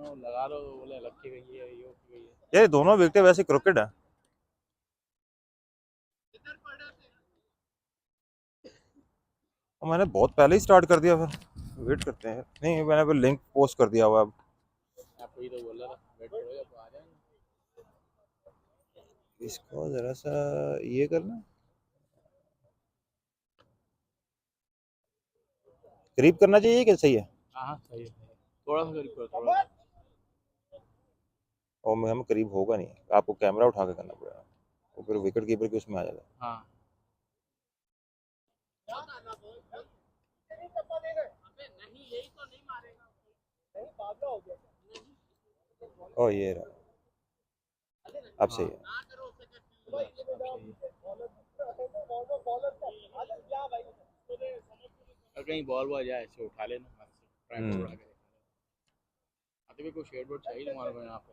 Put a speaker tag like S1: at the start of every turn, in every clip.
S1: लगा दो बोले लग के गई है ये हो गई है
S2: यार दोनों विकेट वैसे क्रिकेट है। और मैंने बहुत पहले ही स्टार्ट कर दिया, फिर वेट करते हैं। नहीं मैंने फिर लिंक पोस्ट कर दिया हुआ। अब
S1: आपको ही तो बोल रहा था वेट करो जब आ जाएंगे
S2: इसको जरा सा ये करना, करीब करना चाहिए कि सही है।
S1: हाँ सही है थोड़ा सा करीब करो थोड़ा सा
S2: और मैं हम करीब होगा नहीं, आपको कैमरा उठा के करना पड़ेगा, तो फिर विकेट कीपर के उसमें आ जाएगा।
S1: हाँ
S2: ओ ये रहा, अब सही है।
S1: और कहीं बॉल बॉल जाए ऐसे उठा लेना हाथ से ट्राइपॉड उठा के आते भी कोई शेड बोर्ड चाहिए तुम्हारे को यहाँ पे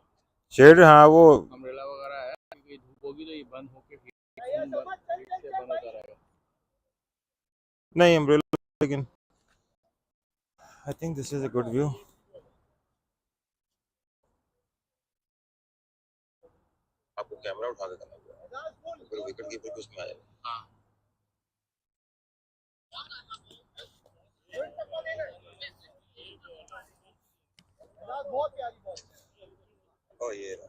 S2: शेड, हाँ वो
S1: अम्ब्रेला वगैरह है क्योंकि धूप होगी तो ये बंद होके फिर से बंद होता रहेगा
S2: नहीं अम्ब्रेला, लेकिन I think this is a good view. आपको कैमरा उठा के करना पड़ेगा, तो फिर विकेट कीपर के उसमें आ जाएगा।
S1: हाँ
S2: ओ ये रहा,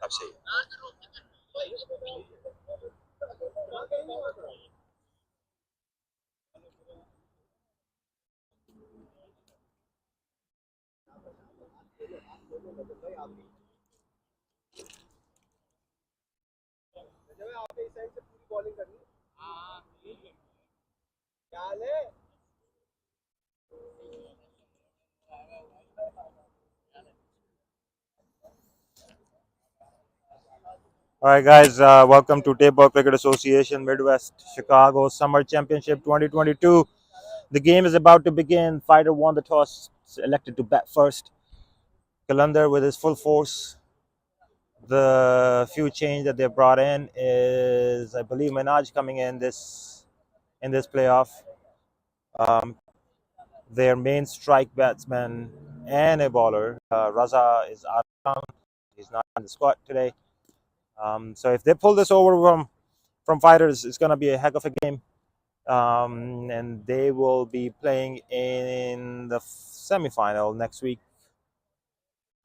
S2: अब सही है। All right, guys, welcome to Table Cricket Association Midwest Chicago Summer Championship 2022. The game is about to begin. Fighter won the toss, elected to bat first. Kalandar with his full force. The few change that they brought in is, I believe, Minaj coming in this playoff. Um, their main strike batsman and a bowler, Raza, is out of town. He's not in the squad today. So if they pull this over from Fighters, it's going to be a heck of a game. And they will be playing in the semifinal next week.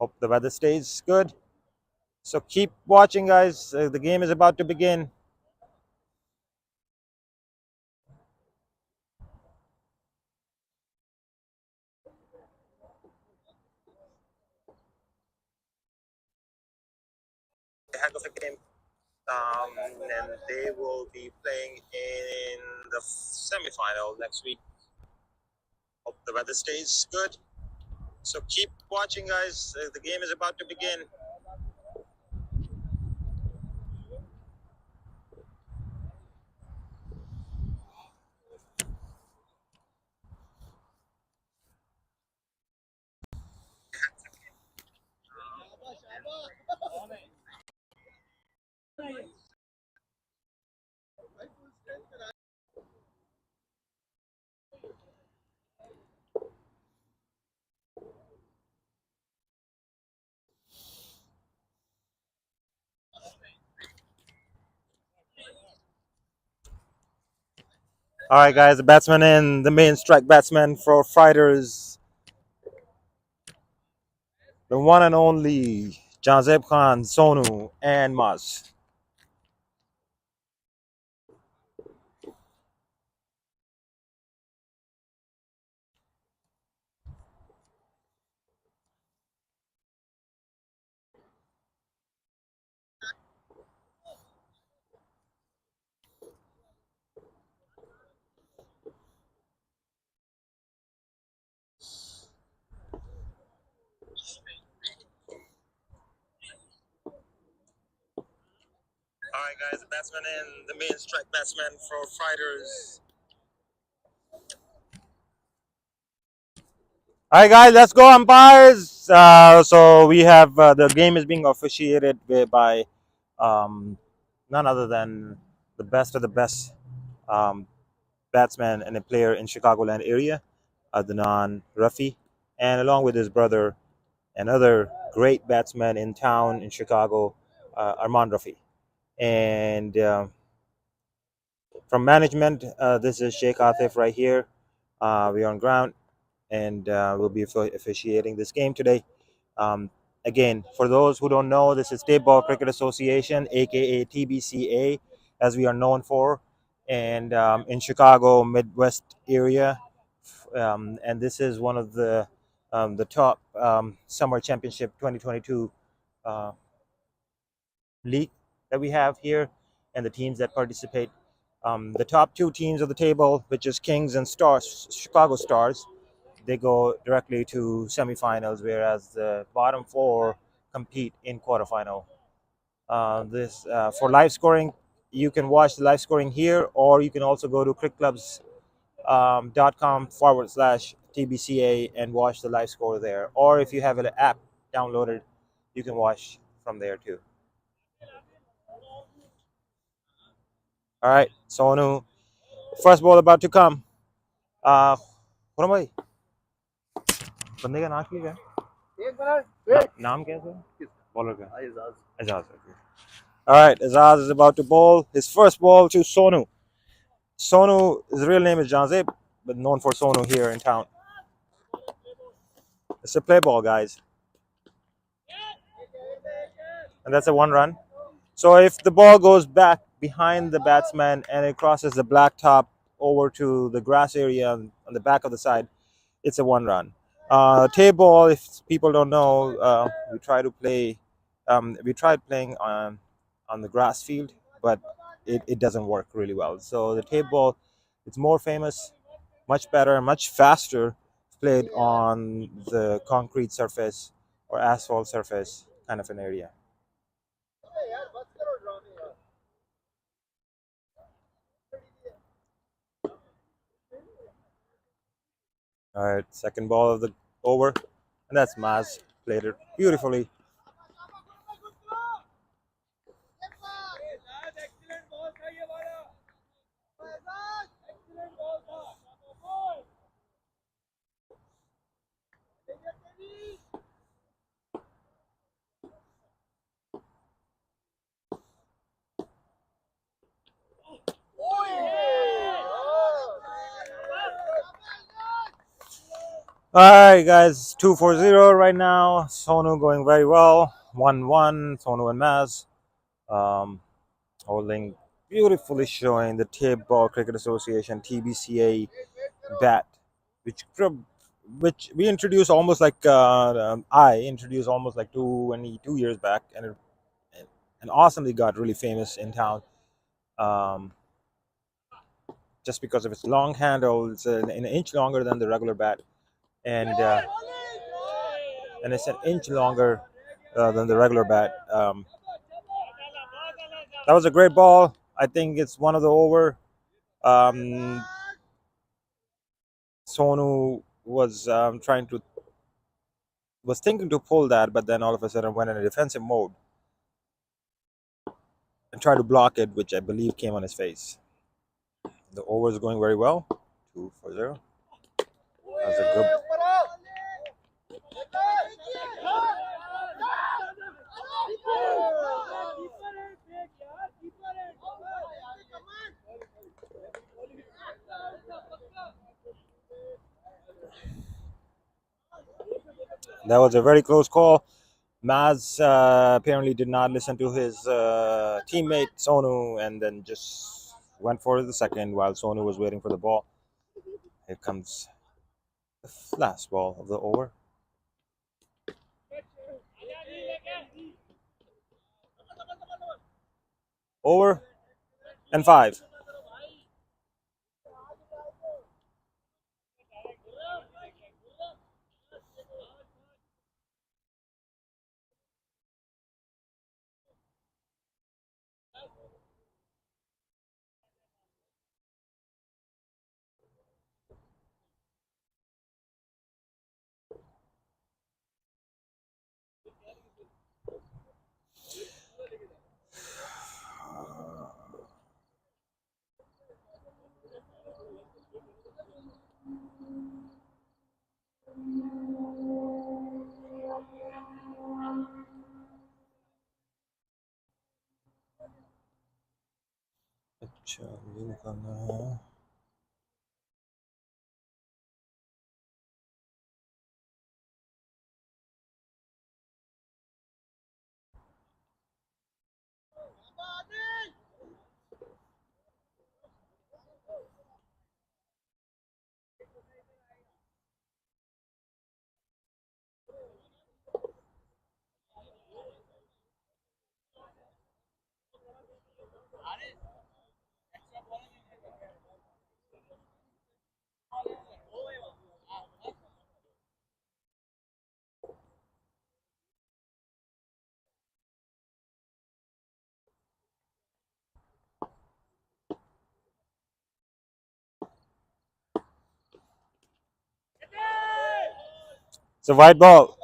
S2: Hope the weather stays good. So keep watching, guys. The game is about to begin. A heck of a game. And they will be playing in the semifinal next week. Hope the weather stays good. So keep watching, guys. The game is about to begin. All right, guys, the batsman in, the main strike batsman for Fighters, the one and only Jazeb Khan, Sonu, and Maz. All right, guys, the batsman in, the main strike batsman for Fighters. All right, guys, let's go, umpires. So we have the game is being officiated by none other than the best of the best um, batsman and a player in Chicagoland area, Adnan Rafi, and along with his brother, another great batsman in town in Chicago, Armand Rafi. And from management, this is Sheikh Atif right here. We're on ground, and we'll be officiating this game today. Um, Again, for those who don't know, this is Tape Ball Cricket Association, aka TBCA, as we are known for, and in Chicago Midwest area. And this is one of the top Summer Championship 2022 uh, league that we have here, and the teams that participate. The top two teams of the table, which is Kings and Stars, Chicago Stars, they go directly to semifinals, whereas the bottom four compete in quarterfinal. This For live scoring, you can watch the live scoring here, or you can also go to crickclubs.com/TBCA and watch the live score there. Or if you have an app downloaded, you can watch from there too. All right, Sonu, first ball about to come. भाई बंदे का नाम क्या है नाम क्या है bowler का Ejaz All right, Azaz is about to bowl his first ball to Sonu. Sonu, his real name is Janzeb, but known for Sonu here in town. It's a play ball, guys. And that's a 1 run. So if the ball goes back behind the batsman and it crosses the black top over to the grass area on the back of the side, it's a 1 run. Tape ball, if people don't know, we tried playing on the grass field, but it doesn't work really well. So the tape ball, it's more famous, much better, much faster, played on the concrete surface or asphalt surface kind of an area. All right, second ball of the over, and that's Maz, played it beautifully. All right, guys, 2-0 right now. Sonu going very well. 1-1. Sonu and Maz holding beautifully, showing the Tape Ball Cricket Association (TBCA) bat, which we introduced almost like I introduced almost like 2 years back, and awesomely got really famous in town. Just because of its long handle, it's an inch longer than the regular bat, and it's an inch longer than the regular bat. That was a great ball. I think it's one of the over. Sonu was thinking to pull that, but then all of a sudden went in a defensive mode and tried to block it, which I believe came on his face. The over is going very well. 2-0. That's a good. That was a very close call. Maz apparently did not listen to his teammate Sonu, and then just went for the second while Sonu was waiting for the ball. Here comes the last ball of the over. Over and 5. अच्छा ये निकालना है. It's a white ball.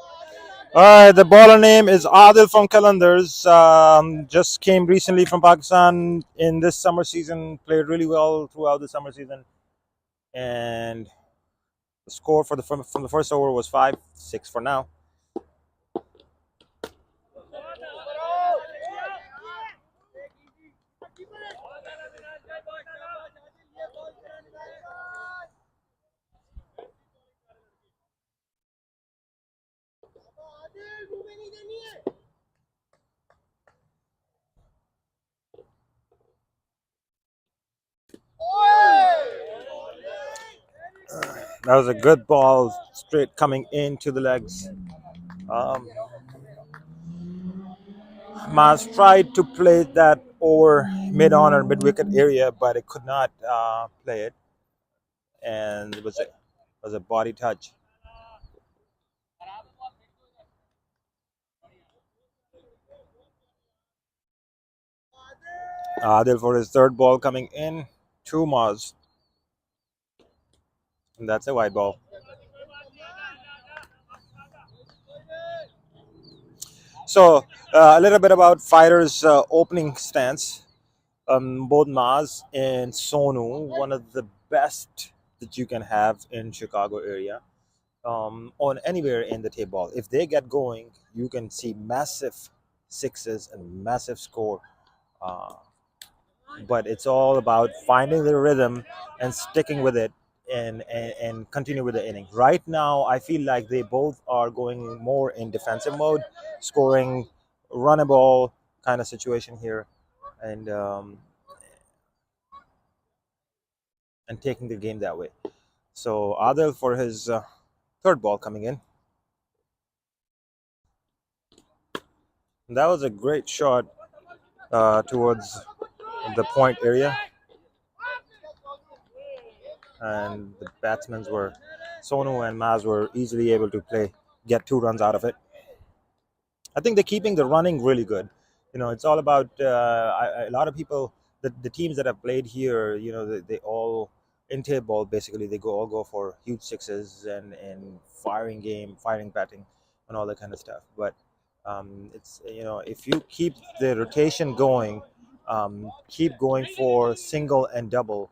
S2: All right, the baller name is Adil from Kalandars. Just came recently from Pakistan in this summer season. Played really well throughout the summer season, and the score for the from the first over was 5-6 for now. That was a good ball, straight coming into the legs. Um, Maz tried to play that over mid-on or mid-wicket area, but it could not play it, and it was a body touch. Adil for his third ball coming in to Maz, and that's a wide ball. So a little bit about Fighter's opening stance. Both Maz and Sonu, one of the best that you can have in Chicago area. On anywhere in the table. If they get going, you can see massive sixes and massive score. Uh, but it's all about finding the rhythm and sticking with it and continue with the inning. Right now, I feel like they both are going more in defensive mode, scoring run a ball kind of situation here, and and taking the game that way. So Adel for his third ball coming in. That was a great shot towards the point area, and the batsmen were Sonu and Maz were easily able to get 2 runs out of it. I think they're keeping the running really good. It's all about a lot of people. The teams that have played here, they all in table basically they all go for huge sixes and firing batting, and all that kind of stuff. But it's if you keep the rotation going, keep going for single and double.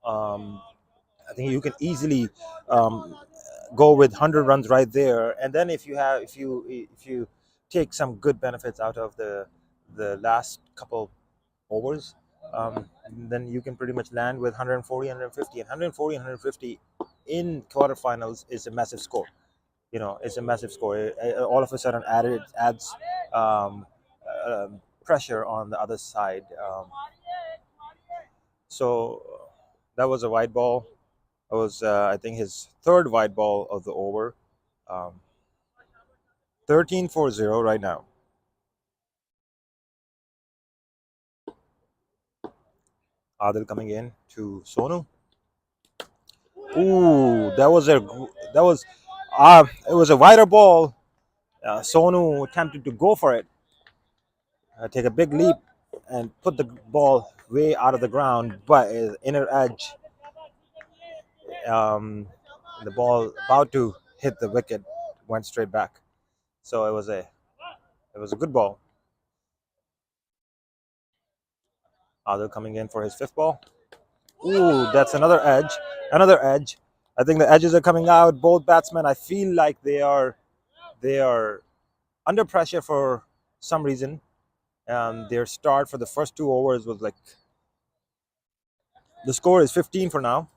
S2: I think you can easily go with 100 runs right there, and then if you take some good benefits out of the last couple overs, then you can pretty much land with 140, 150, and 140, 150 in quarterfinals is a massive score. It's a massive score. All of a sudden adds um, pressure on the other side. So that was a wide ball. It was, I think, his third wide ball of the over. Um, 13-0 right now. Adil coming in to Sonu. Ooh, it was a wider ball. Sonu attempted to go for it, take a big leap, and put the ball way out of the ground, but his inner edge, um, the ball about to hit the wicket, went straight back. So it was a good ball. Adil coming in for his fifth ball. Ooh, that's another edge. Another edge. I think the edges are coming out. Both batsmen, I feel like they are under pressure for some reason. Their start for the first 2 overs was like The score is 15 for now.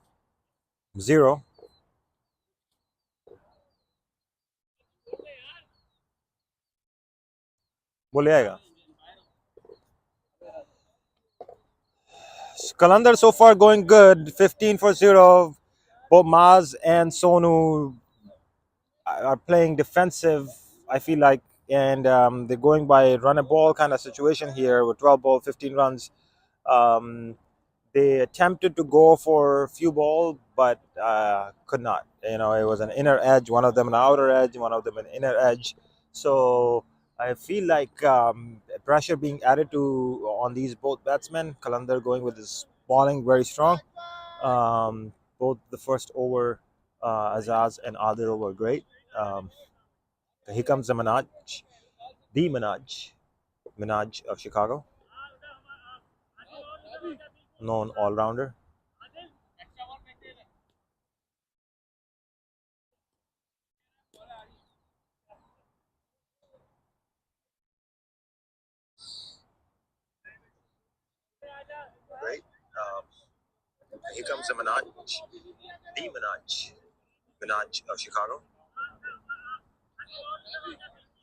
S2: 0. बोले आएगा. Kalandar so far going good. 15 for 0. Both Maz and Sonu are playing defensive, I feel like, and they're going by run a ball kind of situation here with 12 ball, 15 runs. They attempted to go for few ball, but could not. You know, it was an inner edge, one of them an outer edge, one of them an inner edge. So I feel like pressure being added to on these both batsmen. Kalandar going with his bowling very strong. Both the first over, Azaz and Adil were great. Here comes the Minaj of Chicago, known all-rounder. Great. Here comes the Minaj of Chicago,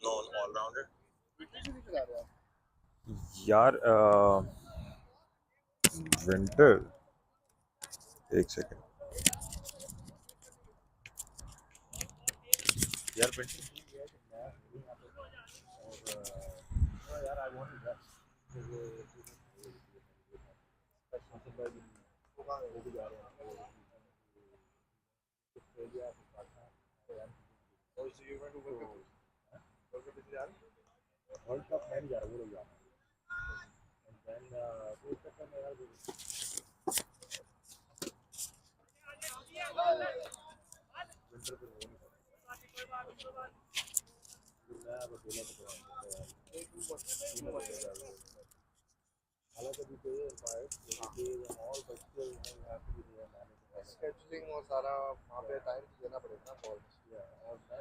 S2: known all-rounder. यार winter एक second यार winter world cup मैं नहीं जा रहा वो लोग जा रहे
S3: स्केजुलिंग और सारा वहाँ पे टाइम देना पड़ेगा ना बॉल और मैं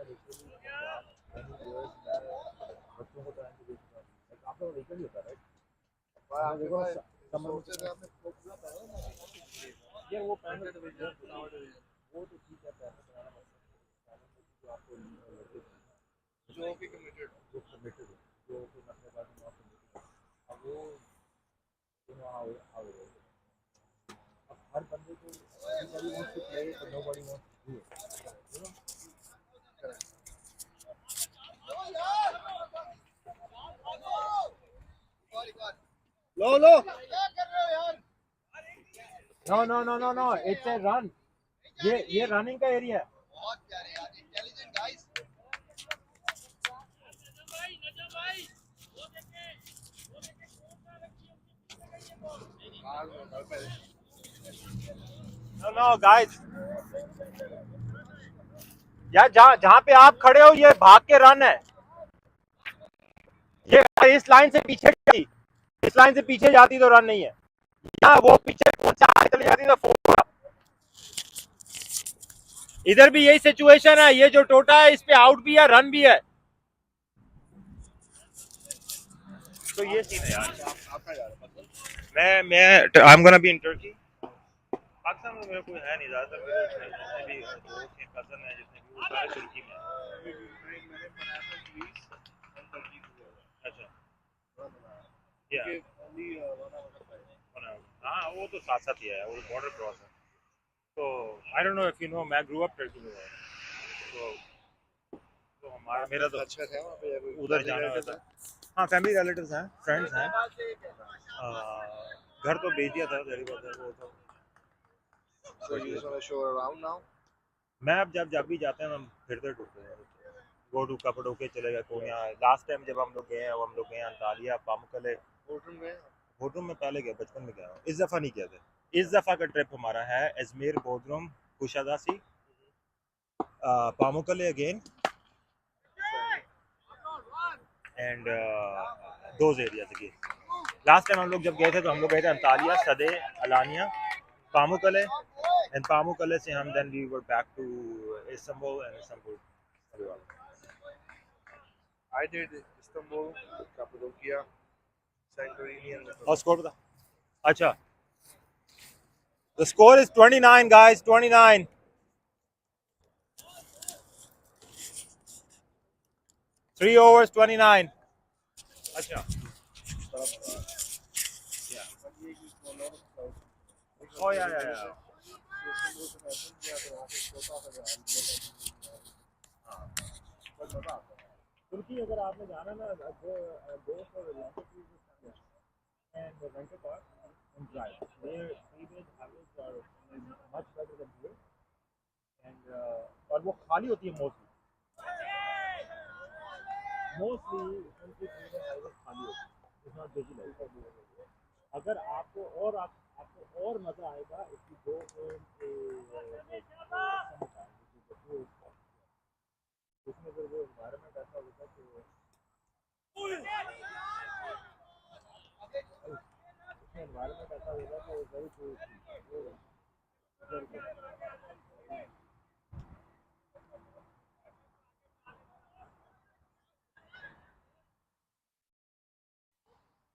S3: बच्चों को टाइम देता हूँ आप लोग निकल होता है देखो सोचे थे आपने ये वो पैंट वो तो ठीक है पैसा जो आपको जो भी कमिटेड जो अपने पास अब वो अब हर बंदे को everybody wants to play but nobody wants to do it, you know? No, it's a run. ये रनिंग का एरिया है. बहुत प्यारे यार, इंटेलिजेंट गाइस.
S2: No, guys. यार जहाँ पे आप खड़े हो ये भाग के रन है. ये इस लाइन से पीछे जाती तो रन नहीं है. यहाँ वो पीछे चली जाती तो 4. इधर भी यही सिचुएशन है. ये जो टोटा है इस पे आउट भी है रन भी है. तो ये सीन है यार. मैं I am gonna be in Turkey. Pakistan में मेरा कोई है नहीं ज्यादातर. मेरे जितने भी दोस्त हैं कजन है जितने भी वो सारे तुर्की में हैं. अच्छा हाँ वो तो साथ साथ ही है. वो बॉर्डर क्रॉस है. तो I don't know if you know मैं ग्रो अप टर्की में. तो हमारा मेरा तो
S3: अच्छा है वहाँ पे
S2: उधर जाना होता है. हाँ फैमिली रिलेटिव्स हैं फ्रेंड्स हैं. घर तो भेज दिया था जरी बात है वो तो.
S3: So you just want to show around now?
S2: मैं अब जब भी जाते हैं हम फिरते टूटते हैं. गो टू कपड़ोके चले गए कोनिया. लास्ट टाइम जब हम लोग गए अंतालिया पामुकले बोडरूम में पहले गए बचपन में गया. इस दफ़ा नहीं किया था. इस दफ़ा का ट्रिप हमारा है Izmir Bodrum Kusadasi Pamukkale again and those areas again. Last time हम लोग जब गए थे तो हम लोग गए थे अंतालिया सदे अलानिया पामुकले एंड पामुकले से हम then we were back to Istanbul and Istanbul.
S3: I did Istanbul, Cappadocia, Santorini and
S2: और स्कोर बता. अच्छा The score is 29, guys. 29. 3 overs, 29. अच्छा. Oh yeah, yeah, yeah.
S3: तुर्की अगर आपने जाना ना go for Atlantic and rental car and drive. Their freeways highways are much better than here. And और वो खाली होती है mostly उनकी freeway highways खाली होती है. It's not busy like that. अगर आपको और मजा आएगा if you go in summertime, which is the cool spot. उसमें फिर वो environment ऐसा होता है कि environment ऐसा होगा कि very cool. Very good.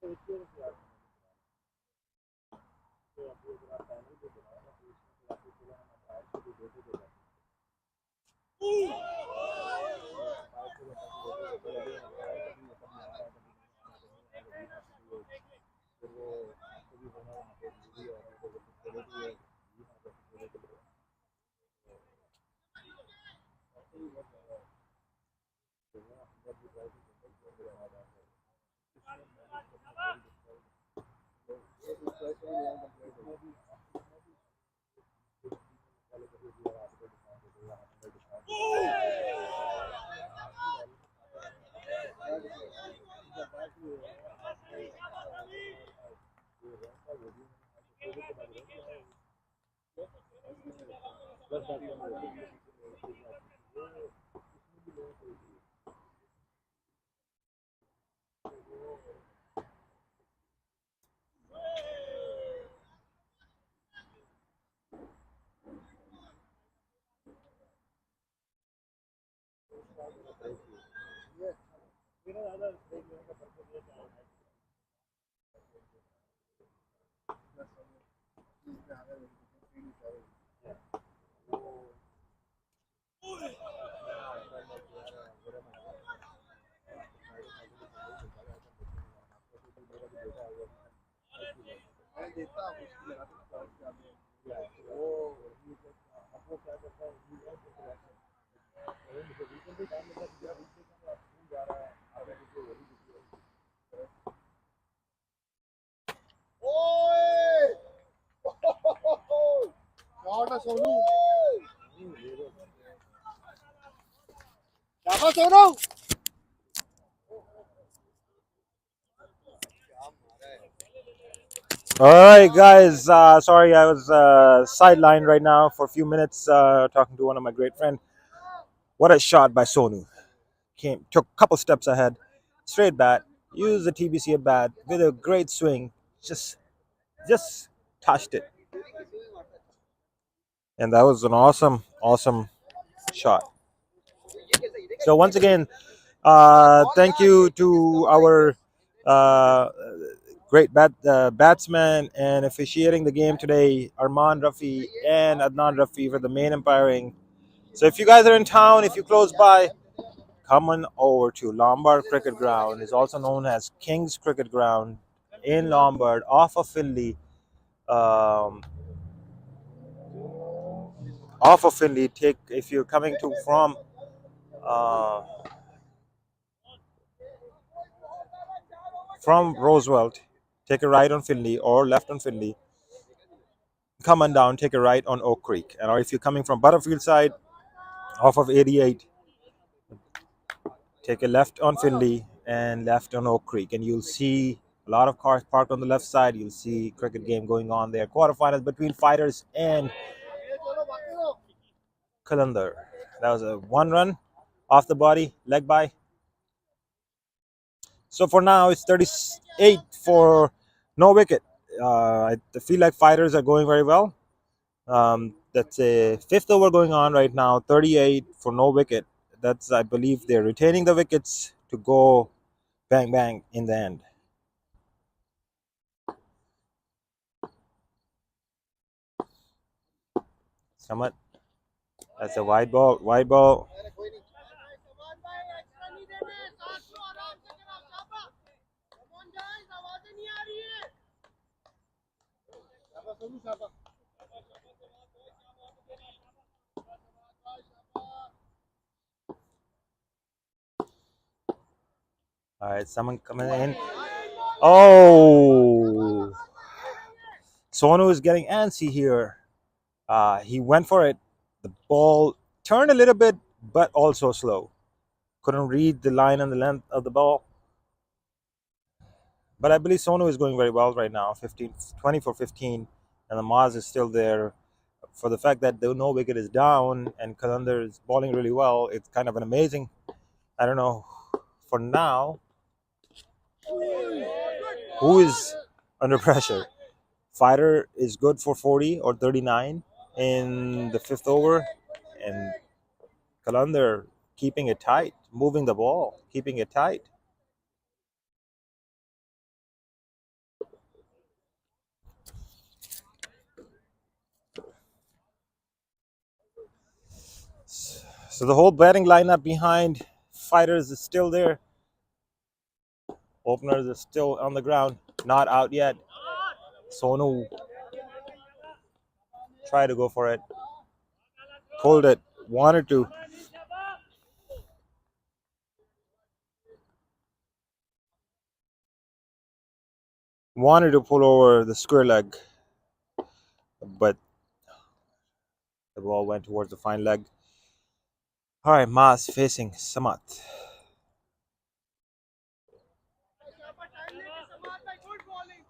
S3: तो इसके लिए तो अभी अगर आप पहले भी बनाओ ना तो इसमें आपको चला हम बाहर से भी देते थे Sonu Sonu
S2: All right, guys. Sorry, I was sidelined right now for a few minutes talking to one of my great friends. What a shot by Sonu. Took a couple steps ahead, straight bat, used the TBCA bat with a great swing, just touched it. And that was an awesome shot. So once again, thank you to our great batsman and officiating the game today, Arman Rafi and Adnan Rafi for the main umpiring. So if you guys are in town, if you're close by, come on over to Lombard Cricket Ground. It's also known as King's Cricket Ground in Lombard, off of Finley. Off of Finley, if you're coming to from Roosevelt, take a right on Finley or left on Finley. Come on down, take a right on Oak Creek. Or if you're coming from Butterfield side, off of 88, take a left on Finley and left on Oak Creek. And you'll see a lot of cars parked on the left side. You'll see cricket game going on there. Quarterfinals between Fighters and Kalandar. That was a 1 run off the body, leg by. So for now, it's 38 for no wicket. I feel like Fighters are going very well. That's a fifth over going on right now, 38 for no wicket. That's, I believe, they're retaining the wickets to go bang bang in the end. Samat. That's a wide ball. Wide ball. All right, someone coming in. Oh, Sonu is getting antsy here. He went for it. The ball turned a little bit, but also slow. Couldn't read the line and the length of the ball. But I believe Sonu is going very well right now. 20 for 15, and the Maz is still there. For the fact that the no wicket is down and Kalandar is bowling really well, it's kind of an amazing. I don't know. For now, who is under pressure? Fighter is good for 40 or 39 in the fifth over, and Kalandar keeping it tight, moving the ball, keeping it tight. So the whole batting lineup behind Fighters is still there. Openers are still on the ground, not out yet. Sonu tried to go for it, pulled it, wanted to. Wanted to pull over the square leg, but the ball went towards the fine leg. All right, Mas facing Samat.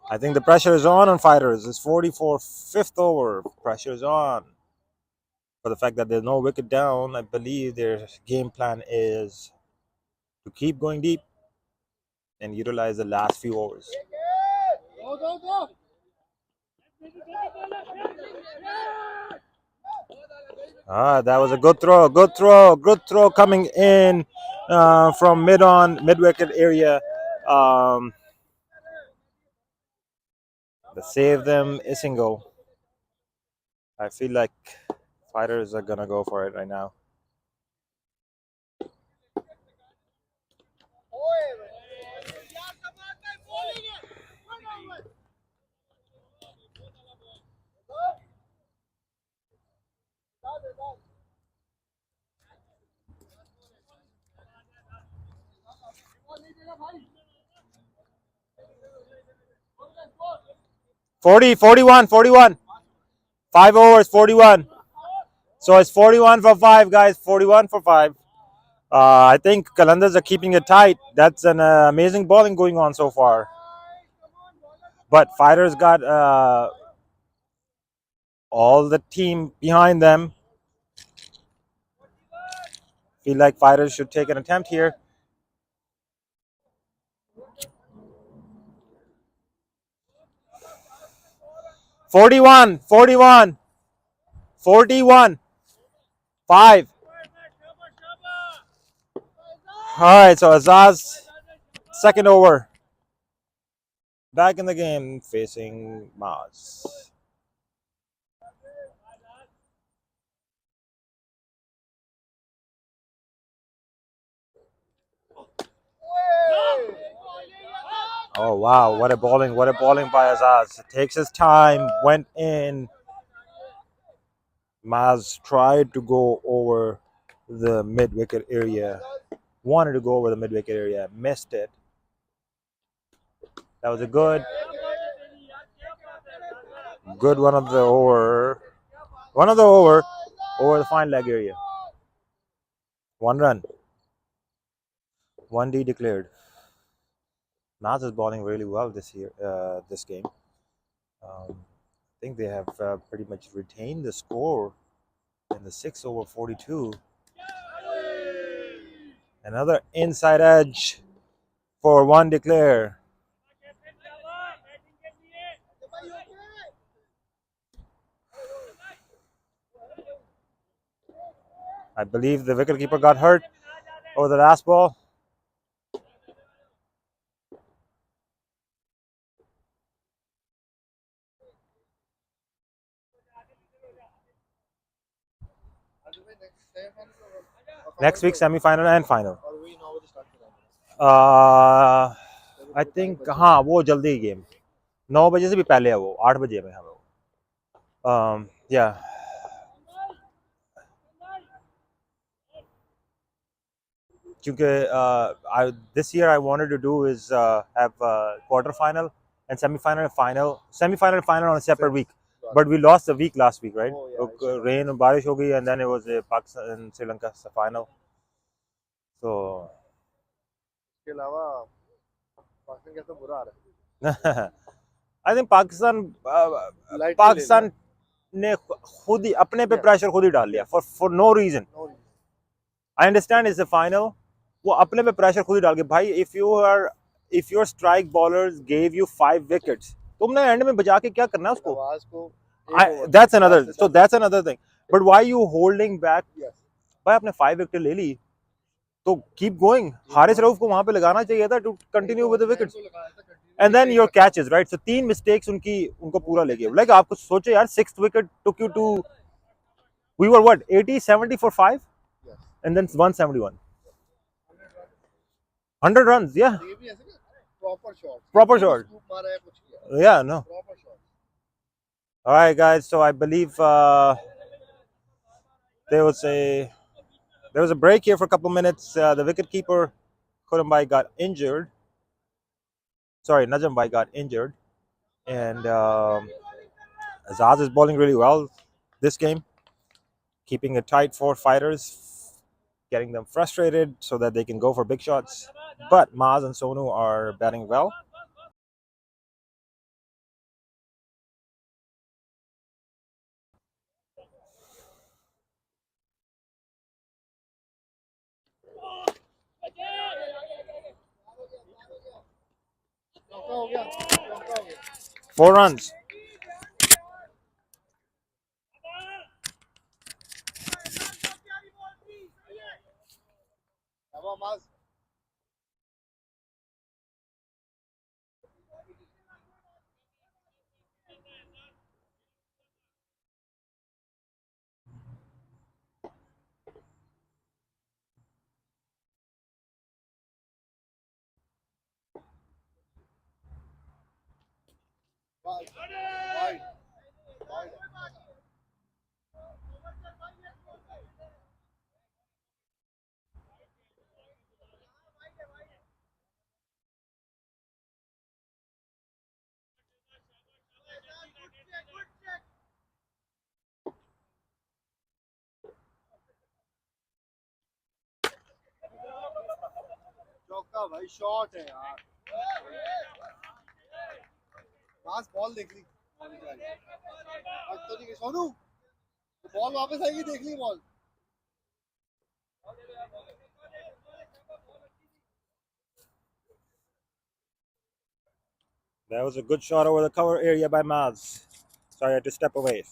S2: I think the pressure is on Fighters. It's 44 fifth over. Pressure is on. For the fact that there's no wicket down, I believe their game plan is to keep going deep and utilize the last few overs. That was a good throw. Good throw coming in from mid-wicket area. The save them is single. I feel like Fighters are gonna go for it right now. Forty, 41, 41. 5 overs, 41. So it's 41 for 5, guys. 41 for 5. I think Kalandars are keeping it tight. That's an amazing bowling going on so far. But Fighters got all the team behind them. Feel like Fighters should take an attempt here. Forty-one, 41, 41, 5. All right, so Azaz, second over. Back in the game facing Maz. Oh wow, what a bowling by Azaz. Takes his time, went in. Maz tried to go over the mid-wicket area. Wanted to go over the mid-wicket area, missed it. That was a good one of the over. Over the fine leg area. 1 run. 1D declared. Maz is bowling really well this game. I think they have pretty much retained the score in the 6 over 42. Another inside edge for 1 declare. I believe the wicketkeeper got hurt over the last ball. next week semi-final and final.
S1: और वही 9 बजे start करेंगे
S2: I think हाँ वो जल्दी game 9 बजे से भी पहले है वो 8 बजे में हमें या क्योंकि this year I wanted to do is have quarter final and semi-final and final, semi-final and final on a separate week, but we lost a week last week, right? Rain and बारिश हो गई and then it was Pakistan and Sri Lanka final. So
S1: इसके अलावा पाकिस्तान कैसा बुरा आ रहा है
S2: I think Pakistan ने खुद ही अपने पे प्रेशर खुद ही डाल लिया for no reason. I understand it's a final. वो अपने पे प्रेशर खुद ही डाल के भाई if your strike bowlers gave you 5 wickets तुमने एंड में बजा के क्या करना है उसको that's another thing but why you holding back भाई आपने 5 विकेट ले ली तो keep going हारिस रऊफ को वहां पे लगाना चाहिए था to continue with the wickets and then your catches right so 3 mistakes उनको पूरा ले गए like आपको सोचो यार 6th wicket took you to we were what 80-70 for 5 and then 171 100 runs, yeah. Proper shot. Yeah, no. All right, guys. So I believe there was a break here for a couple minutes. The wicketkeeper Qalandar got injured. Sorry, Najam Bhai got injured, and Azaz is bowling really well this game, keeping it tight for fighters, getting them frustrated so that they can go for big shots. But Maz and Sonu are batting well. Four runs.
S1: चौका भाई shot है यार पास ball देख ली तो नहीं Sonu ball वापस आएगी देख ली ball
S2: That was a good shot over the cover area by Maz. Sorry, I had to step away.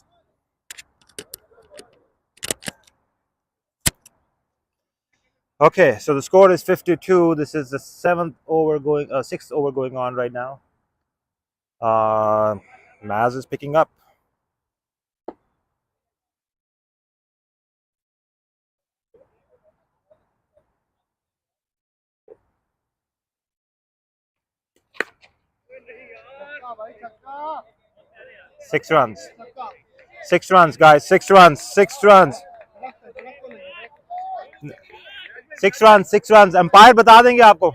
S2: Okay, so the score is 52. This is the 6th over going on right now. Maz is picking up. Six runs. 6 runs, guys. 6 runs. 6 runs. 6 runs. 6 runs. Umpire बता देंगे आपको.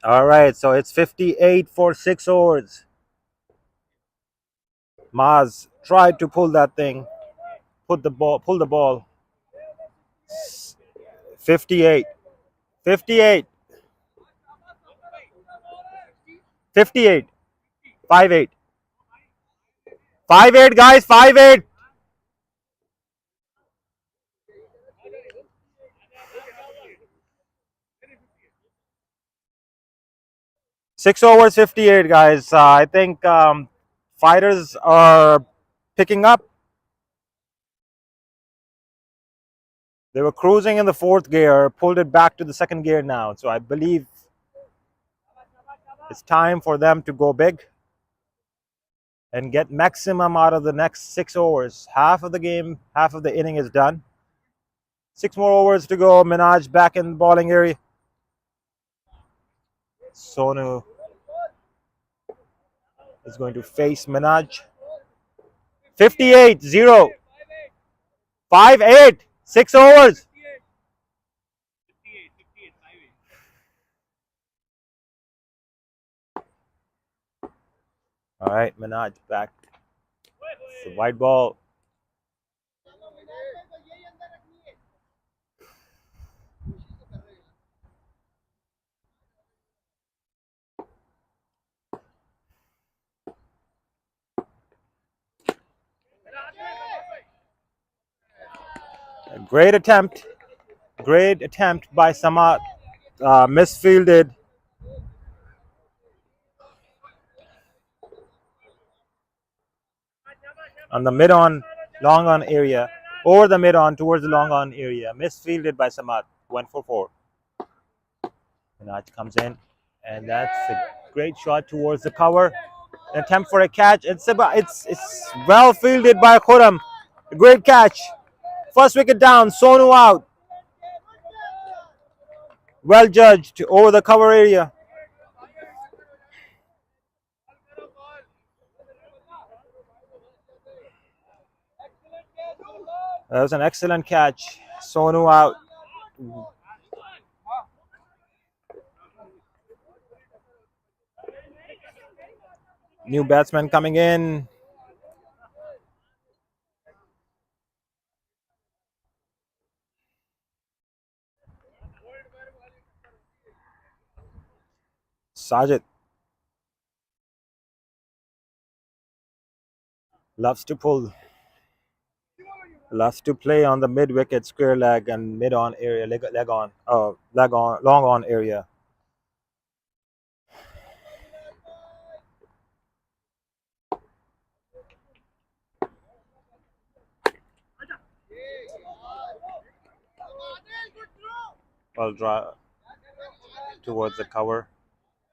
S2: All right, so it's 58 for 6 overs. Maz tried to pull that thing, pull the ball. 58, 58, 58, 5-8, 5-8, guys. 5-8. 6 overs, 58, guys. I think fighters are picking up. They were cruising in the fourth gear, pulled it back to the second gear now. So I believe it's time for them to go big and get maximum out of the next 6 overs. Half of the game, half of the inning is done. 6 more overs to go. Minaj back in the bowling area. Sonu is going to face Minaj. 58-0. 5-8. 6 overs. All right, Minaj back. It's a white ball. A great attempt. Great attempt by Samad. Misfielded. On the mid-on, long-on area. Over the mid-on towards the long-on area. Misfielded by Samad. Went for 4. Minaj comes in. And that's a great shot towards the cover. An attempt for a catch. It's well fielded by Khurram. A great catch. First wicket down. Sonu out. Well judged over the cover area. That was an excellent catch. Sonu out. New batsman coming in. Sajid loves to pull. Loves to play on the mid wicket, square leg, and mid on area, leg on, long on area. Well, draw towards the cover.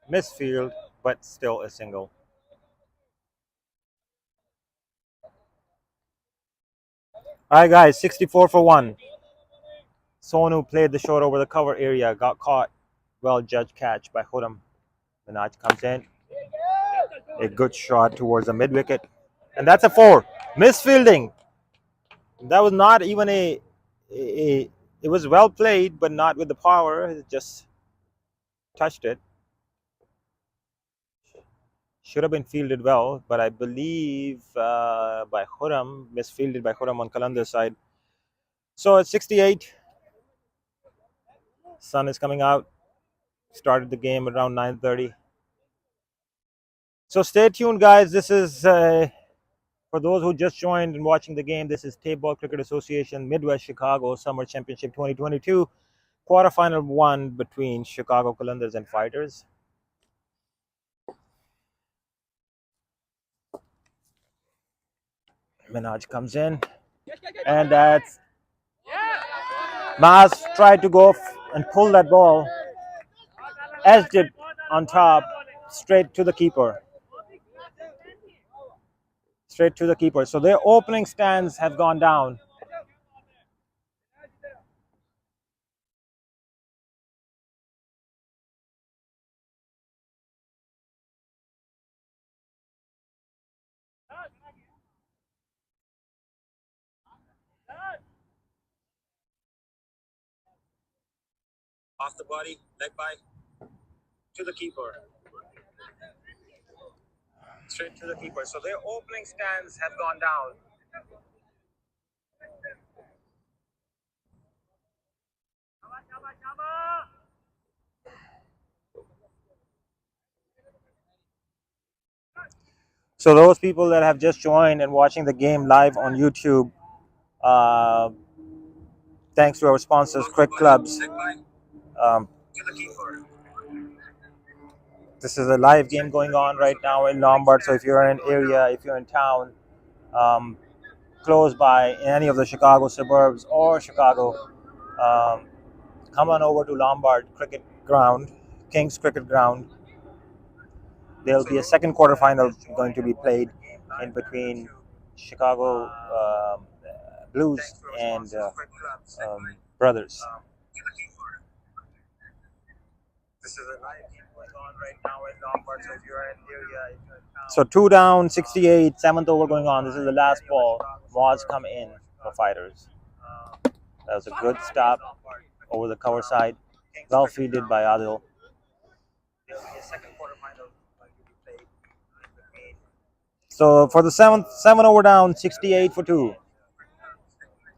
S2: Misfield, but still a single. All right, guys, 64 for 1. Sonu played the short over the cover area, got caught. Well judged catch by Khurram. Minaj comes in. A good shot towards the mid wicket. And that's a 4. Misfielding. That was not even it was well played, but not with the power. It just touched it. Should have been fielded well, but I believe by Khurram, misfielded by Khurram on Qalandar's side. So at 68, sun is coming out. Started the game around 9:30. So stay tuned, guys. This is for those who just joined and watching the game. This is Tape Ball Cricket Association Midwest Chicago Summer Championship 2022 quarterfinal 1 between Chicago Kalandars and Fighters. Minaj comes in, and that's Maz tried to go and pull that ball, edged it on top, straight to the keeper. Straight to the keeper. So their opening stands have gone down. Off the body, leg by to the keeper. Straight to the keeper. So their opening stands have gone down. So those people that have just joined and watching the game live on YouTube, uh, thanks to our sponsors, Cricket Clubs. Um, this is a live game going on right now in Lombard. So if you're in an area, if you're in town, um, close by in any of the Chicago suburbs or Chicago, um, come on over to Lombard Cricket Ground, Kings Cricket Ground. There'll be a second quarterfinal going to be played in between Chicago Blues and Brothers. This is a live game going on right now in Lombard. So if you're in the area, if you're in town. So 2 down, 68, 7th over going on. This is the last ball. Moz come in for Fighters. That was a good stop over the cover side. Well fielded by Adil. So for the 7 over down, 68 for 2.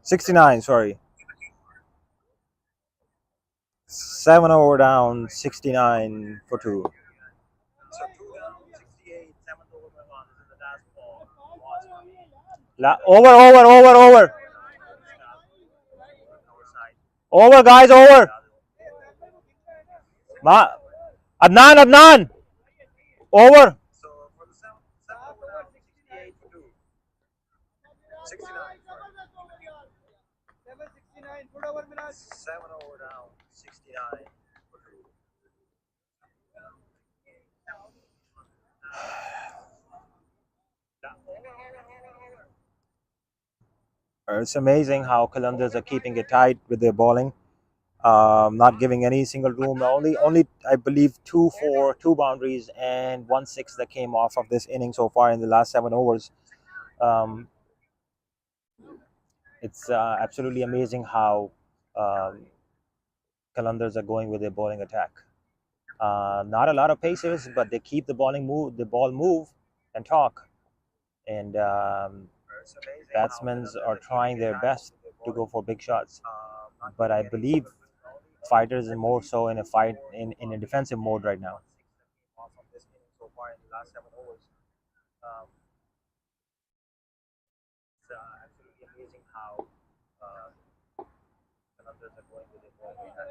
S2: 69, sorry. 7 over down, 69 for 2. So 2 down, 68, 7th over going on. This is the last ball. Over. Over, guys, over. Adnan. Over. So for the 7 over down, 68 for 2. 69. 7 over down, 69 for 2. It's amazing how Kalandars are keeping it tight with their bowling, not giving any single room. Only I believe 2 boundaries and 1 6 that came off of this inning so far in the last 7 overs. It's absolutely amazing how Kalandars are going with their bowling attack. Not a lot of paces, but they keep the ball move and talk. And batsmen are trying their best to go for big shots. But I believe Fighters are more so in a defensive mode right now. It's absolutely amazing how Kalandars are going with their bowling attack.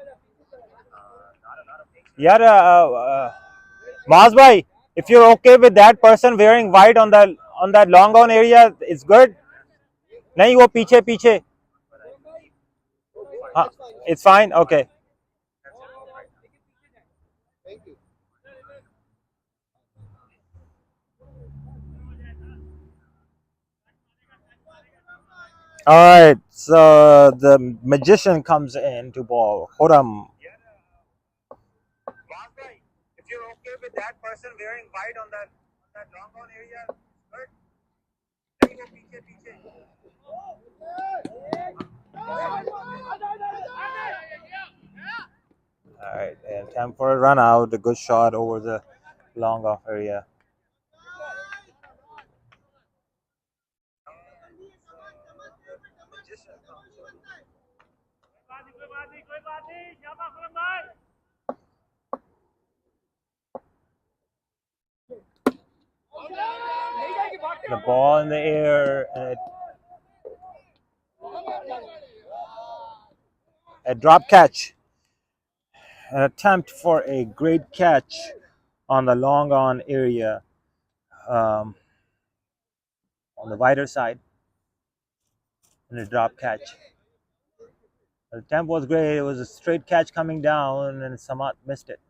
S2: Not a lot of paces. Yeah, Maz bhai, if you're okay with that person wearing white on that long on area, it's good. नहीं वो पीछे it's fine. Okay. All right. So the magician comes in to ball. Horam. If you're okay with that person wearing white on that long on area, good. नहीं वो पीछे All right, and time for a run out. A good shot over the long off area. The ball in the air, and a drop catch. An attempt for a great catch on the long on area, on the wider side, and a drop catch. The attempt was great. It was a straight catch coming down, and Samat missed it.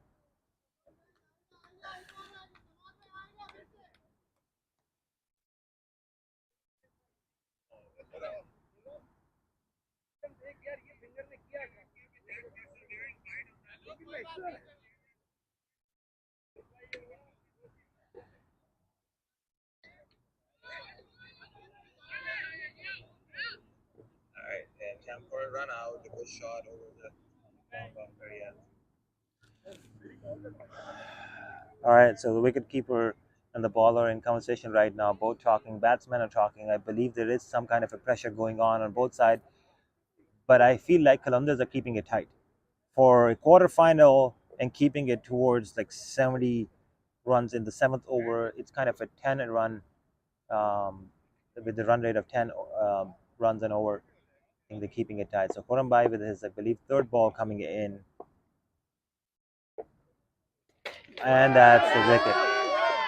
S2: All right, and time for a run out. A good shot over the long off area. All right, so the wicketkeeper and the bowler are in conversation right now, both talking. Batsmen are talking. I believe there is some kind of a pressure going on both sides, but I feel like Kalandars are keeping it tight for a quarterfinal and keeping it towards like 70 runs in the 7th over. It's kind of a 10 run with the run rate of 10 runs and over. I think they're keeping it tight. So Khurrambai with his, I believe, third ball coming in. And that's a wicket.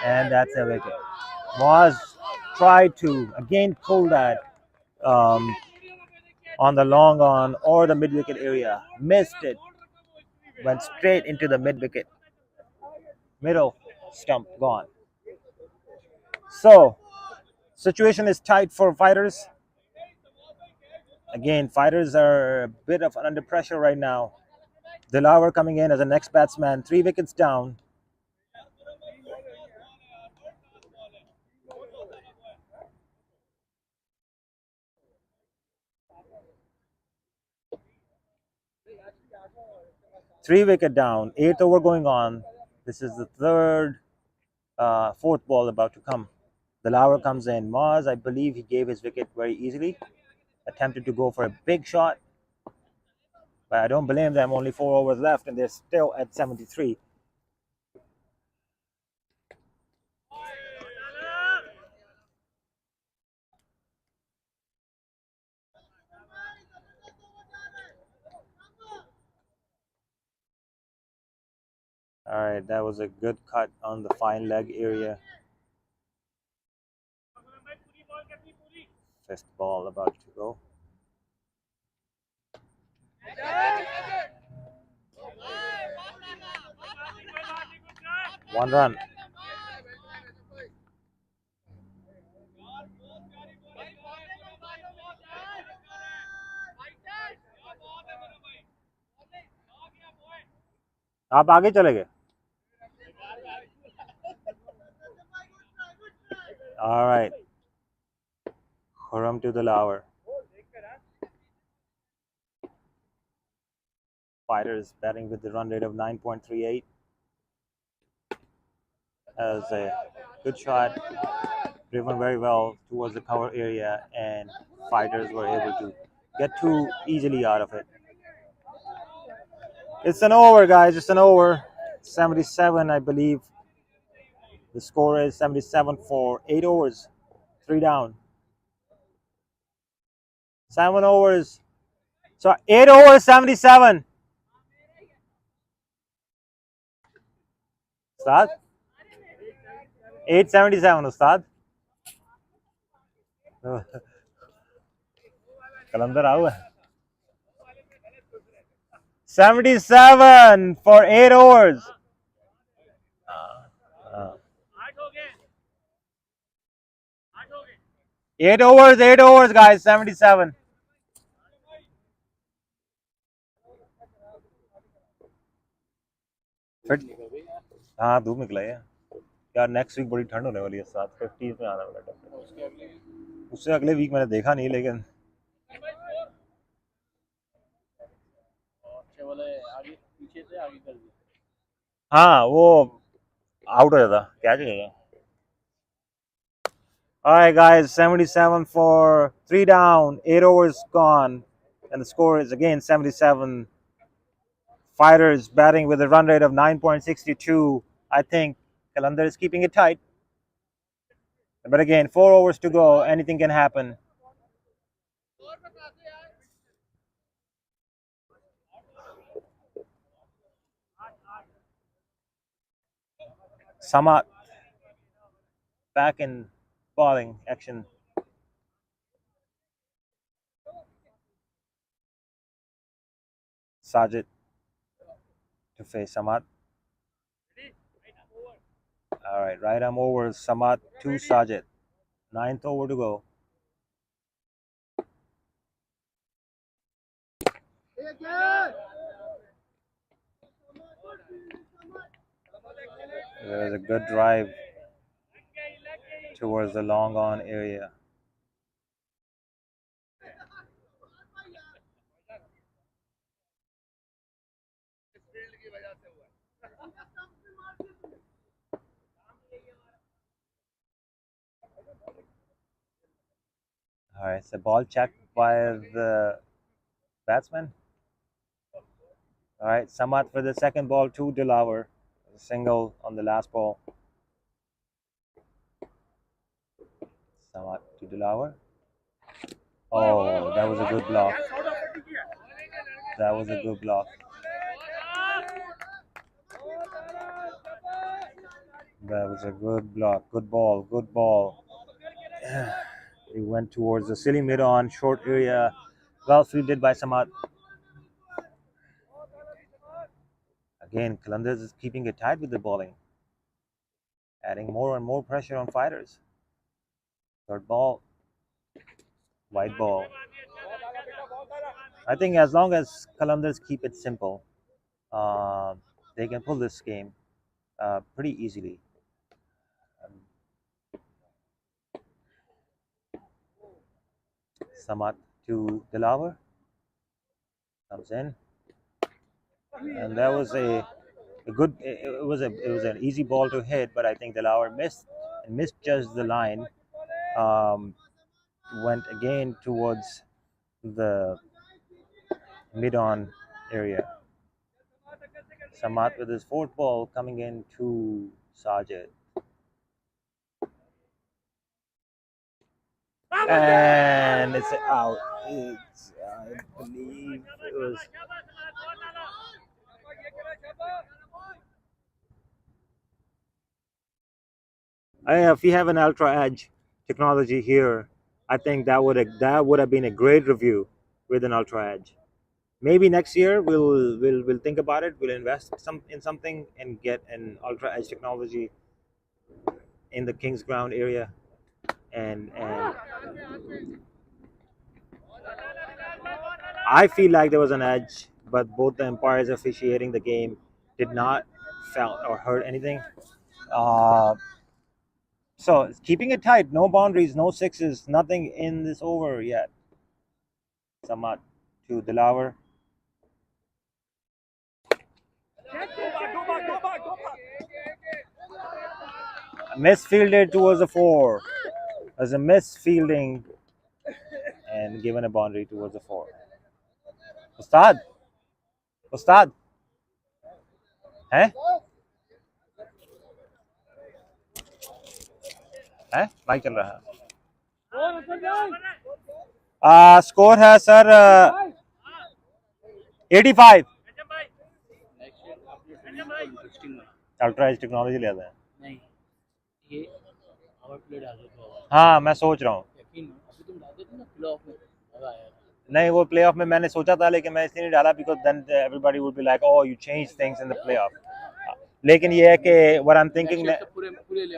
S2: And that's a wicket. Moaz tried to again pull that on the long on or the mid wicket area. Missed it. Went straight into the mid wicket. Middle stump gone. So situation is tight for fighters. Again, fighters are a bit of under pressure right now. Dilawar coming in as the next batsman, 3 wickets down. Three wicket down, 8th over going on. This is the fourth ball about to come. Dilawar comes in. Moaz, I believe he gave his wicket very easily. Attempted to go for a big shot. But I don't blame them. Only 4 overs left and they're still at 73. All right, that was a good cut on the fine leg area. Fifth ball about to go. One run. आप आगे चले गए. All right. Khurram to Dilawar. Fighters batting with the run rate of 9.38. As a good shot, driven very well towards the cover area, and fighters were able to get too easily out of it. It's an over, guys. It's an over. 77, I believe. The score is 77 for 8 overs. 3 down. 7 overs. So 8 overs, 77. Ustad? 877, Ustad. Kalandar out. 77 for 8 overs. 8 overs, guys. 77. फिर हाँ धूप निकला है यार. Next week बड़ी ठंड होने वाली है. 750 में आने वाला है. उससे अगले वीक मैंने देखा नहीं, लेकिन हाँ वो आउट हो जाता, कैच हो जाता. All right, guys, 77 for 3 down, 8 overs gone, and the score is again 77. Fighters batting with a run rate of 9.62. I think Kalandar is keeping it tight. But again, 4 overs to go. Anything can happen. Samat back in bowling action. Sajid to face Samat. All right, right arm over. Samat to Sajid. 9th over to go. There's a good drive towards the long on area. All right, so ball checked by the batsman. All right, Samat for the second ball to Dilawar. A single on the last ball. Samad to Dilawar. Oh, that was a good block. That was a good block. That was a good block. Good ball. Good ball. He went towards the silly mid-on, short area. Well fielded by Samad. Again, Kalandars is keeping it tight with the bowling, adding more and more pressure on fighters. Third ball, wide ball. I think as long as Kalandars keep it simple, they can pull this game pretty easily. Samad to Dilawar, comes in, and that was a good. It was an easy ball to hit, but I think Dilawar misjudged the line. Went again towards the mid-on area. Samad with his fourth ball coming in to Sajid. And it's out. I believe it was. If we have an Ultra Edge technology here, I think that would have been a great review with an Ultra Edge. Maybe next year we'll think about it. We'll invest in something and get an Ultra Edge technology in the King's Ground area, and I feel like there was an edge, but both the umpires officiating the game did not felt or hurt anything. So keeping it tight, no boundaries, no sixes, nothing in this over yet. Samad to Dilawar. Misfielded towards the 4. As a misfielding and given a boundary towards the 4. Ustad? हैं? Bike चल रहा है. Score है sir 85. Ultra edge technology ले आता है.
S1: नहीं ये पावर प्ले डाल दो.
S2: हाँ मैं सोच रहा हूँ.
S1: यकीन अभी तुम डाल देते ना प्लेऑफ में मजा आएगा.
S2: नहीं वो प्लेऑफ में मैंने सोचा था लेकिन मैं इसलिए नहीं डाला because then everybody would be like oh you change things in the playoff. लेकिन ये है कि व्हाट आई एम थिंकिंग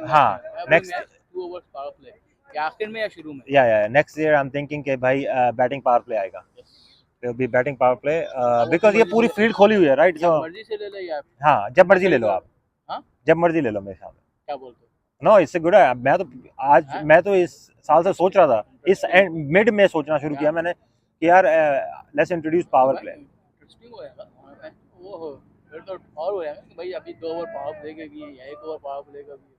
S2: हाँ नेक्स्ट
S1: 2 ओवर्स पावर प्ले या आखिर में या शुरू में.
S2: या next year I am thinking कि भाई बैटिंग पावर प्ले आएगा. There will be batting power play because ये पूरी फील्ड खोली हुई है राइट. सो
S1: मर्जी से ले लो यार.
S2: हाँ जब मर्जी ले लो आप.
S1: हाँ
S2: जब मर्जी ले लो मेरे सामने.
S1: क्या बोलते हो?
S2: नो इससे गुड है. मैं तो इस साल से सोच रहा था. इस मिड में सोचना शुरू किया मैंने कि यार let's introduce power play.
S1: Interesting हो जाएगा वो हो फिर तो और हो जाएगा कि भाई अभी 2 ओवर पावर प्ले की या 1 ओवर पावर प्ले का भी.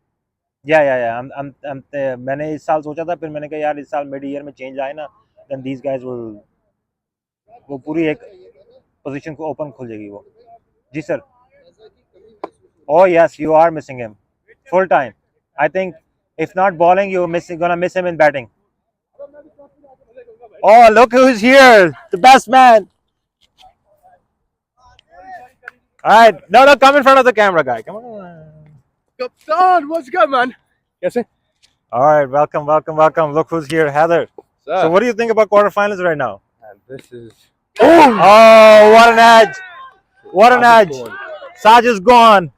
S2: या मैंने इस साल सोचा था फिर मैंने कहा यार इस साल मिड ईयर में चेंज आए ना देन दीस गाइस विल वो पूरी एक पोजीशन को ओपन खुल जाएगी वो. जी sir. Oh yes, you are missing him full time. I think if not bowling, you're gonna miss him in batting. Oh, look who's here, the best man. All right, no, come in front of the camera, guy. Come on.
S4: Kaptan, what's good, man? Yes, sir.
S2: All right, welcome. Look who's here, Heather.
S4: Sir.
S2: So, what do you think about quarterfinals right now?
S4: And this is.
S2: Oh, what an edge! What an edge! Saj is gone.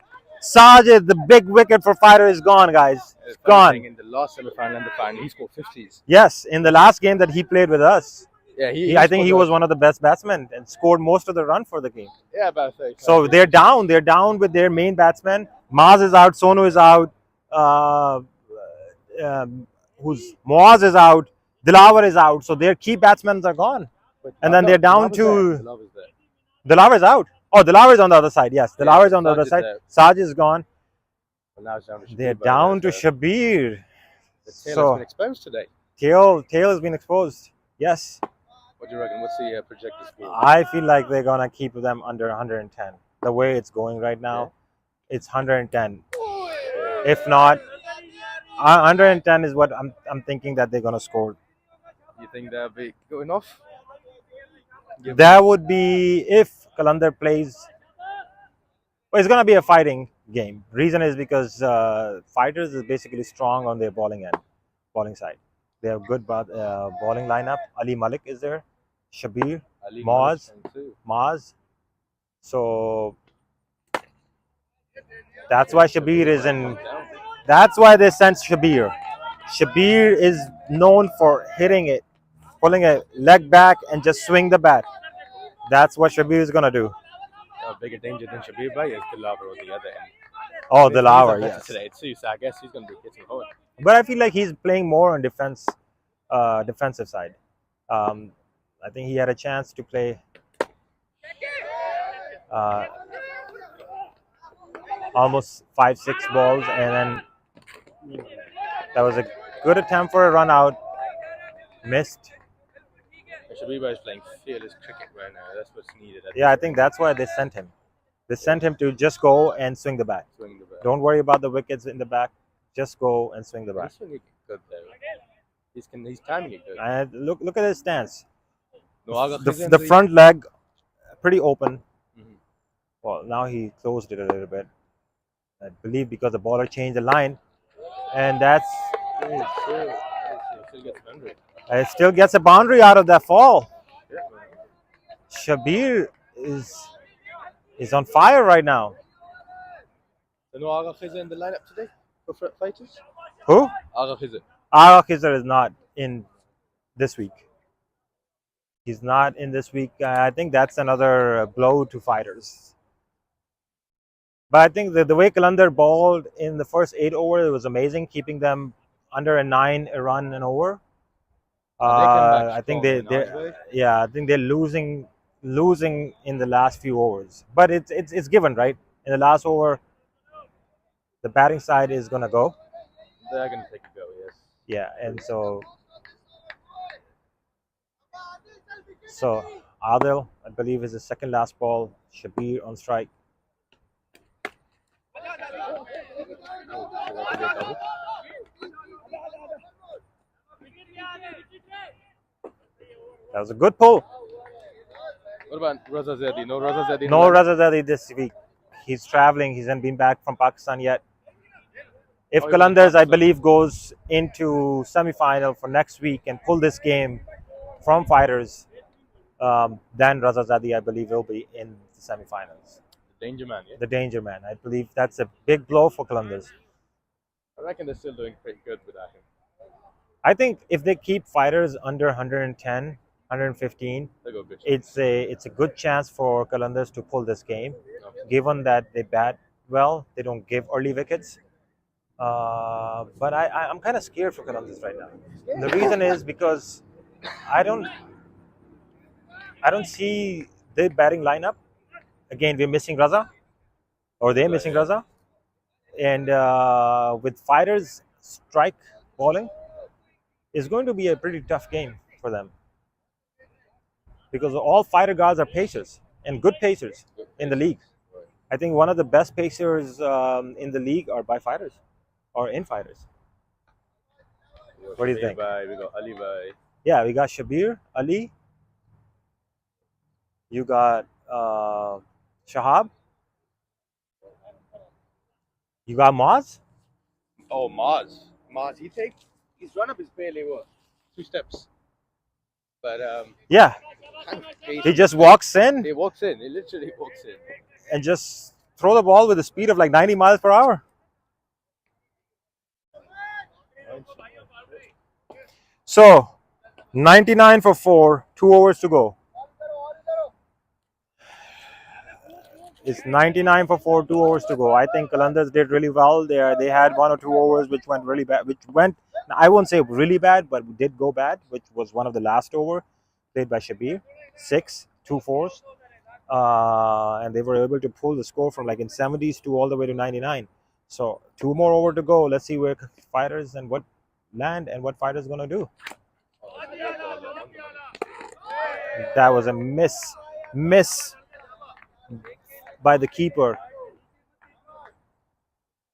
S2: Sajid, the big wicket for fighter, is gone, guys. Gone.
S4: In the last semi-final and the final, he scored 50s.
S2: Yes, in the last game that he played with us.
S4: Yeah,
S2: I think he was one of the best batsmen and scored most of the run for the game.
S4: Yeah, about 30.
S2: So they're down. They're down with their main batsman. Maz is out. Sonu is out. Moaz is out. Dilawar is out. So their key batsmen are gone. And then they're down to. Dilawar is out. Oh, Dilawar is on the other side. Yes, Dilawar is on the other side. Saj is gone.
S4: Well, now it's down to Shabir,
S2: They're down to Shabir.
S4: The tail
S2: So
S4: has been exposed today.
S2: tail has been exposed. Yes,
S4: What do you reckon? What's the projected score?
S2: I feel like they're gonna keep them under 110. The way it's going right now, it's 110. If not, 110 is what I'm thinking that they're gonna score.
S1: You think they'll be good enough?
S2: That would be if Qalandar plays. Well, it's gonna be a fighting game. Reason is because fighters is basically strong on their bowling side. They have good bowling lineup. Ali Malik is there, Shabir,
S1: Ali
S2: Maz,
S1: Malik too.
S2: Maz. So that's why Shabir is in. That's why they sent Shabir. Shabir is known for hitting it, pulling a leg back, and just swing the bat. That's what Shabir is gonna do.
S1: A bigger danger than Shabir Bhai is Dilaver on the other end.
S2: Oh,
S1: He's
S2: Dilawar,
S1: better
S2: yes.
S1: today too, so I guess he's going to be getting home.
S2: But I feel like he's playing more on defensive side. I think he had a chance to play almost 5-6 balls, and then that was a good attempt for a run out. Missed.
S1: Shabir Bhai is playing fearless cricket right now. That's what's needed.
S2: Yeah, I think that's why they sent him. They sent him to just go and swing the bat.
S1: Swing the bat.
S2: Don't worry about the wickets in the back. Just go and swing the bat.
S1: He's swinging it good there. He's timing it good.
S2: And look at his stance.
S1: No, Aga
S2: The
S1: Khizan,
S2: front leg pretty open.
S1: Mhm.
S2: Well, now he closed it a little bit. I believe because the bowler changed the line, and that's
S1: Still gets 100.
S2: it. Still gets a boundary out of that fall.
S1: Yeah, man.
S2: Shabir is on fire right now.
S1: So no Aga Khizan in the lineup today for fighters?
S2: Who?
S1: Aga Khizan.
S2: Ara Khizar is not in this week. He's not in this week. I think that's another blow to fighters. But I think the way Kalandar bowled in the first 8 overs was amazing, keeping them under a 9 run and over.
S1: They came back
S2: I think
S1: strong, aren't they?
S2: I think they're losing in the last few overs. But it's given, right? In the last over, the batting side is gonna go.
S1: They're going to take a go, yes.
S2: Yeah, and so Adil, I believe, is the second last ball. Shabir on strike. That was a good pull.
S1: What about Raza Zedi? No Raza Zedi.
S2: No Raza Zadi this week. He's traveling. He hasn't been back from Pakistan yet. If
S1: he's in
S2: Kalandars, I
S1: Pakistan.
S2: believe, goes into semi-final for next week and pull this game from fighters, then Raza Zadi, I believe, will be in the semi-finals.
S1: Danger man, yeah?
S2: The danger man. I believe that's a big blow for Kalandars.
S1: I reckon they're still doing pretty good without him.
S2: I think if they keep fighters under 110, 115,
S1: They go good.
S2: it's a good chance for Kalandars to pull this game,
S1: No.
S2: given that they bat well, they don't give early wickets. But I'm kind of scared for Kalandars right now. The reason is because I don't see the batting lineup. Again, we're missing Raza, or they're missing Raza, and with fighters strike bowling, it's going to be a pretty tough game for them because all fighter guards are pacers and good pacers in the league. I think one of the best pacers in the league are by fighters or in fighters. What do you think?
S1: We got Ali Bhai.
S2: Yeah, we got Shabir, Ali. You got Shahab. You got Maz.
S1: Oh, Maz. Maz, his run up is barely what? 2 steps. But
S2: Yeah, he just walks in
S1: he walks in. He literally walks in.
S2: and just throw the ball with a speed of like 90 miles per hour. So, 99 for 4, 2 overs to go. It's 99 for 4, 2 overs to go. I think Kalandars did really well there. They had 1 or 2 overs which went really bad, I won't say really bad, but did go bad, which was one of the last over played by Shabir. 6, 2 fours. And they were able to pull the score from like in 70s to all the way to 99. So 2 more over to go. Let's see where fighters and what land and what fighters going to do. That was a miss by the keeper.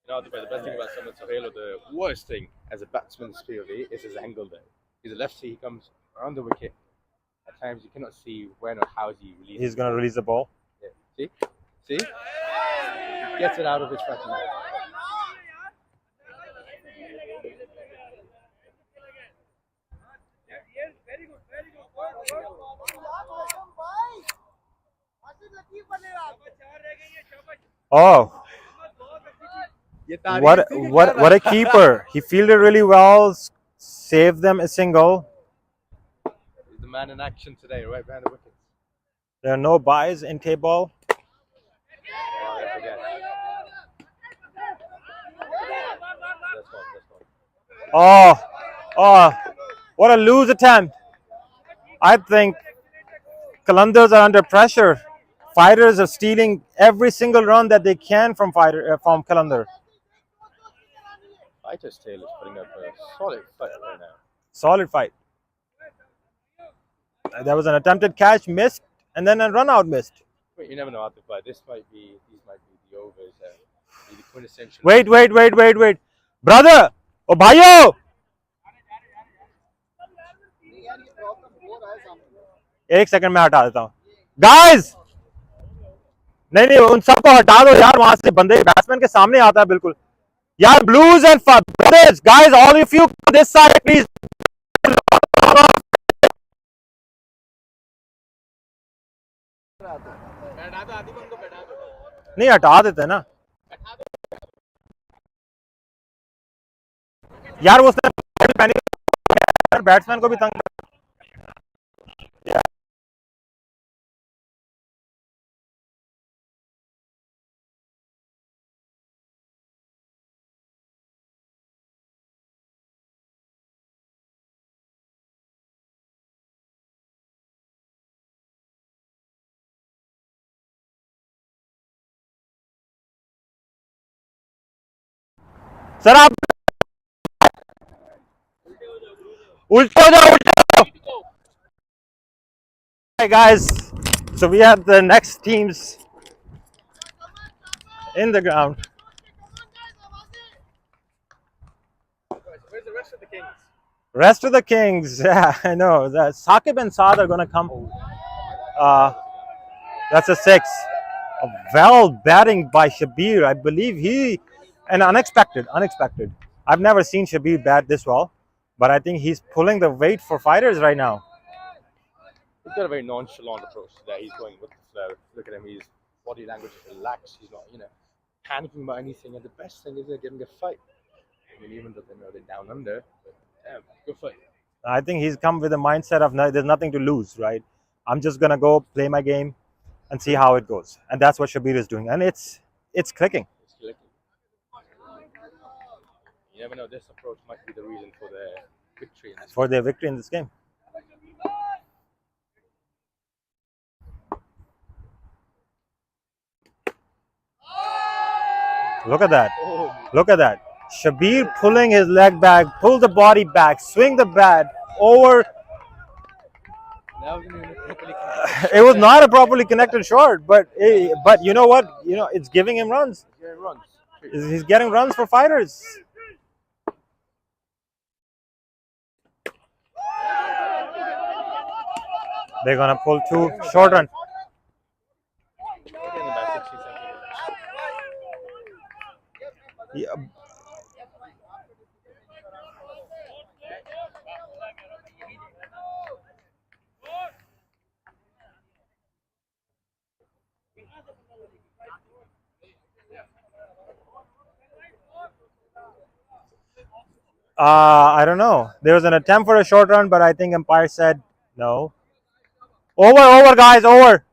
S1: You know, the best thing about Summit Sohail, or the worst thing as a batsman's POV, is his angle there. He's a lefty. He comes around the wicket. At times you cannot see when or how he releases.
S2: He's going to release the ball.
S1: Yeah. See? He gets it out of his tracking.
S2: Oh, what a keeper! He fielded really well, saved them a single.
S1: He's the man in action today, right behind the wickets.
S2: There are no buys in K-ball.
S1: Oh, I forget. That's gone.
S2: Oh, what a loose attempt! I think Kalandars are under pressure. Fighters are stealing every single run that they can from Kalandar.
S1: Fighter's tail is putting up a solid fight right now.
S2: Solid fight. There was an attempted catch, missed, and then a run out missed.
S1: Wait, you never know how to play. These might be the overs. The quintessential.
S2: Wait. Brother! Oh, bhaiyo! एक second में हटा देता हूँ. Guys! नहीं उन सबको हटा दो यार, वहां से बंदे बैट्समैन के सामने आता है बिल्कुल यार. Blues and brothers, guys, all of you this side please. नहीं हटा देते ना यार, वो बैट्समैन को भी तंग. सर आप उल्टे हो जाओ. Hey guys, so we have the next teams in the ground.
S1: Where's the rest of the Kings?
S2: Rest of the Kings, yeah, I know. Saqib and Saad are going to come. That's a 6. A well batting by Shabir. I believe and unexpected. I've never seen Shabir bat this well, but I think he's pulling the weight for fighters right now.
S1: He's got a very nonchalant approach there. He's going with the flow. Look at him. His body language is relaxed. He's not, panicking about anything. And the best thing is they're getting a fight. I mean, even though they're down under, but damn, good fight.
S2: I think he's come with a mindset of there's nothing to lose, right? I'm just gonna go play my game and see how it goes, and that's what Shabir is doing, and it's clicking.
S1: It's clicking. You never know. This approach might be the reason for their victory.
S2: Their victory in this game. Look at that. Look at that. Shabir pulling his leg back, pull the body back, swing the bat over. It was not a properly connected shot, but you know what? It's giving him runs. He's getting runs for fighters. They're gonna pull 2 short run. Yeah. I don't know. There was an attempt for a short run, but I think umpire said no. Over, guys, over.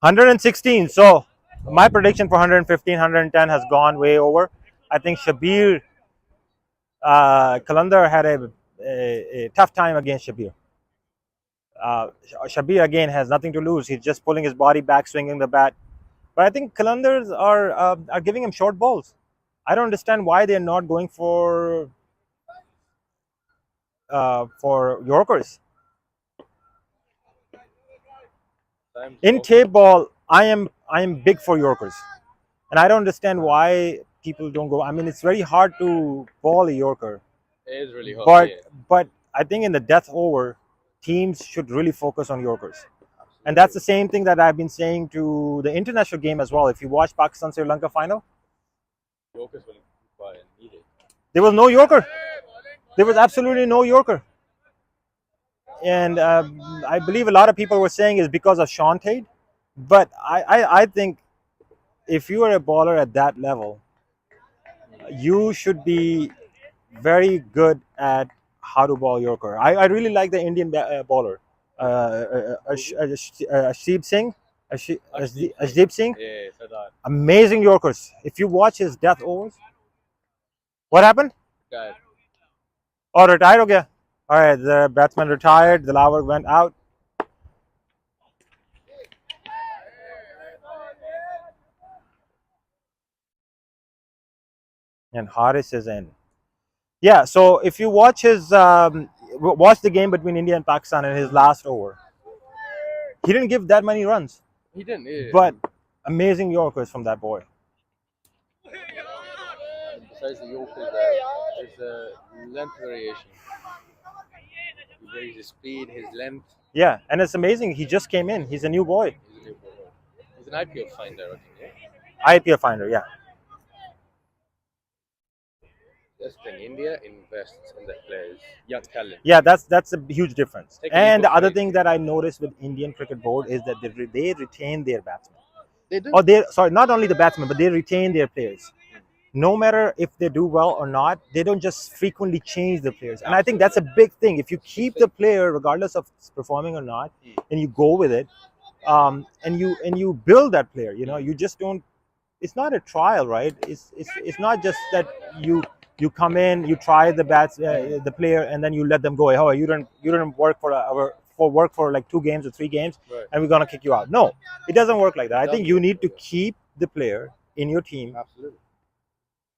S2: 116. So my prediction for 115, 110 has gone way over. I think Shabir, Qalandar had a tough time against Shabir. Shabir again has nothing to lose. He's just pulling his body back, swinging the bat. But I think Qalandars are giving him short balls. I don't understand why they're not going for Yorkers. In tape ball, I am big for Yorkers, and I don't understand why people don't go. I mean, it's very hard to ball a Yorker,
S1: It is really hard.
S2: but
S1: Yeah.
S2: I think in the death over, teams should really focus on Yorkers. And that's the same thing that I've been saying to the international game as well. If you watch Pakistan Sri Lanka final,
S1: Yorkers will require needed.
S2: there was no Yorker. There was absolutely no Yorker. And I believe a lot of people were saying it's because of Sean Tate. But I think if you are a baller at that level, you should be very good at how to ball Yorker. I really like the Indian baller. Ashdeep Singh. Ashdeep Singh.
S1: Yeah, Sardar.
S2: Amazing Yorkers. If you watch his death overs, what happened?
S1: Guys,
S2: Oh, retired ho gaya. All right, the batsman retired. The Dilawar went out. And Haris is in. Yeah, so if you watch his watch the game between India and Pakistan in his last over, he didn't give that many runs,
S1: he didn't. Yeah.
S2: but amazing Yorkers from that boy.
S1: Besides the Yorkers, there's a length variation. He varies his speed, his length.
S2: Yeah, and it's amazing. He just came in. He's a new boy.
S1: He's a new bowler. He's an IPL finder, I think. Yeah.
S2: IPL finder, yeah.
S1: That's the thing. India invests in the players, young talent.
S2: Yeah, that's a huge difference.
S1: Take a
S2: And
S1: leap of
S2: the other
S1: faith.
S2: thing that I noticed with Indian Cricket Board is that they retain their batsmen.
S1: They do.
S2: Or not only the batsmen, but they retain their players. No matter if they do well or not, they don't just frequently change the players. And I think that's a big thing. If you keep the player regardless of performing or not, and you go with it, and you build that player, you just don't. It's not a trial, right? It's not just that you come in, you try the player, and then you let them go. Oh, you don't work for like 2 games or 3 games,
S1: Right.
S2: and we're gonna kick you out. No, it doesn't work like that. I think
S1: Doesn't
S2: you
S1: work
S2: need
S1: like
S2: to
S1: that.
S2: keep the player in your team.
S1: Absolutely.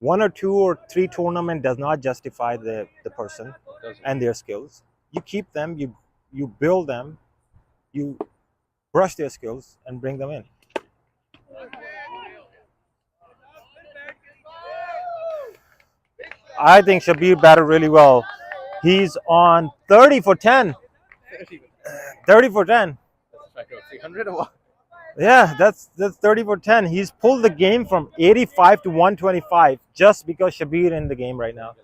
S2: 1 or 2 or 3 tournament does not justify the person
S1: Doesn't.
S2: and their skills. You keep them, you build them, you brush their skills and bring them in. I think Shabir batted really well. He's on 30 for 10. 30 for 10.
S1: That's a factor of 300 or what?
S2: Yeah, that's 30 for 10. He's pulled the game from 85 to 125 just because Shabir in the game right now.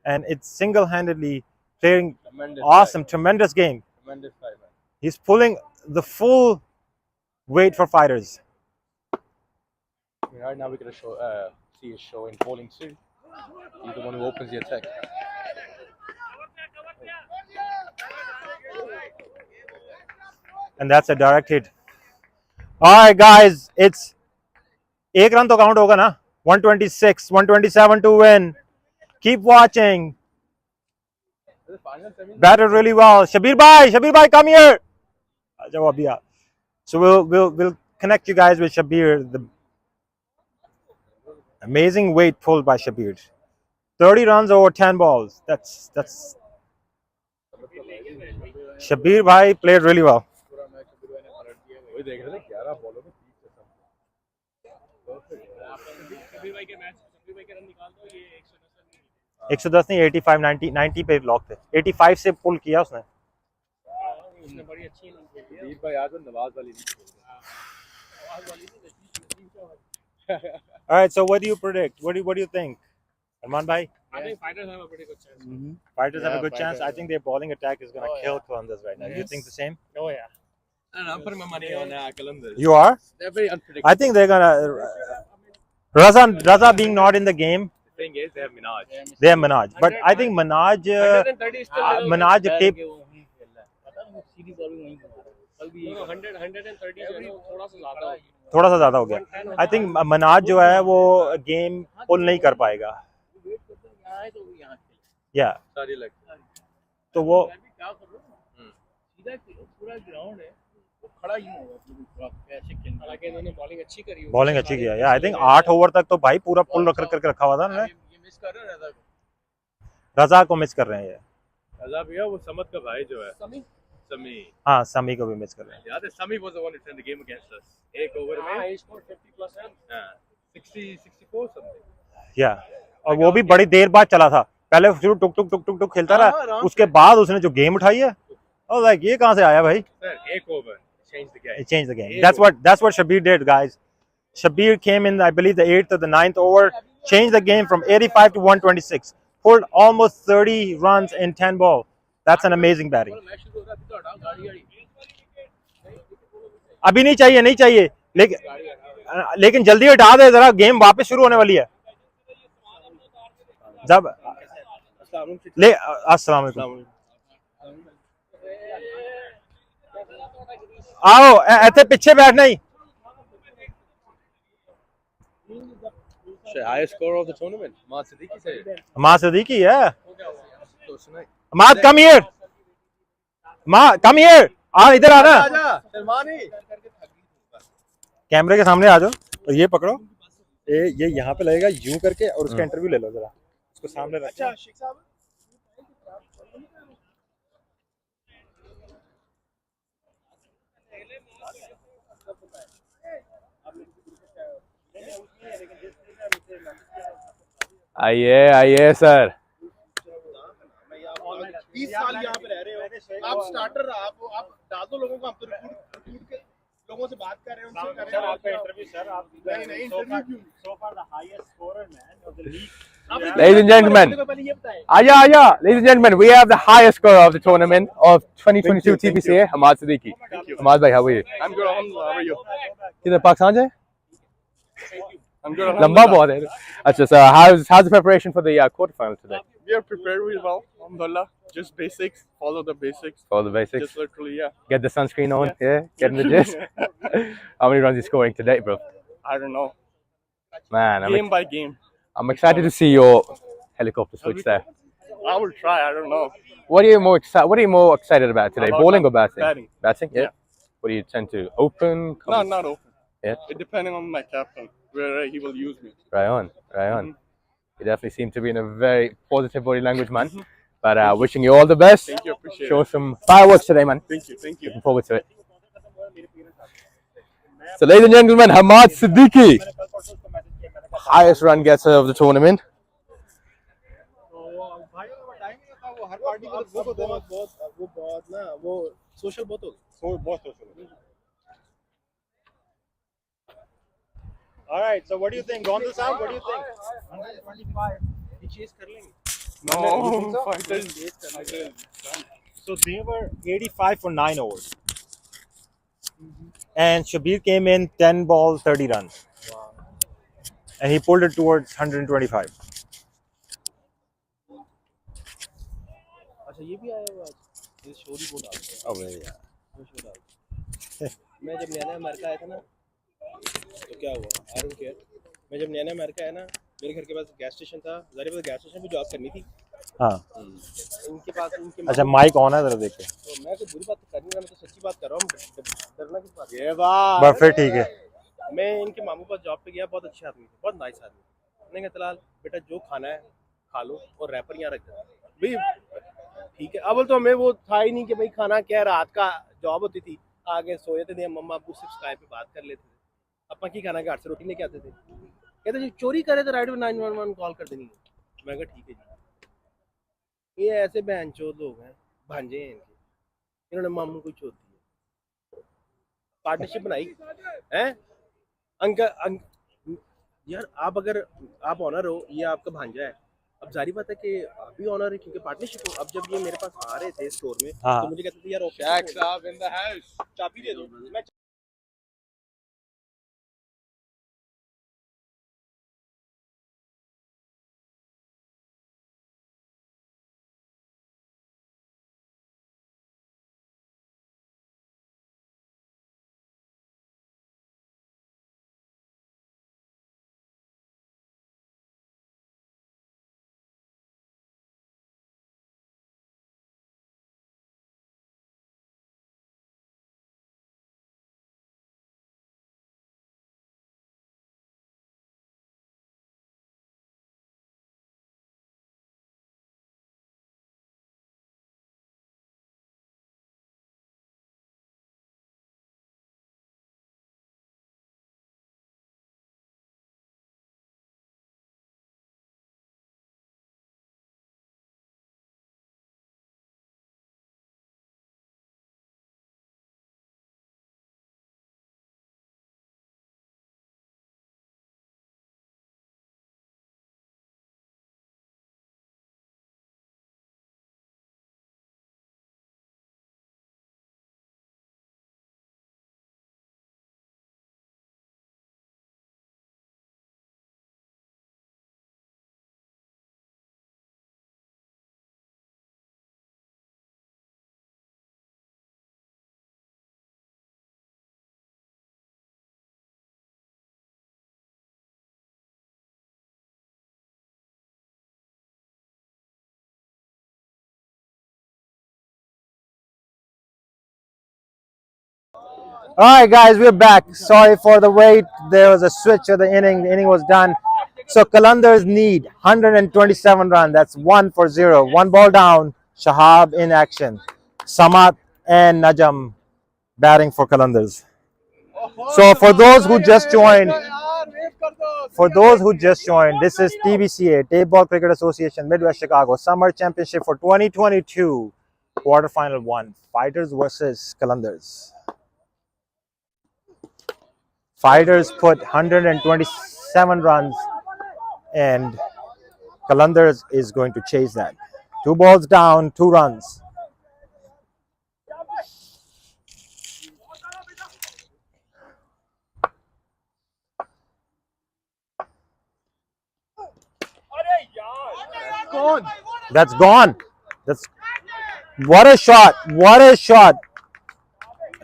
S2: And it's single-handedly playing
S1: Tremendous
S2: awesome,
S1: fight.
S2: tremendous game.
S1: Tremendous fight, man.
S2: He's pulling the full weight for fighters.
S1: Right now we're gonna see his show in bowling too. He's the one who opens the attack.
S2: And that's a direct hit. All right, guys, it's 1 run to count hoga na. 126, 127 to win. Keep watching. Batted really well. Shabir bhai, come here. So we'll connect you guys with Shabir. The amazing weight pulled by Shabir. 30 runs over 10 balls. That's Shabir bhai played really well.
S1: वही देख रहे थे 11 बॉलों में 30 से
S3: शबीर भाई के match Shabir भाई के रन निकाल दो ये
S2: 110 नहीं 85 90 पे लॉक थे 85 से पुल किया उसने
S3: उसने बड़ी अच्छी इनिंग खेली है
S1: दीप भाई आज वो नवाज वाली नहीं खेल रहे
S3: आवाज वाली नहीं
S2: All right, so what do you predict? What do you think? Arman bhai?
S3: I think fighters have a pretty good chance.
S2: Fighters have a
S1: Yeah,
S2: good chance. I
S1: fighters.
S2: think their bowling attack is going to
S3: Oh,
S2: kill
S3: yeah.
S2: Kalandars right now. Do you think the same?
S3: Oh yeah.
S1: And I'm putting my money on Kalandars.
S2: You are?
S1: They're very unpredictable.
S2: I think they're going to... Raza being not in the game,
S1: The thing is, they have Minaj.
S2: they have Manaj. But I think Manaj...
S1: 130 is still little
S2: Manaj tape...
S3: पता नहीं सीधी bowling नहीं कर रहा कल भी 130 जो है ना थोड़ा सा ज्यादा हो गया
S2: थोड़ा सा ज़्यादा हो गया. I think Manaj जो है वो गेम पुल नहीं कर पाएगा.
S3: वेट करते हैं यहाँ है तो यहाँ खेले
S2: Yeah.
S1: सारी लगती
S2: तो वो...
S3: मैं भी क्या कर रहा हूँ सीधा पूरा ग्राउंड है वो खड़ा ही नहीं होगा कैसे खेलना हालांकि इन्होंने बॉलिंग अच्छी करी है
S2: बॉलिंग अच्छी किया. Yeah, I think 8 ओवर तक तो भाई पूरा पुल रख करके रखा हुआ था ना.
S3: ये मिस कर रहे हैं
S2: रजा को मिस कर रहे हैं ये.
S1: रजा भैया वो समद का भाई जो है
S3: समी
S1: समी
S2: हाँ, समी को भी मिस कर रहे हैं.
S1: याद है समी was the one who turned the game against us एक ओवर
S3: हाँ
S1: में
S3: he scored 50 plus runs
S1: 60 64 something
S2: या और वो भी बड़ी देर बाद चला था, पहले शुरू टुक टुक टुक टुक टुक खेलता रहा, उसके बाद उसने जो गेम उठाई है, और लाइक ये कहाँ से आया भाई?
S1: एक over
S2: change the game. That's what Shabir did, guys. Shabir came in, I believe, the 8th or the 9th over, changed the game from 85 to 126, pulled almost 30 runs in 10 ball. That's an amazing batting. अभी नहीं चाहिए, नहीं चाहिए, लेकिन जल्दी हटा दे जरा, game वापस शुरू होने वाली है। जब ले अस्सलाम वालेकुम, आओ ऐसे पीछे बैठना ही।
S1: highest scorer of the tournament, Ahmad Siddiqui said.
S2: Ahmad Siddiqui, yeah. Ahmad, come here. Ahmad, come here. आ इधर आना, कैमरे के सामने आ जाओ, और ये पकड़ो, ये यहाँ पे लगेगा यूं करके, और उसका इंटरव्यू ले लो जरा, उसको सामने रख। अच्छा शेख साहब,
S1: आइए सर।
S3: 20 साल यहाँ पे रह रहे हो, आप स्टार्टर, आप डाल दो लोगों को, आप तो रिक्रूट के लोगों से बात कर रहे हो, उनसे कर रहे हो आपका इंटरव्यू। सर आप नहीं interview, so far the highest scorer man of the league.
S1: Ladies and gentlemen, ladies and gentlemen, we have the highest scorer of the tournament of 2022 TBCA, Ahmad Siddiqui. Ahmad bhai, how are you?
S3: I'm good, how are you?
S1: किधर पाकिस्तान जाए?
S3: I'm good.
S1: लंबा बहुत है। अच्छा, so how's the preparation for the quarterfinal today?
S3: We are prepared really well, alhamdulillah. Just basics, follow the basics.
S1: Follow the basics.
S3: Just literally, yeah.
S1: Get the sunscreen on, yeah. Get in the gist. How many runs are you scoring today, bro?
S3: I don't know.
S1: Man,
S3: Game by game.
S1: I'm excited to see your helicopter switch there.
S3: I will try. I don't know.
S1: What are you more excited about today?
S3: About
S1: Bowling or batting?
S3: Batting.
S1: Batting, yeah.
S3: Yeah.
S1: What do you tend to open?
S3: No, not open.
S1: Yeah.
S3: It depending on my captain, where he will use me.
S1: Right on. You definitely seem to be in a very positive body language, man. But wishing you all the best.
S3: Thank you, appreciate
S1: Show
S3: it.
S1: some fireworks today, man.
S3: Thank you.
S1: Looking forward to it. So, ladies and gentlemen, Ahmad Siddiqui, highest run getter of the tournament.
S2: All right, so what do you think, Gondal Saab? What do you think? 125. We chase कर लेंगे.
S3: No,
S2: So they were 85 for 9 overs. And Shabir came in 10 balls, 30 runs. Wow. And he pulled it towards 125.
S5: अच्छा ये भी आया हुआ आज, ये story को डाल दो।
S2: Oh yeah.
S5: मैं जब नया अमेरिका आया था ना, तो क्या हुआ, आई डोंट केयर, मैं जब नया अमेरिका आया ना, मेरे घर के पास गैस स्टेशन था, ज़ाहिर बात गैस स्टेशन पे जॉब करनी थी।
S2: हाँ।
S5: इनके पास इनके
S2: अच्छा माइक ऑन है, जरा देखिए।
S5: तो मैं कोई बुरी बात तो कर नहीं रहा, मैं तो सच्ची बात कर रहा हूँ, डरना किस बात?
S3: ये बात।
S2: बस फिर ठीक है।
S5: मैं इनके मामू पास जॉब पे गया, बहुत अच्छे आदमी थे, बहुत नाइस आदमी। मैंने कहा तलाल बेटा जो खाना है खा लो और रैपर यहाँ रख दो भाई, ठीक है। अब तो हमें वो था ही नहीं कि भाई खाना क्या, रात का जॉब होती थी, आगे सोए थे, मम्मा अबू सिर्फ स्काई पे बात कर लेते थे, अपना की खाना घर से रोटी लेके आते थे। कहते जी चोरी करे तो राइट में 911 कॉल कर देनी है। मैं कहा ठीक है जी। ये ऐसे बहनचोद लोग हैं, भांजे हैं इनके, इन्होंने मामू को छोड़ दिया, पार्टनरशिप बनाई है। अंकल यार आप अगर आप ऑनर हो, ये आपका भांजा है, अब जारी बात है कि आप भी ऑनर है क्योंकि पार्टनरशिप हो। अब जब ये मेरे पास आ रहे थे स्टोर में, तो मुझे कहते थे यार शेख साहब इन द हाउस, चाबी दे दो। मैं
S2: All right, guys, we're back. Sorry for the wait. There was a switch of the inning. The inning was done. So Kalandars need 127 runs. That's 1-0. One ball down. Shahab in action. Samat and Najam batting for Kalandars. So for those who just joined, this is TBCA, Tape Ball Cricket Association, Midwest Chicago Summer Championship for 2022, quarterfinal 1, Fighters versus Kalandars. Fighters put 127 runs, and Kalandars is going to chase that. 2 balls down, 2 runs. That's gone. That's what a shot! What a shot!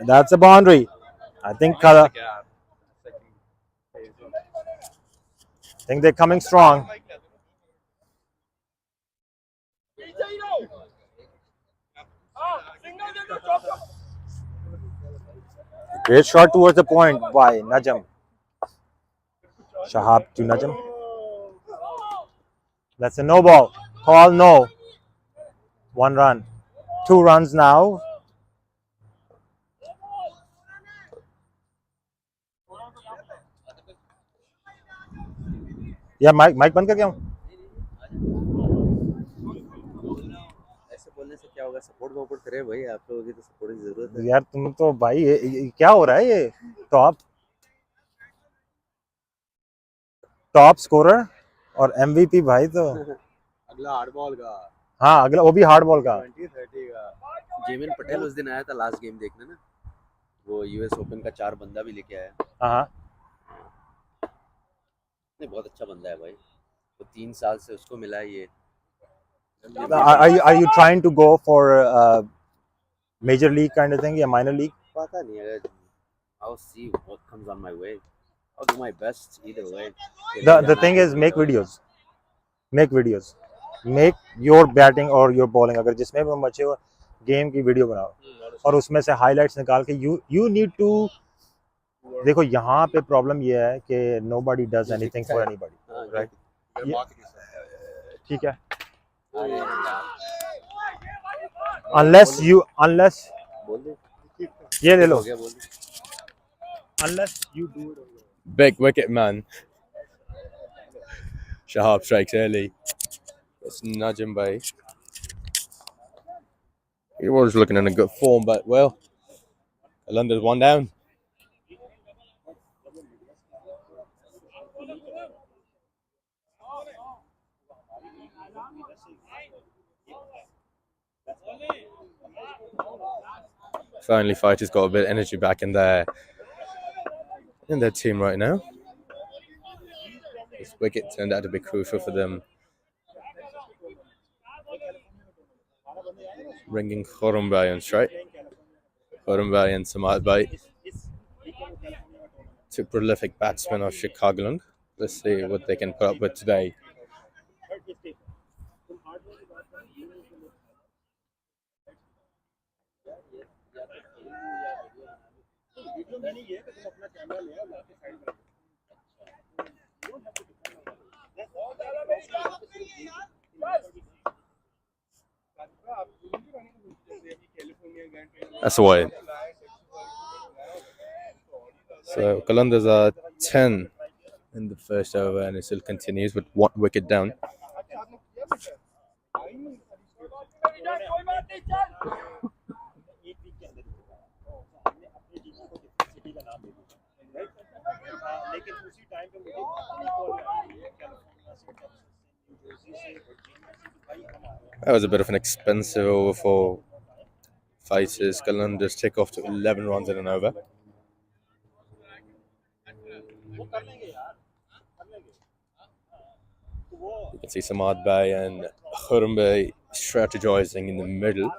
S2: That's a boundary. I think they're coming strong. Great shot towards the point by Najam. Shahab to Najam. That's a no ball. Call no. 1 run. 2 runs now. Yeah, Mike बंद कर क्या हूँ?
S6: ऐसे बोलने से क्या होगा? Support करे भाई, आप लोगों की तो सपोर्ट की जरूरत है
S2: यार तुम तो भाई ये क्या हो रहा है ये? टॉप स्कोरर और एमवीपी भाई तो
S6: अगला हार्ड बॉल का।
S2: हाँ, अगला वो भी हार्ड बॉल का
S6: 20-30 का। जेमिन पटेल उस दिन आया था लास्ट गेम देखने ना, वो यूएस ओपन का 4 बंदा भी लेके आया।
S2: हाँ,
S6: नहीं बहुत अच्छा बंदा है भाई, वो 3 साल से उसको मिला है ये।
S2: Are you trying to go for major league kind of thing या minor league?
S6: पता नहीं, अगर I'll see what comes on my way. I'll do my best either way.
S2: The thing is make videos. Make your batting or your bowling, अगर जिसमें भी अच्छे हो game की वीडियो बनाओ और उसमें से हाइलाइट्स निकाल के you need to। देखो यहाँ पे प्रॉब्लम ये है कि nobody does anything for anybody, right? ठीक है, unless ये ले लो, unless you do it.
S1: Big wicket, man. Shahab strikes early. It's Najim Bhai. He was looking in a good form, but well, Kalandar's 1 down. Finally, Fighters got a bit of energy back in their team right now. This wicket turned out to be crucial for them. Bringing Khurram Bhai on strike. Khurram Bhai and Samad Bhai. 2 prolific batsmen of Chicago. Let's see what they can put up with today. That's why. So Kalandars are 10 in the first over, and it still continues with 1 wicket down. That was a bit of an expensive over for Fighters. Kalandars take off to 11 runs in an over. You can see Samad Bhai and Khurram Bhai strategizing in the middle,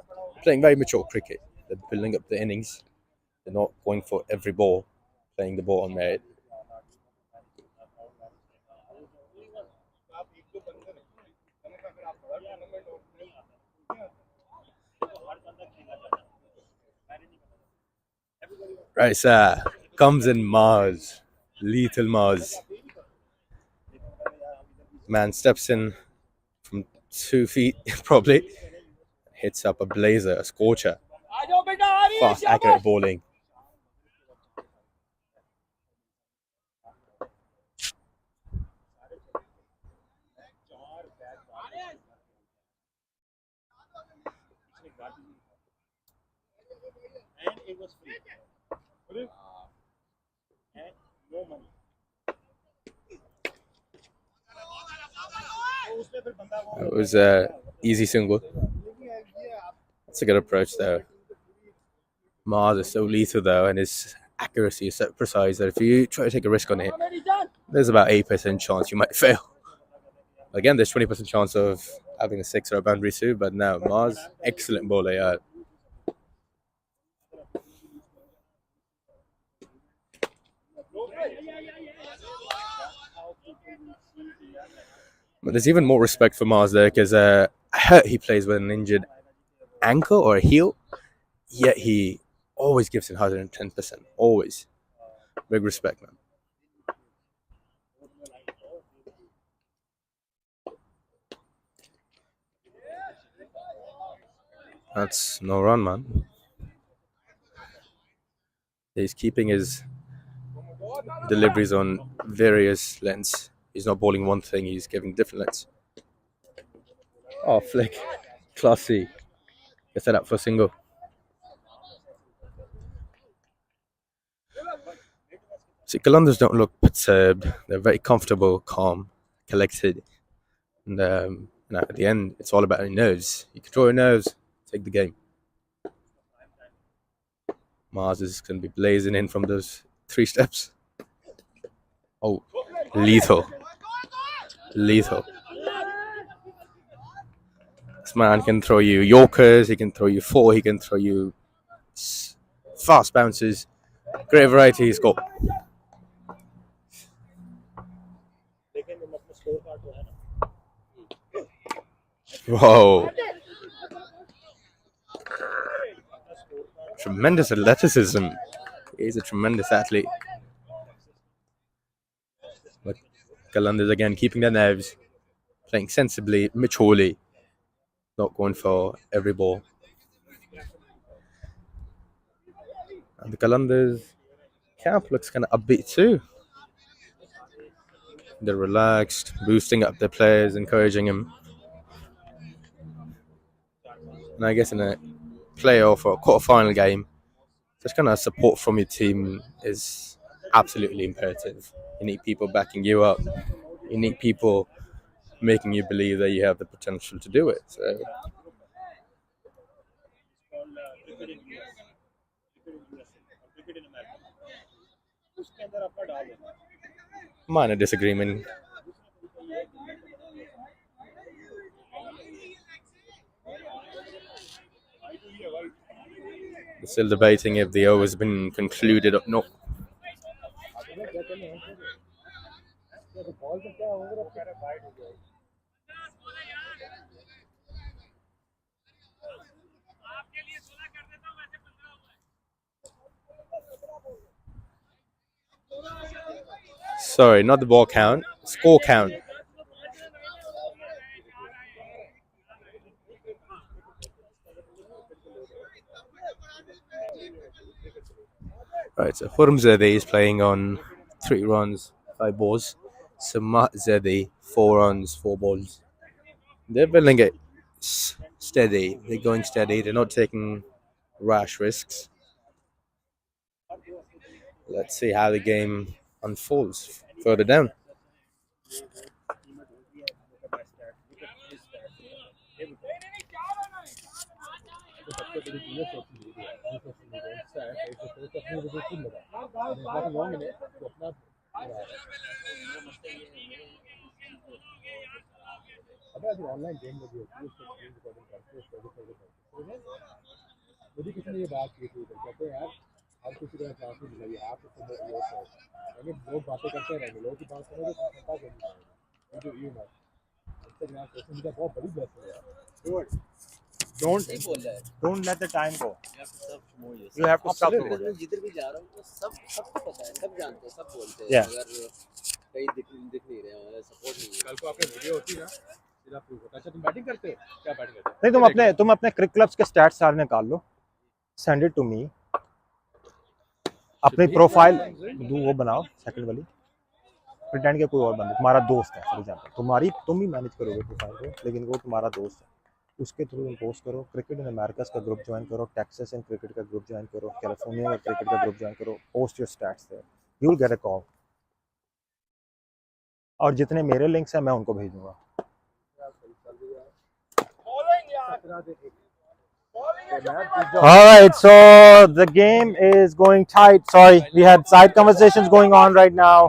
S1: playing very mature cricket. They're building up the innings. They're not going for every ball, playing the ball on merit. Right, sir. Comes in Mars. Lethal Mars. Man steps in from 2 feet, probably. Hits up a blazer, a scorcher. Fast, accurate bowling.
S3: And it was free. And no money.
S1: It was a easy single. That's a good approach, though. Mars is so lethal, though, and his accuracy is so precise that if you try to take a risk on it, there's about 8% chance you might fail. Again, there's 20% chance of having a six or a boundary too, but no, Mars, excellent bowler, yeah. But there's even more respect for Mars there because I heard he plays with an injured ankle or a heel, yet he always gives it 110%. Always. Big respect, man. That's no run, man. He's keeping his deliveries on various lengths. He's not bowling one thing, he's giving different lengths. Oh, flick. Classy. Get set up for a single. See, Kalandars don't look perturbed. They're very comfortable, calm, collected. And at the end, it's all about your nerves. You control your nerves, take the game. Mars is going to be blazing in from those 3 steps. Oh, lethal. Lethal. This man can throw you Yorkers, he can throw you 4, he can throw you fast bounces. Great variety he's got. Whoa. Tremendous athleticism. He's a tremendous athlete. But Kalandars again keeping their nerves, playing sensibly, maturely, not going for every ball. And the Kalandars camp looks kind of upbeat too. They're relaxed, boosting up their players, encouraging them. And I guess in a playoff or a quarter-final game, such kind of support from your team is absolutely imperative. You need people backing you up. You need people making you believe that you have the potential to do it. So, minor disagreement. They're still debating if the over has been concluded or not. Sorry, not the ball count, score count. Right, so Hurmzadeh is playing on 3 runs, 5 balls. Samat Zedi, 4 runs, 4 balls. They're building it steady. They're going steady. They're not taking rash risks. Let's see how the game unfolds further down.
S4: मुझे किसी ने ये बात की थी कहते हैं यार अब किसी का चांस नहीं मिला ये आप अगर लोग बातें करते रहेंगे लोगों की बात करेंगे तो क्षमता करनी है जो यू ना इंस्टाग्राम सोशल मीडिया बहुत बड़ी ब्लेसिंग है
S2: don't let the time go.
S6: You
S2: You have to stop.
S6: मैं जिधर भी जा रहा हूँ तो सबको पता है, सब जानते हैं, सब बोलते हैं।
S2: Yeah.
S6: अगर कहीं दिख नहीं रहे हैं, सपोर्ट नहीं है।
S4: कल को आपने वीडियो होती ना सीधा प्रूव होता। अच्छा तुम बैटिंग करते हो? क्या बैटिंग करते हो?
S2: नहीं, तुम अपने क्रिकेट क्लब्स के स्टैट्स सारे निकाल लो, सेंड इट टू मी। अपनी प्रोफाइल वो बनाओ, सेकंड वाली, प्रिटेंड के कोई और बंदा तुम्हारा दोस्त है फॉर एग्जांपल, तुम ही मैनेज करोगे प्रोफाइल को, लेकिन वो तुम्हारा दोस्त है, उसके थ्रू तुम पोस्ट करो। क्रिकेट इन अमेरिकास का ग्रुप ज्वाइन करो, टेक्सास इन क्रिकेट का ग्रुप ज्वाइन करो, कैलिफोर्निया का क्रिकेट का ग्रुप ज्वाइन करो, post your stats there, you will get a call. और जितने मेरे लिंक्स हैं मैं उनको भेजूंगा। All right, so the game is going tight. Sorry, we had side conversations going on right now,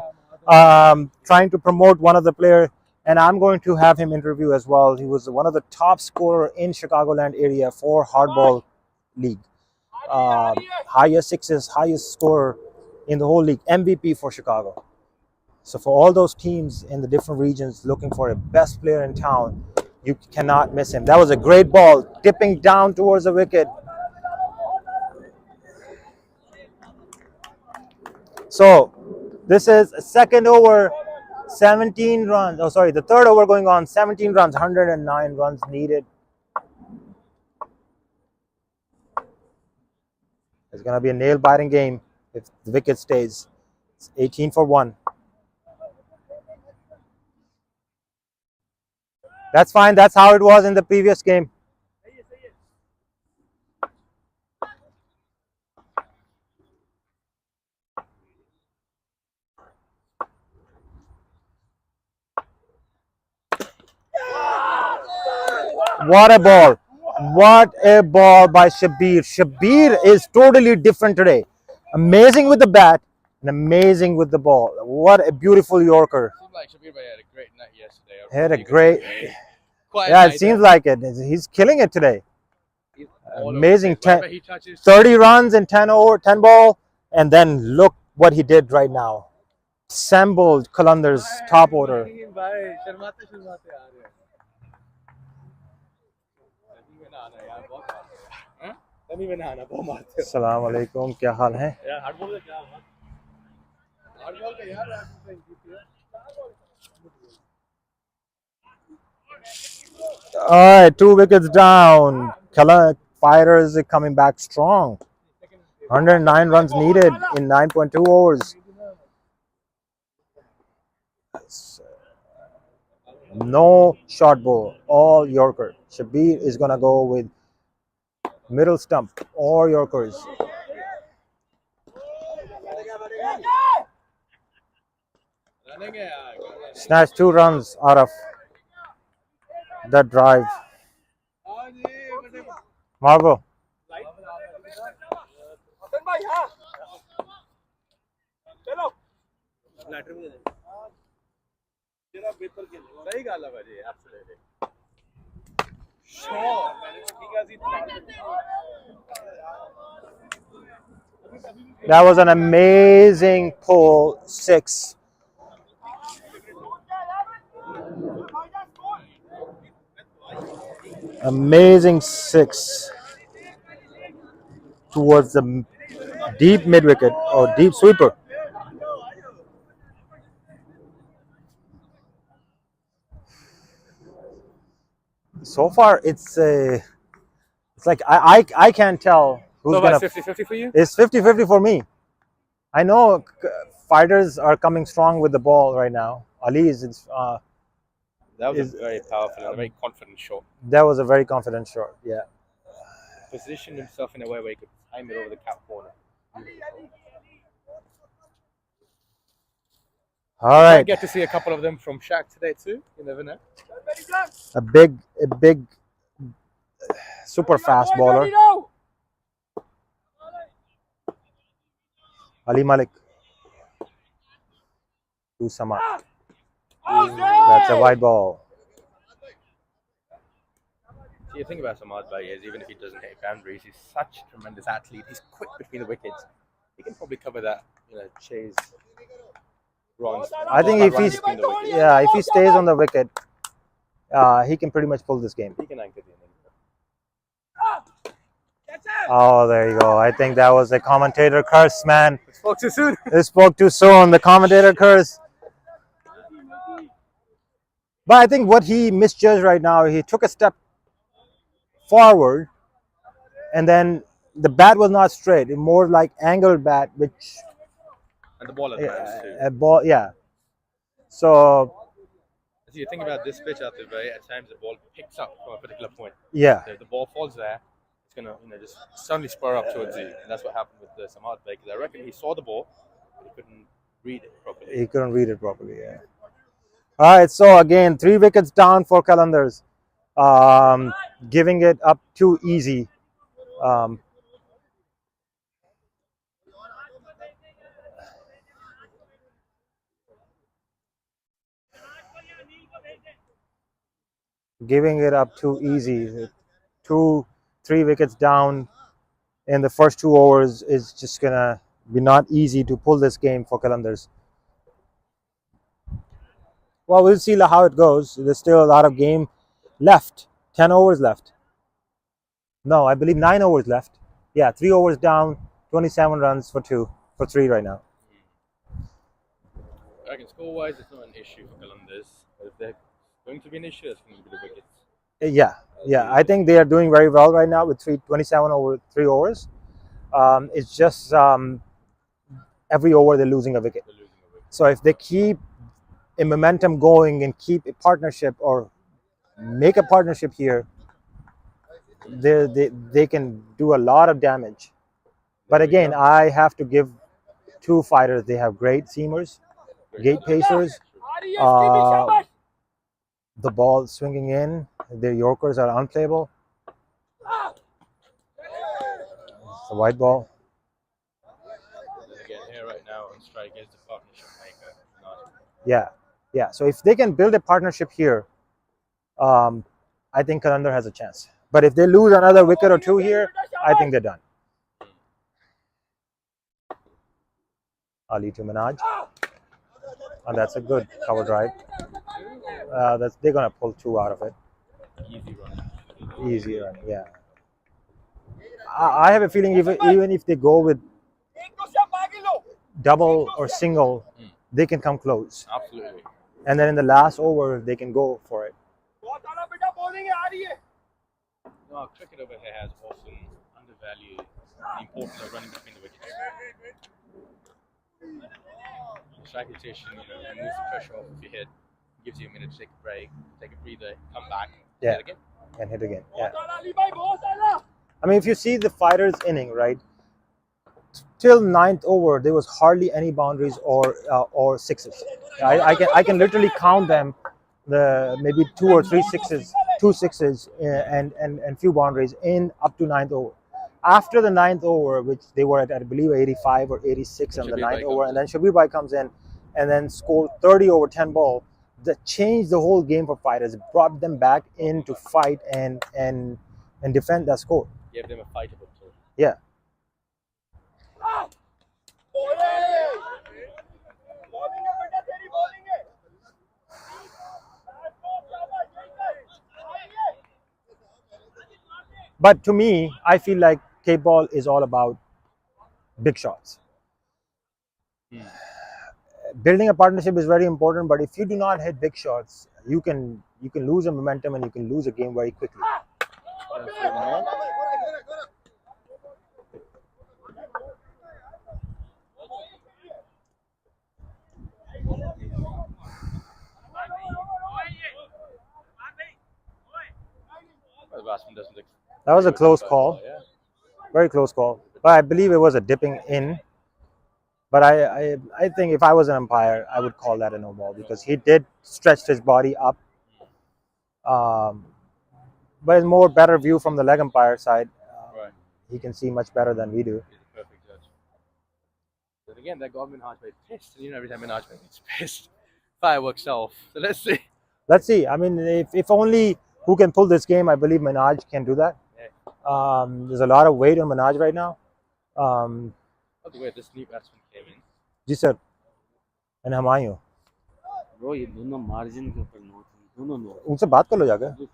S2: trying to promote one of the players, and I'm going to have him interview as well. He was one of the top scorer in Chicagoland area for hardball league. Highest sixes, highest scorer in the whole league, MVP for Chicago. So for all those teams in the different regions looking for a best player in town, you cannot miss him. That was a great ball, tipping down towards the wicket. So this is second over, 17 runs. Oh, sorry, the third over going on, 17 runs, 109 runs needed. It's going to be a nail-biting game if the wicket stays. It's 18 for 1. That's fine. That's how it was in the previous game. What a ball. What a ball by Shabir. Shabir is totally different today. Amazing with the bat and amazing with the ball. What a beautiful Yorker.
S1: Seems like Shabir Bhai had a great night yesterday.
S2: Had a great...
S1: Quiet
S2: Yeah,
S1: night,
S2: it seems like it. He's killing it today.
S1: He's all over
S2: Amazing.
S1: the place. Wherever he touches,
S2: 30 runs in 10 ball. And then look what he did right now. Assembled Kalandars top order. Assalamu alaikum. क्या हाल है?
S3: यार हार्डबॉल का क्या हुआ?
S4: हार्डबॉल का यार
S2: All right, 2 wickets down. Fighters are coming back strong. 109 runs needed in 9.2 overs. No short ball, all Yorker. Shabir is going to go with middle stump or Yorkers. Snatched 2 runs out of that drive. Marvel. That was an amazing pull 6. Amazing 6 towards the deep mid wicket or deep sweeper. So far, it's like I can't tell who's
S1: so
S2: gonna.
S1: 50-50 for you?
S2: It's 50-50 for me. I know fighters are coming strong with the ball right now. Ali is.
S1: That was a very powerful and a very confident shot.
S2: That was a very confident shot. Yeah.
S1: Positioned himself in a way where he could time it over the cap corner.
S2: All right.
S1: I get to see a couple of them from Shaq today too. You never know.
S2: A big, super fast bowler. Ali Malik. To Samad. That's a wide ball.
S1: See, the thing about Samad Bhai is even if he doesn't hit boundaries, he's such a tremendous athlete. He's quick between the wickets. He can probably cover that, chase runs.
S2: I think if he stays on the wicket, he can pretty much pull this game.
S1: He can anchor the inning.
S2: Oh, there you go. I think that was a commentator curse, man.
S1: Spoke too soon.
S2: It spoke too soon. The commentator curse. But I think what he misjudged right now, he took a step forward, and then the bat was not straight. It more like angled bat, which
S1: And the ball advanced too.
S2: a ball, yeah. So
S1: So you think about this pitch out there, right? At times the ball picks up from a particular point.
S2: yeah,
S1: If the ball falls there, it's gonna just suddenly spur up towards you. And that's what happened with Samad Bhai. Because I reckon he saw the ball, but he couldn't read it properly.
S2: he couldn't read it properly. Yeah. All right. So again, 3 wickets down for Kalandars, giving it up too easy. Giving it up too easy. 2-3 wickets down in the first 2 overs is just gonna be not easy to pull this game for Kalandars. Well, we'll see how it goes. There's still a lot of game left. 10 overs left. No, I believe 9 overs left. Yeah, 3 overs down, 27 runs for 3 right now.
S1: I reckon score-wise, it's not an issue for Kalandars. But if they're going to be an issue, it's going to be the wickets.
S2: Yeah. I think they are doing very well right now with 27 over 3 overs. It's just every over they're losing a wicket. So if they keep a momentum going and keep a partnership or make a partnership here, they can do a lot of damage. But again, I have to give 2 fighters. They have great seamers, great pacers. The ball swinging in, their Yorkers are unplayable. It's a white ball.
S1: Again, here right now on strike is the partnership maker.
S2: Yeah. So if they can build a partnership here, I think Qalandar has a chance. But if they lose another wicket or 2 here, I think they're done. Ali to Manaj. And that's a good cover drive. They're gonna pull 2 out of it. Easy run, yeah. I have a feeling even if they go with double or single, they can come close.
S1: Absolutely.
S2: And then in the last over, they can go for it.
S1: No, cricket over here has often undervalued the importance of running between the wickets. Strike rotation, removes the pressure off of your head, gives you a minute to take a break, take a breather, come back,
S2: Yeah.
S1: hit again.
S2: And hit again. Yeah. I mean, if you see the fighters' inning, right? Till 9th over, there was hardly any boundaries or sixes. I can literally count them, maybe 2 or 3 sixes, 2 sixes, and few boundaries in up to 9th over. After the 9th over, which they were at, I believe, 85 or 86 on the 9th over, and then Shabir Bhai comes in and then scored 30 over 10 ball. That changed the whole game for fighters. It brought them back in to fight and defend that score.
S1: Gave them a fightable too.
S2: Yeah. But to me, I feel like Cape ball is all about big shots. Building a partnership is very important, but if you do not hit big shots, you can lose a momentum and you can lose a game very quickly.
S1: The batsman doesn't.
S2: That was a close call,
S1: Yeah.
S2: very close call. But I believe it was a dipping in. But I think if I was an umpire, I would call that a no ball because he did stretch his body up. But it's more better view from the leg umpire side.
S1: Right.
S2: He can see much better than we do.
S1: He's a perfect judge. But again, that got Minhaj Bhai pissed. And every time Minhaj Bhai gets pissed, fireworks off. So let's see.
S2: Let's see. I mean, if only who can pull this game, I believe Minhaj can do that.
S1: Yeah.
S2: There's a lot of weight on Minhaj right now.
S1: By the way, this new batsman came in.
S2: जी sir and Hamayu.
S7: Bro ये दोनों margin के ऊपर no दोनों no
S2: उनसे बात कर लो जाकर.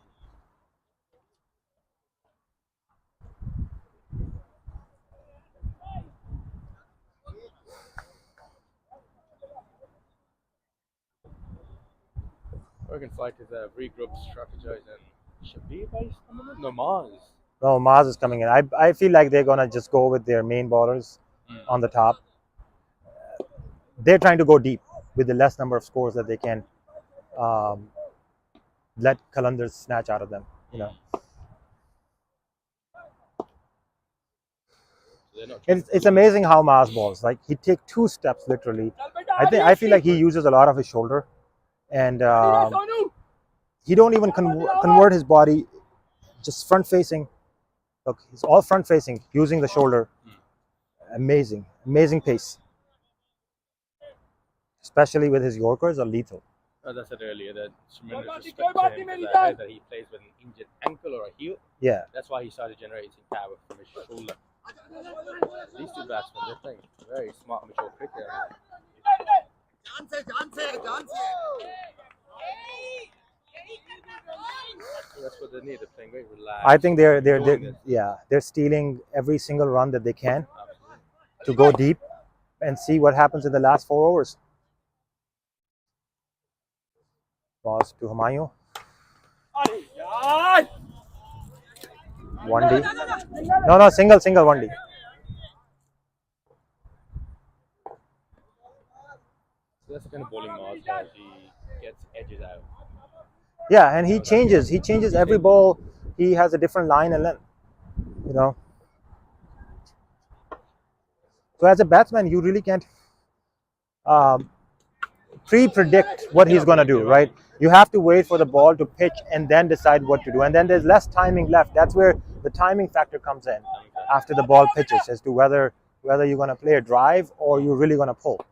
S1: American fighters regroup, strategize, and Shabir Bhai is coming in? No, Mars.
S8: No, Mars is coming in. I feel like they're gonna just go with their main bowlers on the top. They're trying to go deep with the less number of scores that they can let Kalandars snatch out of them. You know, it's amazing how Mars balls. Like he take 2 steps literally. I feel like he uses a lot of his shoulder, and he don't even convert his body just front facing. Look, he's all front facing using the shoulder. Amazing pace. Especially with his Yorkers are lethal.
S1: As I said earlier, that tremendous respect to him. I heard that he plays with an injured ankle or a heel.
S8: Yeah.
S1: That's why he started generating power from his shoulder. These 2 batsmen, they're playing very smart, mature cricket. That's what they need. They're playing very relaxed.
S8: I think they're stealing every single run that they can to go deep and see what happens in the last 4 overs. Toss to Humayun. 1D. No, single 1D.
S1: So that's the kind of bowling Mars has. He gets edges out.
S8: Yeah, and he changes every ball. He has a different line and length. You know. So as a batsman, you really can't pre-predict what he's going to do, right? You have to wait for the ball to pitch and then decide what to do. And then there's less timing left. That's where the timing factor comes in after the ball pitches as to whether you're going to play a drive or you're really going to pull.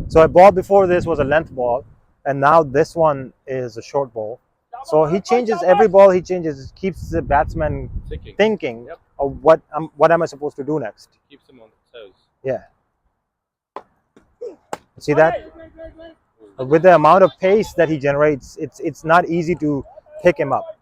S8: So a ball before this was a length ball, and now this one is a short ball. So he changes every ball. He changes, keeps the batsman thinking of what am I supposed to do next.
S1: Keeps him on the toes.
S8: Yeah. See that? With the amount of pace that he generates, it's not easy to pick him up.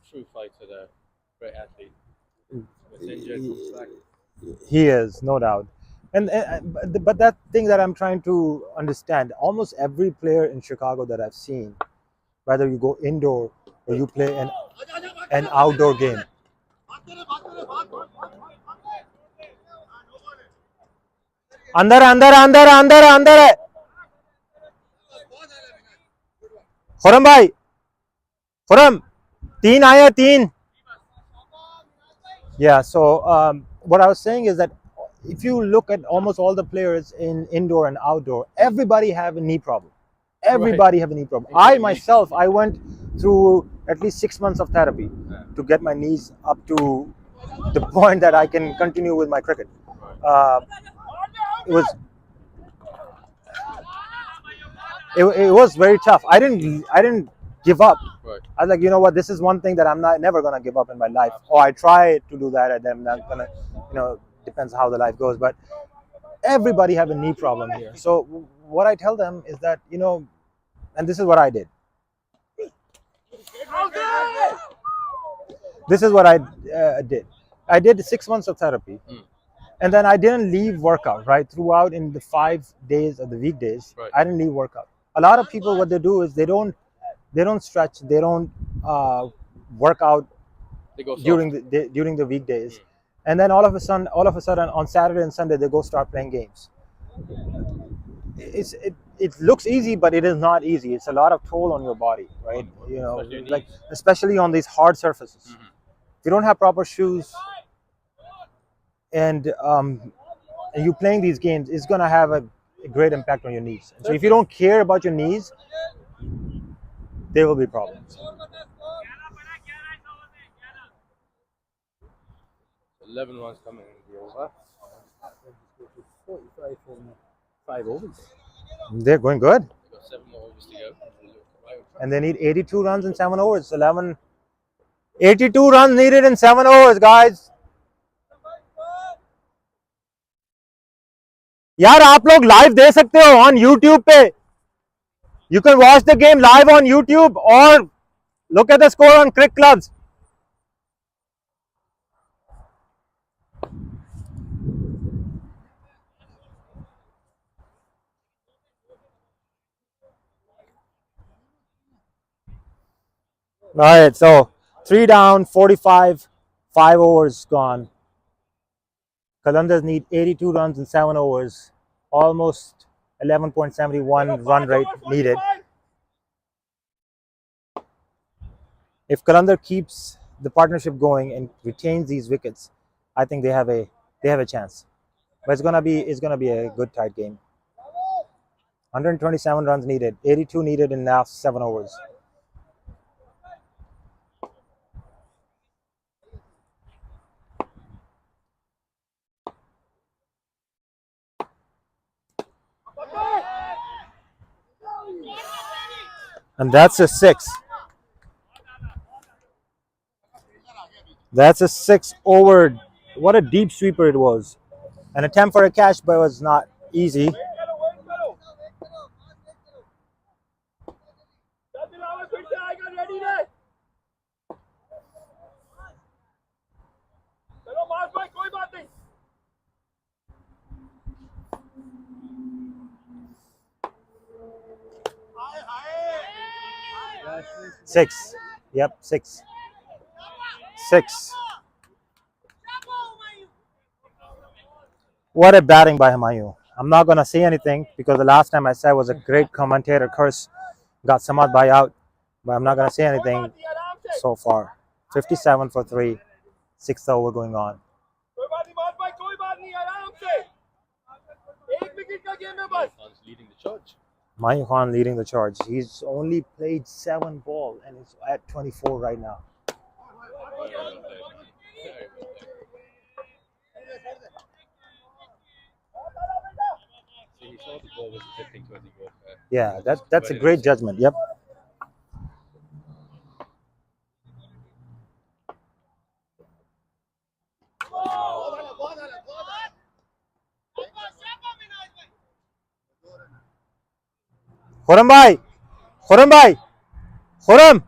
S1: True fighter, though. Great athlete. Injured,
S8: he is, no doubt. But that thing that I'm trying to understand, almost every player in Chicago that I've seen, whether you go indoor or you play an outdoor game, अंदर है खुरम भाई खुरम 3 आया 3. Yeah, so what I was saying is that if you look at almost all the players in indoor and outdoor, everybody have a knee problem. Everybody have a knee problem. I myself, I went through at least 6 months of therapy to get my knees up to the point that I can continue with my cricket. It was very tough. I didn't give up.
S1: Right.
S8: I was like, you know what, this is one thing that I'm never gonna give up in my life. Or I try to do that, and I'm not gonna, depends how the life goes. But everybody have a knee problem here. So what I tell them is that, and this is what I did. This is what I did. I did 6 months of therapy. And then I didn't leave workout, right? Throughout in the 5 days of the weekdays,
S1: right.
S8: I didn't leave workout. A lot of people, what they do is they don't stretch, they don't work out during the weekdays, and then all of a sudden on Saturday and Sunday they go start playing games. It looks easy, but it is not easy. It's a lot of toll on your body, right? Especially on these hard surfaces. If you don't have proper shoes and you playing these games, it's gonna have a great impact on your knees. So if you don't care about your knees, there will be problems.
S1: 11 runs coming in the over.
S4: 45 from 5 overs.
S8: They're going good.
S1: They've got 7 more overs to go.
S8: And they need 82 runs in 7 overs. 82 runs needed in 7 overs, guys. यार आप लोग live दे सकते हो on YouTube पे. You can watch the game live on YouTube or look at the score on Crick Clubs. All right, so 3 down, 45, 5 overs gone. Kalandars need 82 runs in 7 overs, almost 11.71 run rate needed. If Kalandar keeps the partnership going and retains these wickets, I think they have a chance. But it's gonna be a good tight game. 127 runs needed, 82 needed in last 7 overs. And that's a 6. That's a 6 over. What a deep sweeper it was. An attempt for a catch, but it was not easy. Six. Yep, 6. 6. What a batting by Humayun. I'm not going to say anything because the last time I said was a great commentator curse. Got Samad Bhai out, but I'm not going to say anything so far. 57 for 3. 6th over going on.
S5: Leading the charge.
S8: Humayun Khan leading the charge. He's only played 7 ball and he's at 24 right now.
S5: So he saw the ball was drifting towards the goal.
S8: Yeah, that's a great judgment. Yep. Khurram bhai, Khurram bhai, Khurram,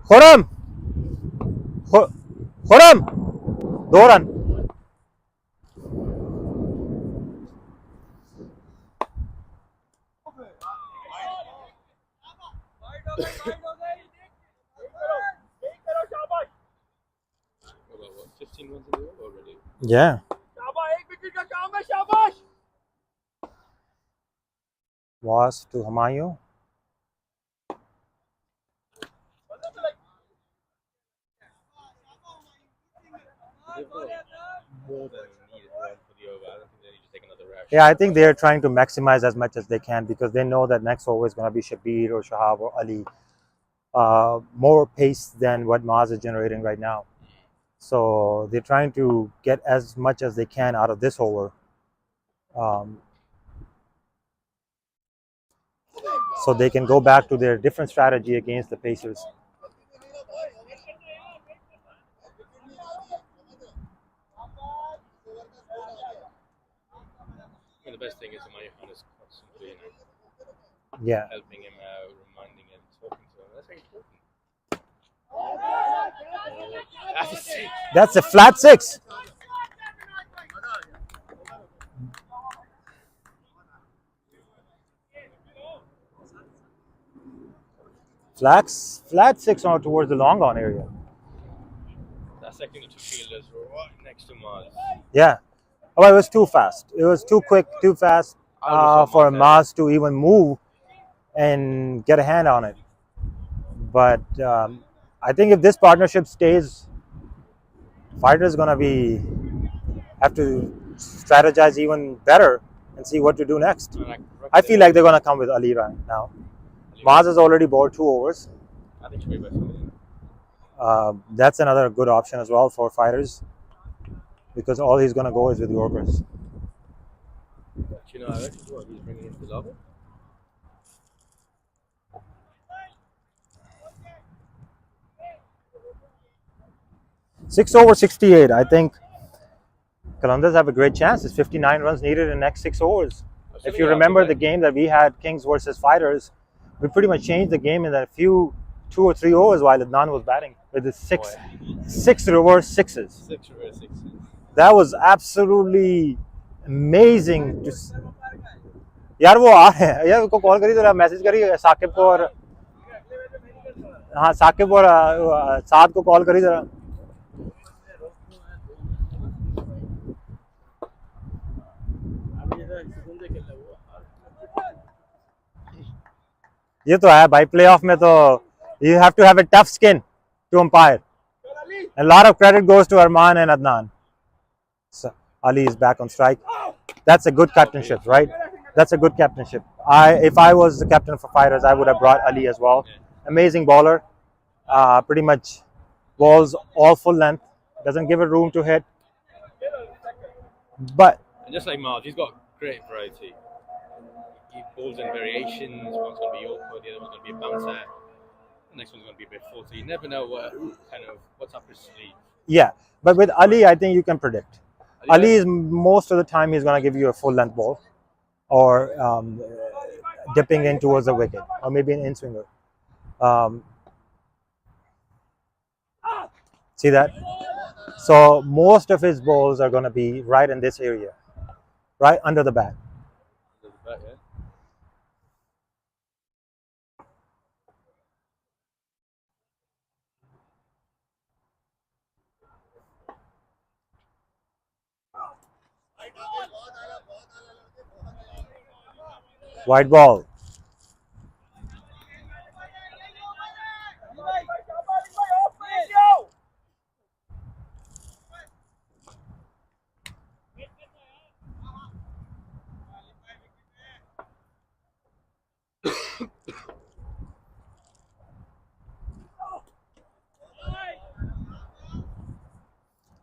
S8: Khurram, Khurram, 2 run.
S5: What, 15 runs in the over already?
S8: Yeah. Was to Humayun.
S5: They've got more than needed run for the over. I don't think they need to take another rush.
S8: Yeah, I think they're trying to maximize as much as they can because they know that next over is going to be Shabir or Shahab or Ali. More pace than what Maz is generating right now. So they're trying to get as much as they can out of this over. So they can go back to their different strategy against the Pacers.
S5: And the best thing is Humayun Khan is constantly
S8: Yeah.
S5: helping him out, reminding him, talking to him. That's very important. That's a 6.
S8: That's a flat 6. Flat 6 on towards the long on area.
S5: That's second to two fielders right next to Maz.
S8: Yeah. Oh, it was too fast. It was too quick, too fast for Maz to even move and get a hand on it. But I think if this partnership stays, Fighter's gonna have to strategize even better and see what to do next. I feel like they're gonna come with Ali right now. Maz has already bowled 2 overs.
S5: I think should be better.
S8: That's another good option as well for Fighters because all he's gonna go is with Yorkers.
S5: But you know, I reckon what he's bringing into the logo.
S8: Six over 68. I think Kalandars have a great chance. It's 59 runs needed in the next 6 overs. If you remember the game that we had, Kings versus Fighters, we pretty much changed the game in a few 2 or 3 overs while Adnan was batting with the six reverse sixes.
S5: 6 reverse 6.
S8: That was absolutely amazing. यार वो आ रहे हैं यार, उनको call करी जरा, message करी साकिब को, और हाँ साकिब और साद को कॉल करी जरा. ये तो है भाई, प्लेऑफ में तो you have to have a tough skin to umpire. A lot of credit goes to Arman and Adnan. So, Ali is back on strike. That's a good captainship, right? That's a good captainship. If I was the captain for Fighters, I would have brought Ali as well. Amazing bowler. Pretty much balls all full length. Doesn't give it room to hit. But
S1: And just like Marv, he's got great variety. He balls in variations. One's going to be awkward, the other one's going to be a bouncer. The next one's going to be a bit full. So you never know what's up his sleeve.
S8: yeah, but with Ali, I think you can predict. Ali is most of the time he's going to give you a full length ball, or dipping in towards the wicket, or maybe an in swinger. See that? So most of his balls are going to be right in this area, right under the bat. White ball.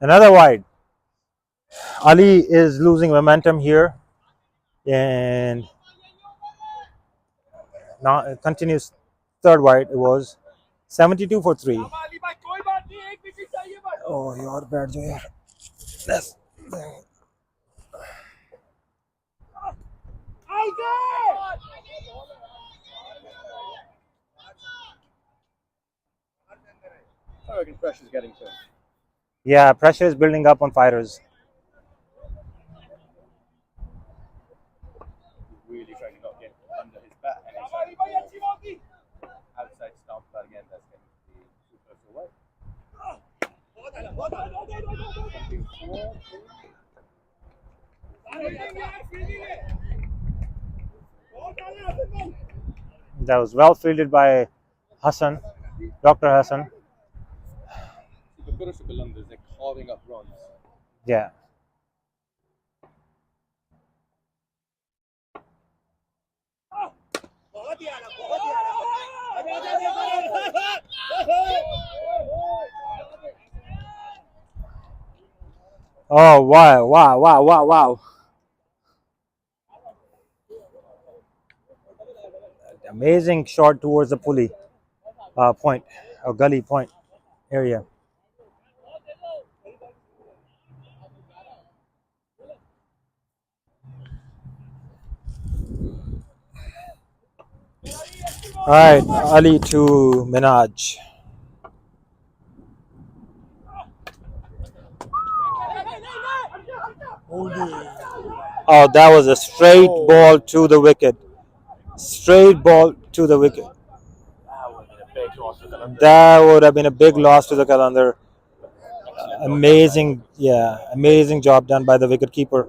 S8: Another wide. Ali is losing momentum here, and now it continues. Third wide. It was 72 for 3. Oh, yaar, बैठ जाओ यार. That's.
S5: I reckon pressure's getting to him.
S8: Yeah, pressure is building up on Fighters.
S5: Really trying to not get under his bat, and he's trying to go outside stump, but again, that's going to be too close away.
S8: That was well fielded by Hassan, Dr. Hassan.
S5: The good of the Kalandars, they're carving up runs.
S8: Yeah. Oh, wow. Amazing shot towards the pulley point, or gully point area. All right, Ali to Minaj. Oh, that was a straight ball to the wicket. Straight ball to the wicket. That would have been a big loss to the Kalandar. Amazing, yeah, amazing job done by the wicket keeper.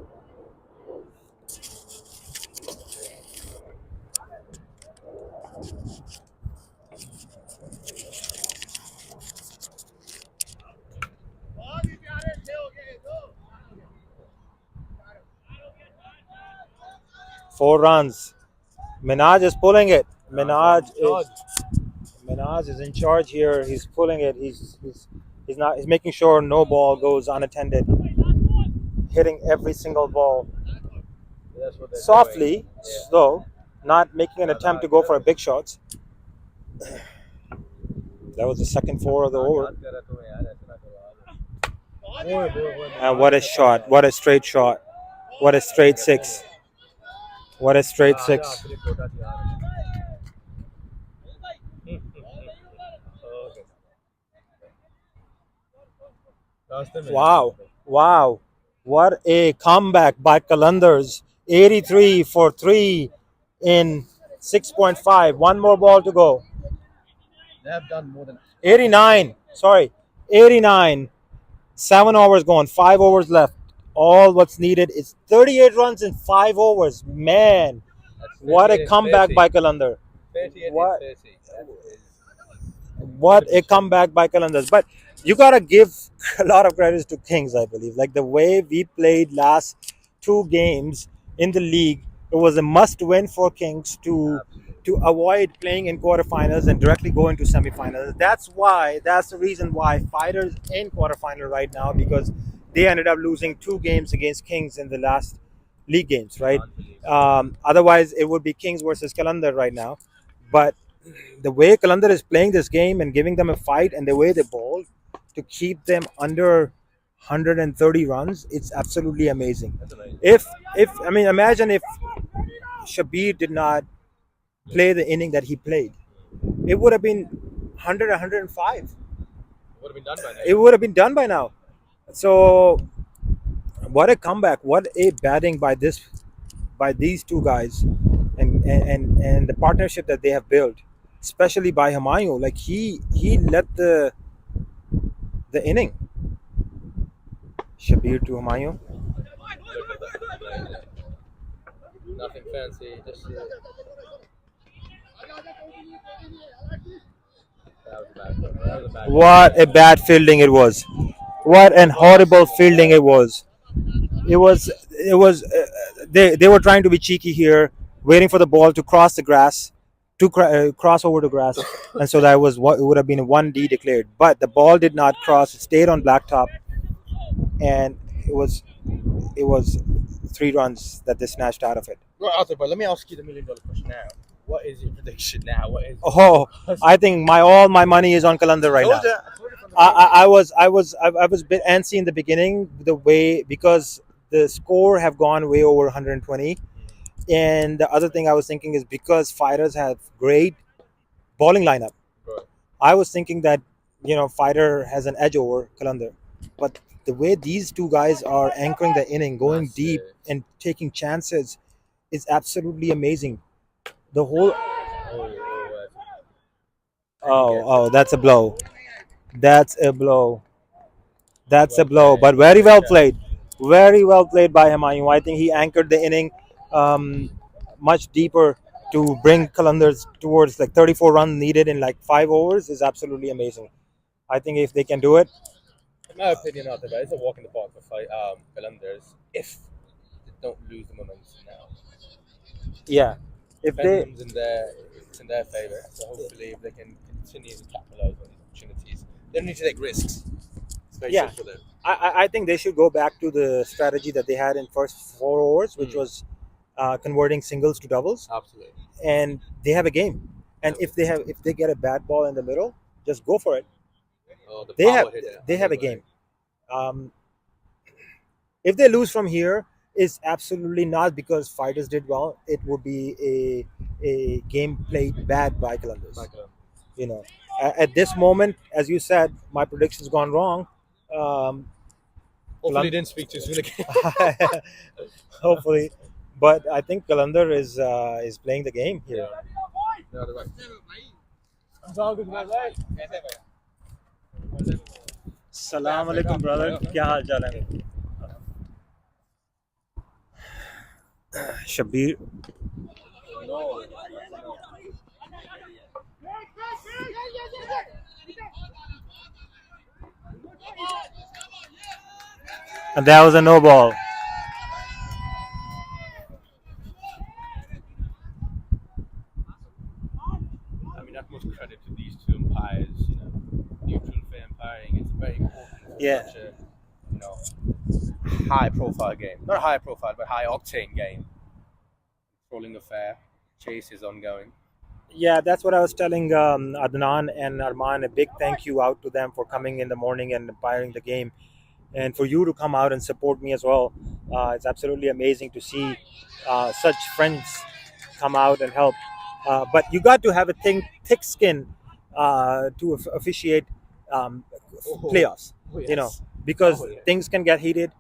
S8: Four runs. Minaj is pulling it. Minaj is in charge here. He's pulling it. He's making sure no ball goes unattended. Hitting every single ball softly, slow, not making an attempt to go for a big shots. That was the second 4 of the over. And what a shot! What a straight shot! What a straight six! What a straight six! Wow! Wow! What a comeback by Kalandars! 83 for 3 in 6.5. One more ball to go.
S1: They have done more than
S8: 89. Sorry, 89. 7 overs gone. 5 overs left. All what's needed is 38 runs in 5 overs. Man, what a comeback by Kalandar.
S1: 38
S8: What?
S1: 30.
S8: What a comeback by Kalandars. But you gotta give a lot of credit to Kings, I believe. Like the way we played last 2 games in the league, it was a must-win for Kings to avoid playing in quarterfinals and directly go into semifinals. That's the reason why Fighters in quarterfinal right now, because they ended up losing 2 games against Kings in the last league games, right? Otherwise, it would be Kings versus Qalandar right now. But the way Kalandar is playing this game and giving them a fight, and the way they bowl to keep them under 130 runs, it's absolutely amazing. If I mean, imagine if Shabir did not play the inning that he played, it would have been 100, 105.
S1: Would have been done by now.
S8: It would have been done by now. So, what a comeback! What a batting by these 2 guys, and the partnership that they have built, especially by Humayun. Like he led the inning. Shabir to Humayun.
S1: Nothing fancy. Just that was a bad.
S8: What a bad fielding it was! What an horrible fielding it was! It was. They were trying to be cheeky here, waiting for the ball to cross the grass, to cross over the grass, and so that was what it would have been a 1D declared. But the ball did not cross; it stayed on blacktop, and it was 3 runs that they snatched out of it.
S1: Right, Arthur, but let me ask you the $1 million question now. What is your prediction now? What is?
S8: Oh, I think all my money is on Kalandar right now. I was a bit antsy in the beginning, the way, because the score have gone way over 120, and the other thing I was thinking is because Fighters have great bowling lineup.
S1: Right.
S8: I was thinking that Fighter has an edge over Kalandar, but the way these 2 guys are anchoring the inning, going deep and taking chances, is absolutely amazing. The whole that's a blow. That's a blow. That's a blow. But very well played. Very well played by Humayun. I think he anchored the inning much deeper to bring Kalandars towards like 34 runs needed in like 5 overs is absolutely amazing. I think if they can do it,
S1: In my opinion, Arthur, it's a walk in the park for Kalandars if they don't lose the momentum now.
S8: yeah. If they
S1: Momentum's it's in their favour. So hopefully, if they can continue to capitalize on these opportunities, they don't need to take risks. It's very
S8: Yeah.
S1: safe for them.
S8: I think they should go back to the strategy that they had in first 4 overs, which was converting singles to doubles,
S1: Absolutely.
S8: and they have a game. And if they get a bad ball in the middle, just go for it.
S1: Oh, the
S8: They
S1: power
S8: have
S1: hitter.
S8: they have a game. If they lose from here, it's absolutely not because Fighters did well. It would be a game played bad by Kalandars. At this moment, as you said, my prediction's gone wrong.
S1: Hopefully, didn't speak too soon again.
S8: Hopefully, but I think Kalandar is playing the game here.
S1: No, they're right.
S8: Assalamu alaikum, brother. क्या हाल चाल है? Shabir. And that was a no ball.
S1: I mean, utmost credit to these 2 umpires. Neutral fair umpiring. It's very important. For
S8: Yeah.
S1: Such a, high-profile game. Not high-profile, but high-octane game. Controlling the fair. Chase is ongoing.
S8: Yeah, that's what I was telling Adnan and Arman. A big thank you out to them for coming in the morning and umpiring the game. and for you to come out and support me as well. It's absolutely amazing to see such friends come out and help. But you got to have a thick skin to officiate playoffs.
S1: Oh, yes.
S8: You know, because
S1: Oh, yes.
S8: things can get heated.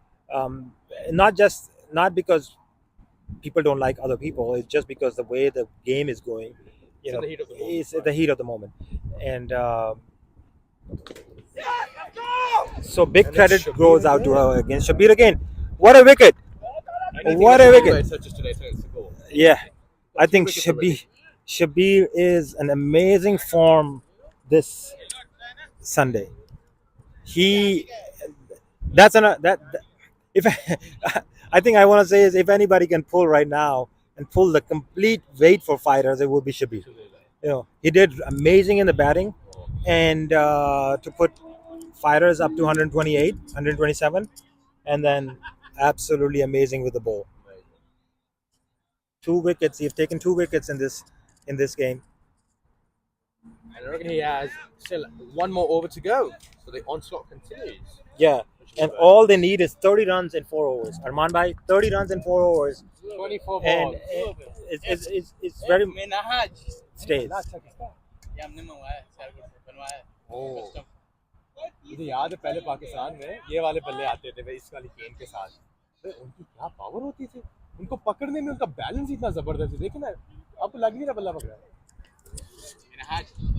S8: Not because people don't like other people. It's just because the way the game is going. You know,
S1: in the heat of the moment,
S8: it's at the heat of the moment, and so big
S1: And
S8: credit
S1: it's Shabir
S8: goes out to
S1: again.
S8: her against Shabir again. What a wicket!
S1: Anything
S8: What
S1: that
S8: a
S1: Shabir
S8: wicket!
S1: writes, such as today, it's a goal.
S8: Yeah, I
S1: Two
S8: think
S1: wickets already.
S8: Shabir is an amazing form this Sunday. He that's an that if I think I want to say is if anybody can pull right now and pull the complete weight for fighters, it would be Shabir. You know, he did amazing in the batting, and to put fighters up to 128, 127, and then absolutely amazing with the ball. 2 wickets. He's taken 2 wickets in this game.
S1: And I reckon he has still one more over to go. So the onslaught continues.
S8: Yeah, and all they need is 30 runs in 4 overs. Arman Bhai, 30 runs in 4 overs,
S1: 24
S8: and
S1: balls.
S8: it's very stays.
S1: Oh. मुझे याद है पहले पाकिस्तान में ये वाले बल्ले आते थे भाई इस वाली गेंद के साथ भाई उनकी क्या पावर होती थी उनको पकड़ने में उनका बैलेंस इतना जबरदस्त है देखिए ना अब तो लग नहीं रहा बल्ला पकड़ा है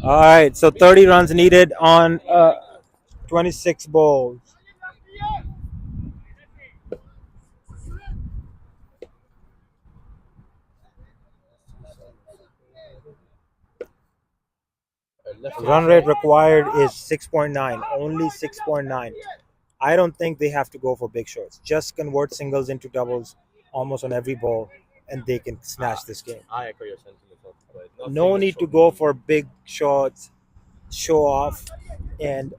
S8: All right, so 30 runs needed on 26 balls. Run rate required is 6.9, only 6.9. I don't think they have to go for big shots. Just convert singles into doubles almost on every ball, and they can snatch this game.
S1: I echo your sentiments but
S8: No need to go for big shots, show off, and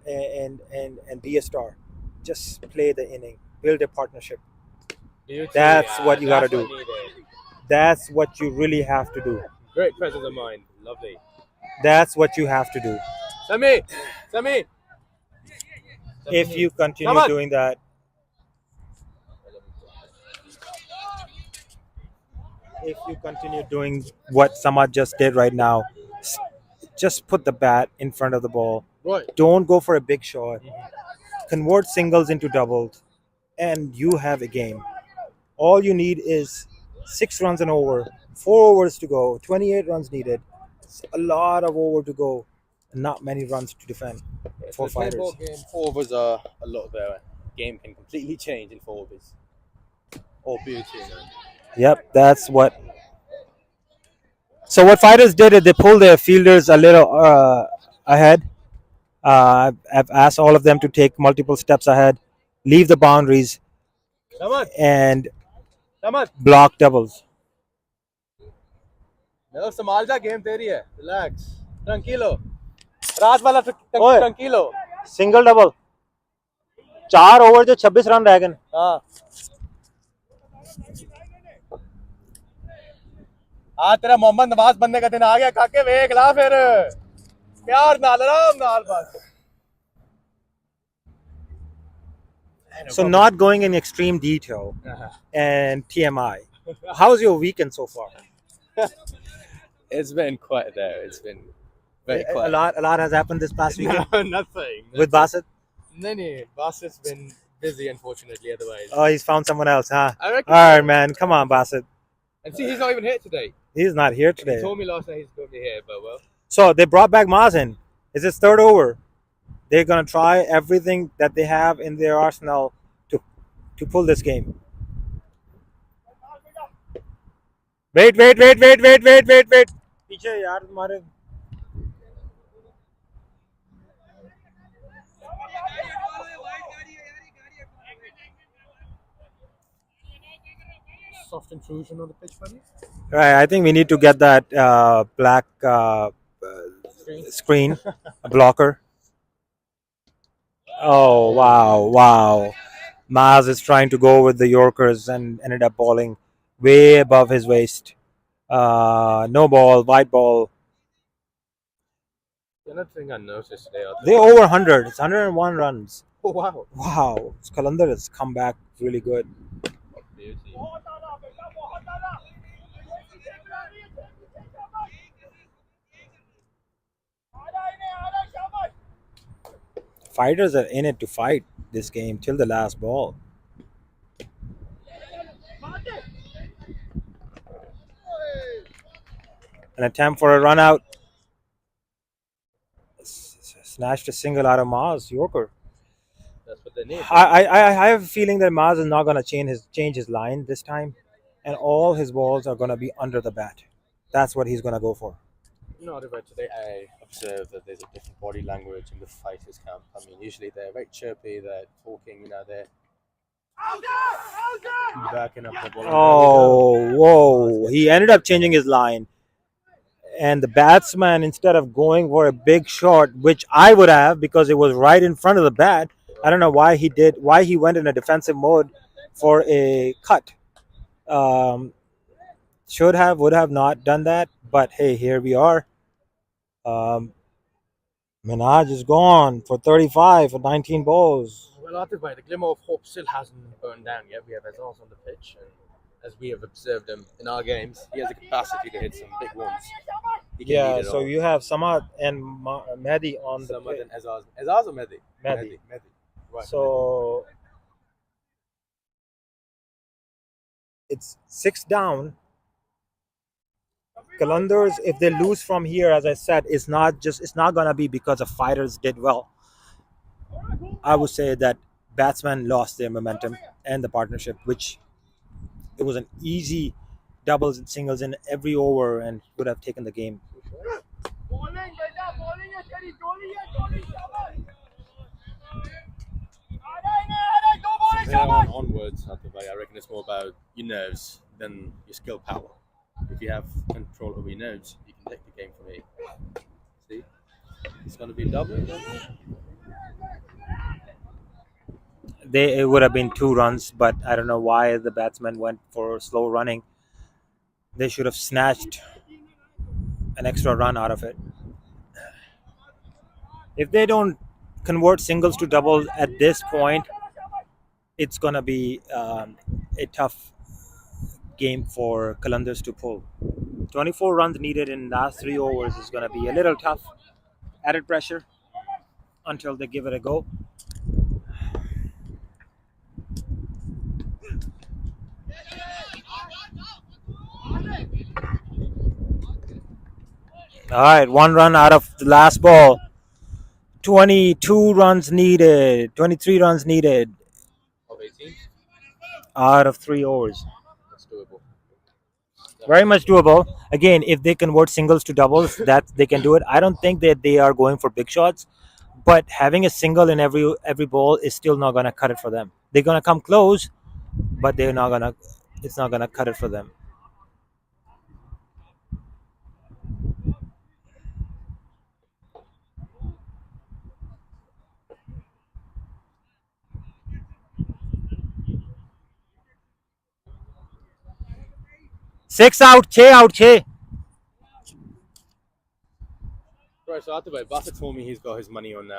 S8: be a star. Just play the inning, build a partnership. That's what you gotta do. That's what you really have to do.
S1: Great presence of mind. Lovely.
S8: That's what you have to do.
S1: Sami!
S8: If you continue
S1: Come on.
S8: doing that, if you continue doing what Samad just did right now, just put the bat in front of the ball.
S1: Right.
S8: Don't go for a big shot. Convert singles into doubles, and you have a game. All you need is 6 runs an over, 4 overs to go, 28 runs needed. It's a lot of over to go, and not many runs to defend for fighters.
S1: Game 4 overs are a lot of their game can completely change in 4 overs. Or beauty.
S8: Yep, that's what. So what fighters did is they pulled their fielders a little ahead. I've asked all of them to take multiple steps ahead, leave the boundaries, and block doubles.
S1: No, Samalja game तेरी है. Relax. Tranquilo. रात वाला
S8: ओए.
S1: tranquilo.
S8: Single double. 4 over जो 26 run रह गए.
S1: हाँ. आज तेरा मोहम्मद नवाज बनने का दिन आ गया काके वेख ला फिर प्यार नाल आराम नाल बस.
S8: So not going in extreme detail and TMI. How's your weekend so far?
S1: It's been quite there. It's been very
S8: A
S1: quiet.
S8: lot has happened this past weekend
S1: No, nothing.
S8: with Basit.
S1: No. Bassit's been busy, unfortunately. Otherwise,
S8: Oh, he's found someone else, huh?
S1: I reckon.
S8: All right, man. Come on, Basit.
S1: And see, he's not even here today.
S8: He's not here
S1: He
S8: today.
S1: told me last night he's going to be here, but well.
S8: So they brought back Mazen. It's his third over. They're gonna try everything that they have in their arsenal to pull this game. Wait. पीछे यार तुम्हारे.
S1: Soft intrusion on the pitch, buddy.
S8: Right, I think we need to get that black screen, a blocker. Oh wow! Maz is trying to go with the Yorkers and ended up bowling way above his waist. No ball, white ball.
S1: Another thing I noticed today.
S8: They're over 100. It's 101 runs.
S1: Oh wow.
S8: Wow, Kalandar has come back really good.
S1: Beauty.
S8: Fighters are in it to fight this game till the last ball. An attempt for a run out. Snatched a single out of Maz Yorker.
S1: That's what they need.
S8: I have a feeling that Maz is not going to change his line this time, and all his balls are going to be under the bat. That's what he's going to go for.
S1: You know, about today I observed that there's a different body language in the fighters camp. I mean, usually they're very chirpy, they're talking, you know, they're backing up the ball.
S8: Oh, whoa! He ended up changing his line, and the batsman, instead of going for a big shot, which I would have because it was right in front of the bat, I don't know why he went in a defensive mode for a cut. Would have not done that, but hey, here we are. Minaj is gone for 35 for 19 balls.
S1: Well, Atif bhai, the glimmer of hope still hasn't burned down yet. We have Azaz on the pitch, and as we have observed him in our games, he has the capacity to hit some big ones. He can
S8: Yeah,
S1: lead it
S8: so
S1: all.
S8: you have Samad and Mehdi on the
S1: Samad
S8: pitch.
S1: and Azaz. Azaz or Mehdi?
S8: Mehdi.
S1: Right.
S8: So it's 6 down. Kalandars, if they lose from here, as I said, it's not gonna be because the fighters did well. I would say that batsmen lost their momentum and the partnership, which it was an easy doubles and singles in every over and would have taken the game.
S1: From here on onwards, Atif bhai, I reckon it's more about your nerves than your skill power. If you have control over your nerves, you can take the game from here. See? It's going to be a double.
S8: It would have been 2 runs, but I don't know why the batsmen went for slow running. They should have snatched an extra run out of it. If they don't convert singles to doubles at this point, it's gonna be a tough game for Kalandars to pull. 24 runs needed in last 3 overs is gonna be a little tough. Added pressure until they give it a go. All right, 1 run out of the last ball. 22 runs needed. 23 runs needed
S1: Of 18?
S8: out of 3 overs.
S1: That's doable.
S8: Very much doable. Again, if they convert singles to doubles, that they can do it. I don't think that they are going for big shots, but having a single in every ball is still not gonna cut it for them. They're gonna come close, but they're not gonna. It's not gonna cut it for them. Six out, छह out, छह.
S1: Right, so Atif bhai, Bassett told me he's got his money on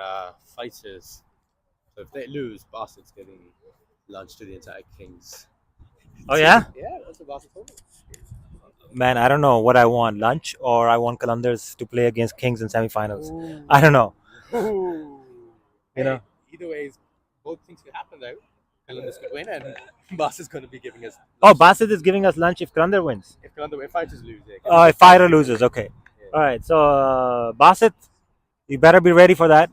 S1: fighters. So if they lose, Bassett's getting lunch to the entire Kings.
S8: Oh yeah,
S1: Yeah, that's what Bassett told me.
S8: man. I don't know what I want: lunch or I want Kalandars to play against Kings in semifinals. I don't know.
S1: Ooh.
S8: You know.
S1: Either way, both things could happen though. Kalandars could win, and Bassett's going to be giving us.
S8: Oh, Bassett is giving us lunch if Kalandar wins.
S1: If fighters lose, yeah.
S8: Oh, if fighter loses, okay. All right, so Bassett, you better be ready for that.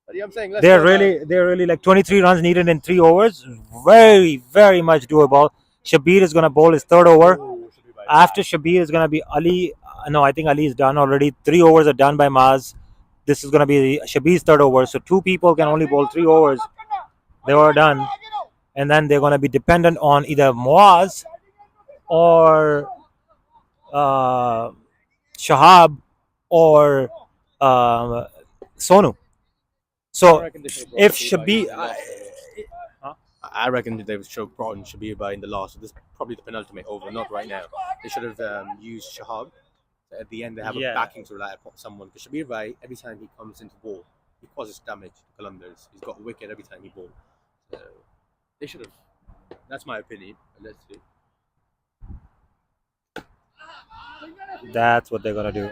S1: But yeah, I'm saying
S8: They're really like 23 runs needed in 3 overs. Very, very much doable. Shabir is gonna bowl his 3rd over. After Shabir is gonna be Ali. No, I think Ali is done already. 3 overs are done by Maz. This is gonna be Shabir's 3rd over. So 2 people can only bowl 3 overs. They were done, and then they're gonna be dependent on either Muaz or Shahab or Sonu. So if Shabir,
S1: I reckon that they would show Broughton Shabir by in the last. So this is probably the penultimate over, not right now. They should have used Shahab. So at the end, they have a backing to rely upon someone. Because Shabir Bhai, every time he comes into ball,
S5: he causes damage to Kalandars. He's got a wicket every time he bowls. So they should have. That's my opinion. Let's see.
S8: That's what they're gonna do.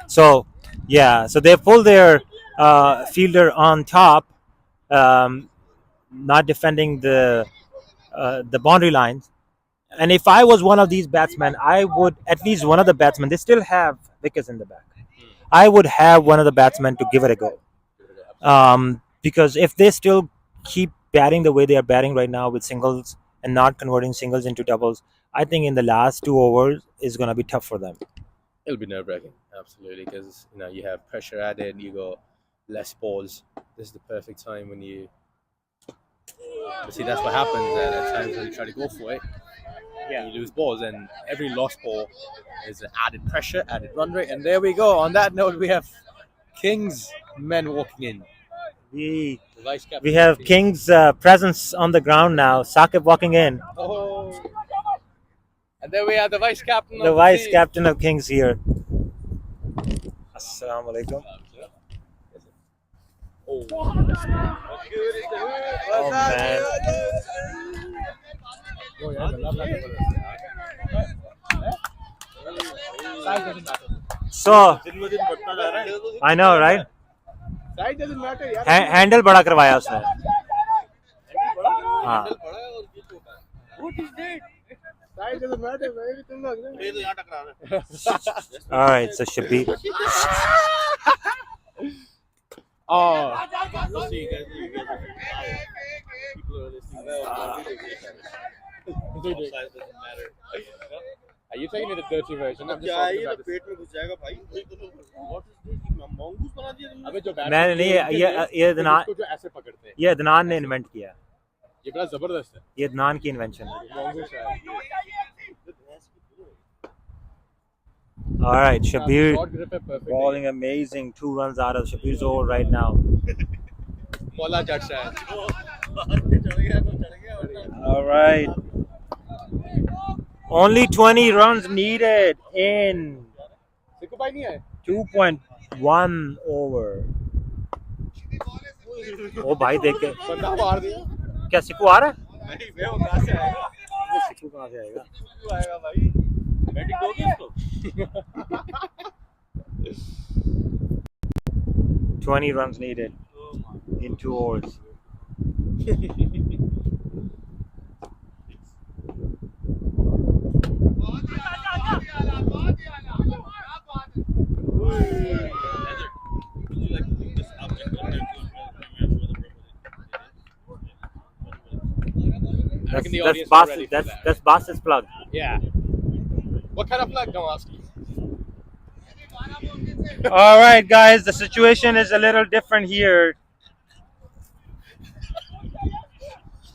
S8: So yeah, so they pull their fielder on top, not defending the boundary lines. And if I was one of these batsmen, I would at least one of the batsmen. They still have wickets in the back. I would have one of the batsmen to give it a go. Because if they still keep batting the way they are batting right now with singles and not converting singles into doubles, I think in the last 2 overs is going to be tough for them.
S5: It'll be nerve-wracking, absolutely, because you have pressure added, you got less balls. This is the perfect time when you. But see, that's what happens at times when you try to go for it. Yeah, you lose balls, and every lost ball is an added pressure, added run rate, and there we go. On that note, we have King's men walking in.
S8: We have King's presence on the ground now. Saqib walking in.
S5: Oh. And then we have the vice captain.
S8: The vice captain of Kings here. Assalamu alaikum.
S5: Oh,
S8: Oh man. So I know, right?
S5: Size doesn't matter, yaar.
S8: Handle बड़ा करवाया उसने. हाँ.
S5: What is that? Size doesn't matter, man. तुम लोग ना. ये तो यहाँ टकरा रहा है.
S8: All right, so Shabir.
S5: Oh. Are you taking the dirty version? I'm just talking about this.
S8: मैंने नहीं ये अदनान ने इन्वेंट किया.
S5: ये बड़ा जबरदस्त है.
S8: ये अदनान की इन्वेंशन है. All right, Shabir bowling amazing. 2 runs out of Shabir's over right now.
S5: Maula Jatt शायद.
S8: All right. Only 20 runs needed in 2.1 over. ओ भाई देख के
S5: बंदा मार दिया.
S8: क्या सिक्कू आ रहा है?
S5: नहीं वे वो कहां से आएगा?
S8: वो सिक्कू कहां से आएगा?
S5: सिक्कू आएगा भाई. बैटिंग दोगे इसको?
S8: 20 runs needed in 2 overs. That's Bass's plug.
S5: Yeah. What kind of plug? Don't ask you.
S8: All right, guys, the situation is a little different here.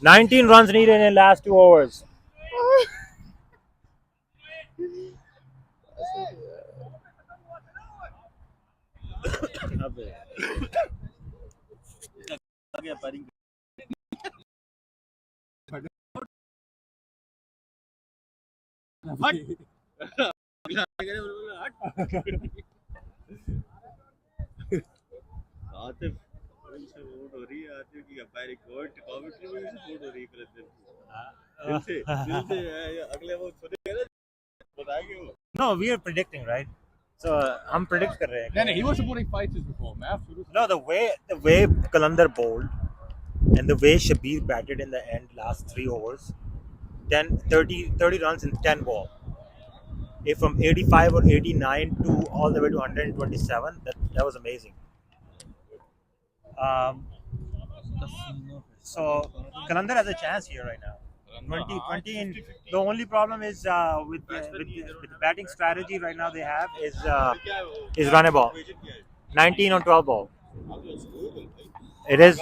S8: 19 runs needed in last 2 overs. No, we are predicting, right? So हम predict कर रहे हैं.
S4: No, he was supporting fighters before.
S8: No, the way Qalandar bowled and the way Shabir batted in the end, last 3 overs, 30 runs in 10 ball. If from 85 or 89 to all the way to 127, that was amazing. So Kalandar has a chance here right now. 20 in, the only problem is with the batting strategy right now they have is run a ball. 19 on 12 ball. It is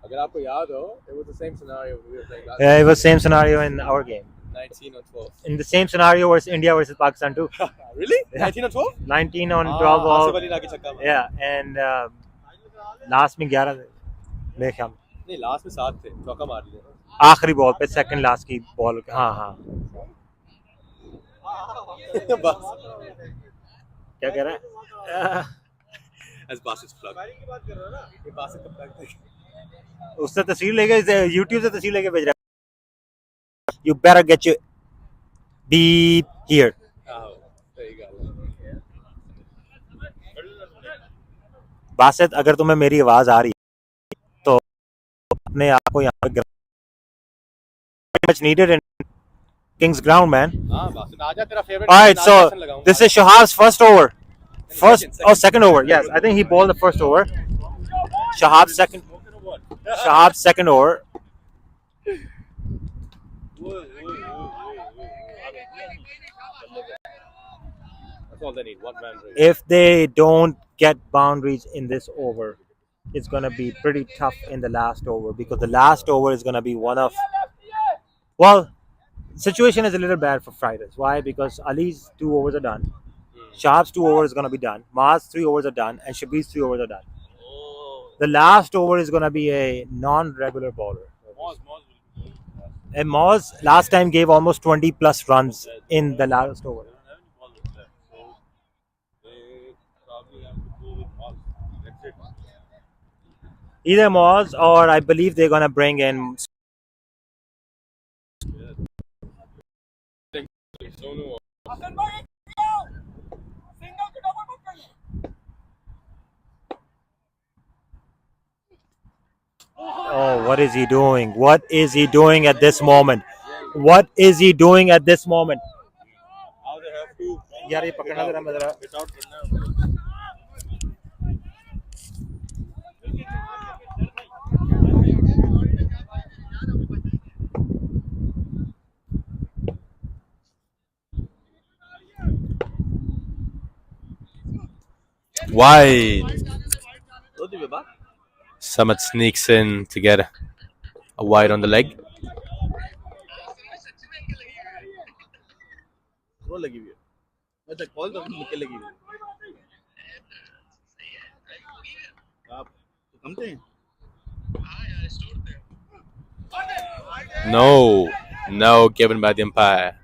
S5: अगर आपको याद हो, it was the same scenario we were playing last.
S8: Yeah, it was same scenario in our game.
S5: 19 on 12.
S8: In the same scenario versus India versus Pakistan too.
S5: Really?
S8: Yeah.
S5: 19 on 12?
S8: 19 on 12 ball.
S5: Asif Ali लाके छक्का मारा.
S8: Yeah, and last में 11 मेरे ख्याल.
S5: नहीं, last में 7 थे. चौका मार दिया.
S8: आखिरी बॉल पे सेकंड लास्ट की बॉल. हाँ. क्या कह रहा है?
S6: As Basit plug. ये Basit का plug था.
S8: उससे तस्वीर लेके YouTube से तस्वीर लेके भेज रहा है. You better get your beep here.
S6: सही गल.
S8: बासित, अगर तुम्हें मेरी आवाज आ रही है तो अपने आप को यहाँ पे much needed in King's Ground, man.
S5: हाँ बासित आजा तेरा favourite.
S8: All right, so this is Shahab's first over. Second over. Yes, I think he bowled the first over. Shahab's second over.
S5: That's all they need. One boundary.
S8: If they don't get boundaries in this over, it's going to be pretty tough in the last over, because the last over is going to be one of, well, situation is a little bad for Fridays. Why? Because Ali's 2 overs are done. Shahab's 2 overs is going to be done. Ma's 3 overs are done. And Shabir's 3 overs are done. The last over is going to be a non-regular bowler. And Moz last time gave almost 20 plus runs in the last over. Either Moz, or I believe they're going to bring in. Oh, what is he doing? What is he doing at this moment? What is he doing at this moment? यार ये पकड़ना जरा मैं जरा.
S5: Wide. Samad sneaks in to get a wide on the leg.
S3: वो लगी हुई है. अच्छा कॉल तो मुझे लगी हुई है. आप समझते हैं?
S5: No, given by the umpire.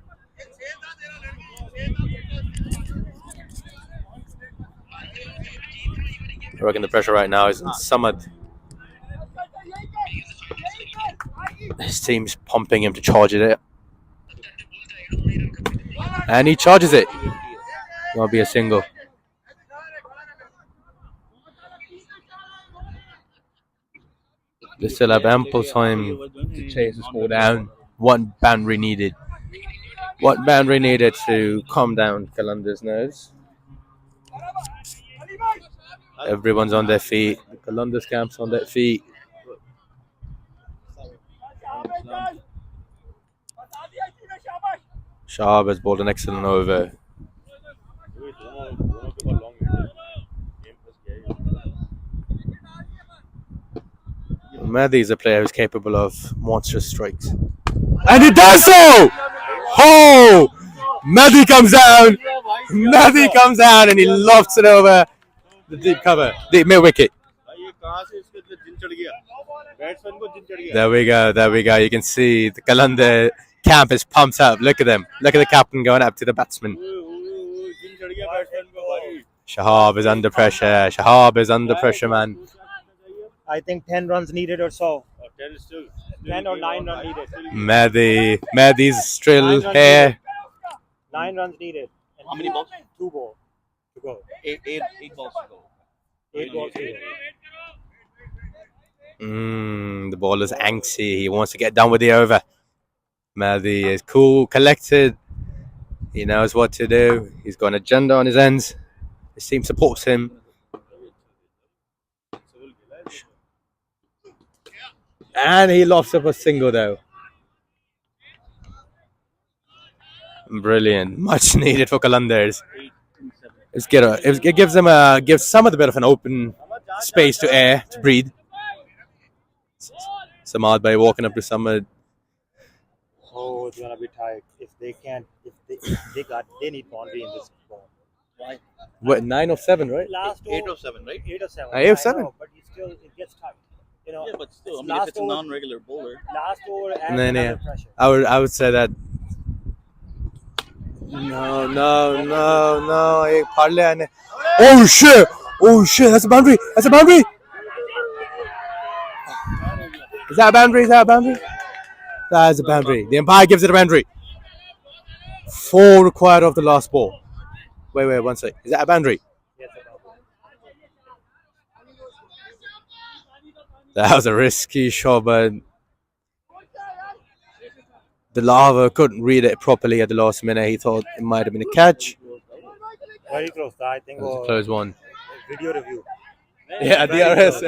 S5: I reckon the pressure right now is on Samad. His team's pumping him to charge it. And he charges it. Gonna be a single. They still have ample time to chase the score down. One boundary needed. One boundary needed to calm down Kalandar's nerves. Everyone's on their feet. The Kalandar's camp's on their feet. Shahab has bowled an excellent over. Mehdi is a player who's capable of monstrous strikes. And he does so! Oh! Mehdi comes down! Mehdi comes down and he lofts it over the deep cover, the mid wicket. There we go. You can see the Qalandar camp is pumped up. Look at them. Look at the captain going up to the batsman. Shahab is under pressure, man.
S8: I think 10 runs needed or so. 10 or 9 runs needed.
S5: Mehdi's still here.
S8: 9 runs needed. And
S3: How many balls?
S8: 2 balls to go.
S3: 8 balls to go.
S8: 8 balls to go.
S5: The ball is angsty. He wants to get done with the over. Mehdi is cool, collected. He knows what to do. He's got an agenda on his ends. His team supports him. And he lofts up a single though. Brilliant. Much needed for Kalandars. It gives some of the bit of an open space to air, to breathe. Samad by walking up to Samad.
S8: Oh, it's gonna be tight. If they need boundary in this ball.
S3: Why?
S5: What, 9 of 7, right?
S8: Last
S3: 8
S8: over,
S3: of 7, right?
S8: 8 of 7.
S5: 8 of
S8: I
S5: 7.
S8: know, but it gets tight. You know,
S3: Yeah, but still, I mean,
S8: last
S3: if it's a
S8: over-
S3: non-regular bowler,
S8: last over adds
S5: No.
S8: another pressure.
S5: I would say that
S1: No. एक फाड़ लिया इन्हें. Oh shit! That's a boundary. Is that a boundary? That is a boundary. The umpire gives it a boundary. 4 required of the last ball. Wait, 1 sec. Is that a boundary? That was a risky shot, but the lava couldn't read it properly at the last minute. He thought it might have been a catch.
S2: Very close. I think
S1: It was a close one.
S2: video review.
S1: Yeah, DRS.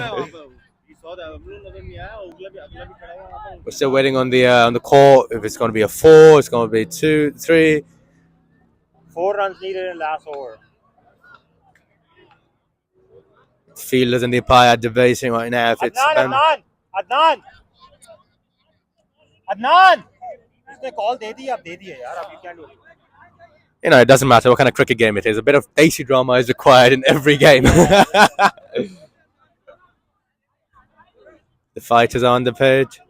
S1: We're still waiting on the call. If it's going to be a 4, it's going to be 2, 3.
S2: 4 runs needed in last over.
S1: Fielders and the umpire are debating right now if it's.
S2: Adnan! उसने call दे दी, अब दे दी है यार, अब you can't do it.
S1: You know, it doesn't matter what kind of cricket game it is. A bit of desi drama is required in every game. The fighters are on the pitch.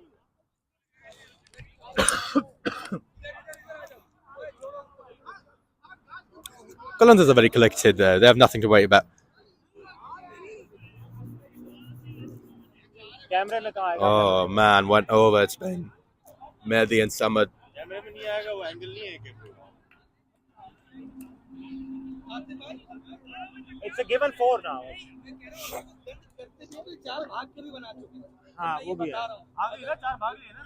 S1: Kalandars are very collected there. They have nothing to worry about.
S2: कैमरे में कहाँ आएगा?
S1: Oh man, went over. It's been Mehdi and Samad.
S2: कैमरे में नहीं आएगा, वो angle नहीं है क्या? It's a given 4 now. हाँ, वो भी है. आगे ना 4 भाग लिए ना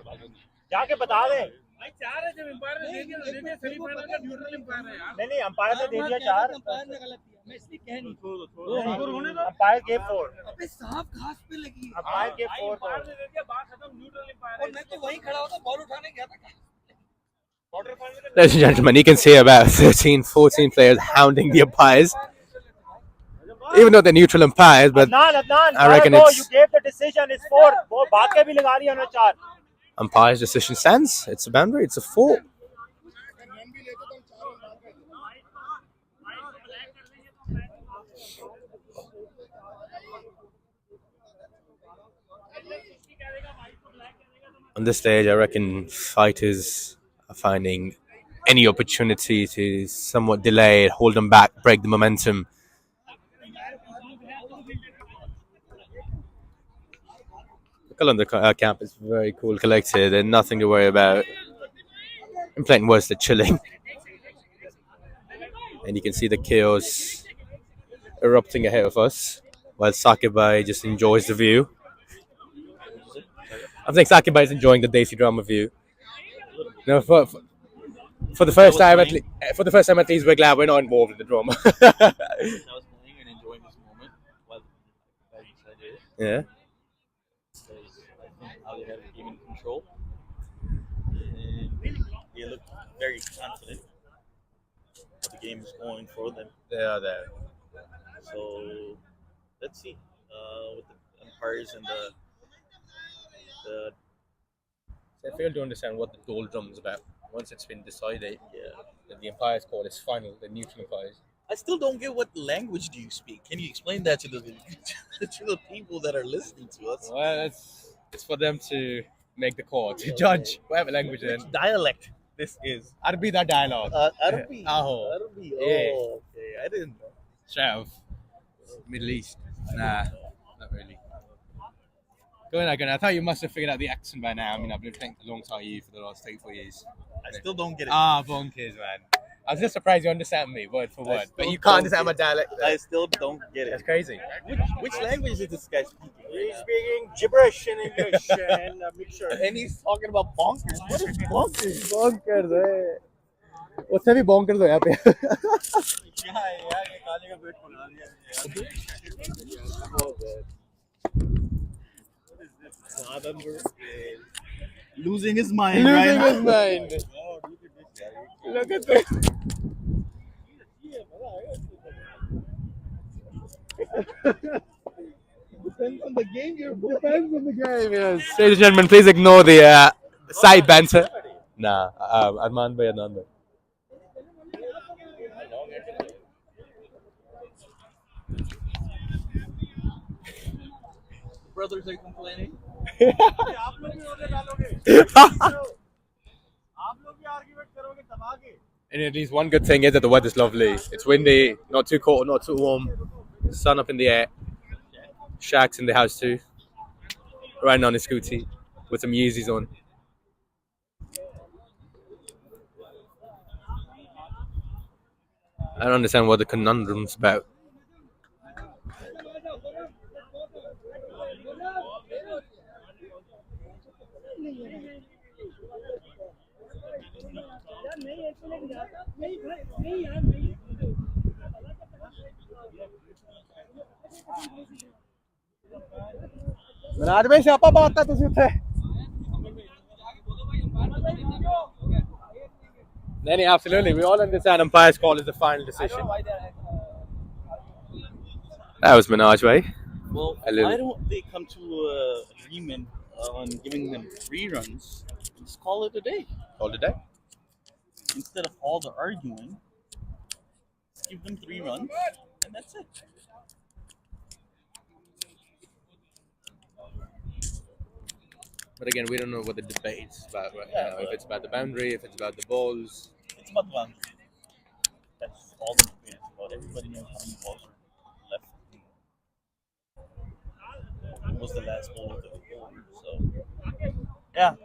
S2: उन्होंने. जाके बता दे. भाई 4 है, जब एम्पायर ने दे दिया सेमीफाइनल का न्यूट्रल एम्पायर है यार. नहीं एम्पायर ने दे दिया 4. एम्पायर ने गलत किया. मैं इसलिए कह नहीं. Umpire gave 4. अबे साफ घास पे लगी. Empire gave 4. एम्पायर ने दे दिया, बात खत्म, न्यूट्रल एम्पायर. और मैं तो वहीं खड़ा होता, बॉल उठाने गया था.
S1: Ladies and gentlemen, you can see about 13, 14 players hounding the umpires. Even though they're neutral umpires, but
S2: Adnan,
S1: I reckon it's...
S2: You gave the decision, it's 4. वो भाग के भी लगा दिया उन्होंने 4.
S1: Umpire's decision stands. It's a boundary. It's a 4. On this stage, I reckon fighters are finding any opportunity to somewhat delay it, hold them back, break the momentum. The Qalandar camp is very cool, collected, and nothing to worry about. In plain words, they're chilling. And you can see the chaos erupting ahead of us, while Sakibai just enjoys the view. I think Sakibai is enjoying the Desi drama view. No, for the first time at least, we're glad we're not involved in the drama.
S3: I was playing and enjoying this moment while
S1: Yeah.
S3: How they have the game in control. And they look very confident how the game is going for them.
S1: They are there.
S3: So let's see with the umpires and the
S1: I fail to understand what the doldrums about. Once it's been decided,
S3: yeah,
S1: that the umpire's call is final, the neutral umpires.
S3: I still don't get what language do you speak. Can you explain that to the to the people that are listening to us?
S1: Well, it's for them to make the call, to judge whatever language they're in.
S3: Which dialect this is?
S1: Arabi that dialogue.
S3: Arabi.
S1: Aho.
S3: Arabi.
S1: Yeah.
S3: Oh, okay. I didn't know.
S1: Straight out of Middle East. Nah, not really. Go on, I thought you must have figured out the accent by now. I mean, I've been playing alongside you for the last 3-4 years.
S3: I still don't get it.
S1: Bonkers, man. I was just surprised you understand me word for word, but you can't understand my dialect.
S3: I still don't get it.
S1: That's crazy.
S3: Which language is this guy speaking?
S2: He's speaking gibberish in English and a mixture.
S3: And he's talking about bonkers. What is bonkers?
S1: Bonkers, eh? What's heavy bonkers ho yahan pe?
S3: Losing his mind.
S1: Losing his mind. Look at this.
S3: Depends on the game you're playing.
S1: Depends on the game, yes. Ladies and gentlemen, please ignore the side banter. Nah, Adnan bhai, Adnan bhai.
S3: Brothers are complaining.
S1: And at least one good thing is that the weather's lovely. It's windy, not too cold, not too warm. Sun up in the air. Shaq's in the house too. Riding on his scooty with some Yeezys on. I don't understand what the conundrum's about.
S5: Manaj bhai siapa baat tha tusi utthe?
S1: Then absolutely, we all understand umpire's call is the final decision. That was Manaj bhai.
S3: Well, why don't they come to agreement on giving them 3 runs? Just call it a day.
S1: Called it a day.
S3: Instead of all the arguing, just give them 3 runs, and that's it.
S1: But again, we don't know what the debate's about right now. If it's about the boundary, if it's about the balls.
S3: It's about the boundary. That's all the debate is about. Everybody knows how many balls are left. It was the last ball of the game, so yeah.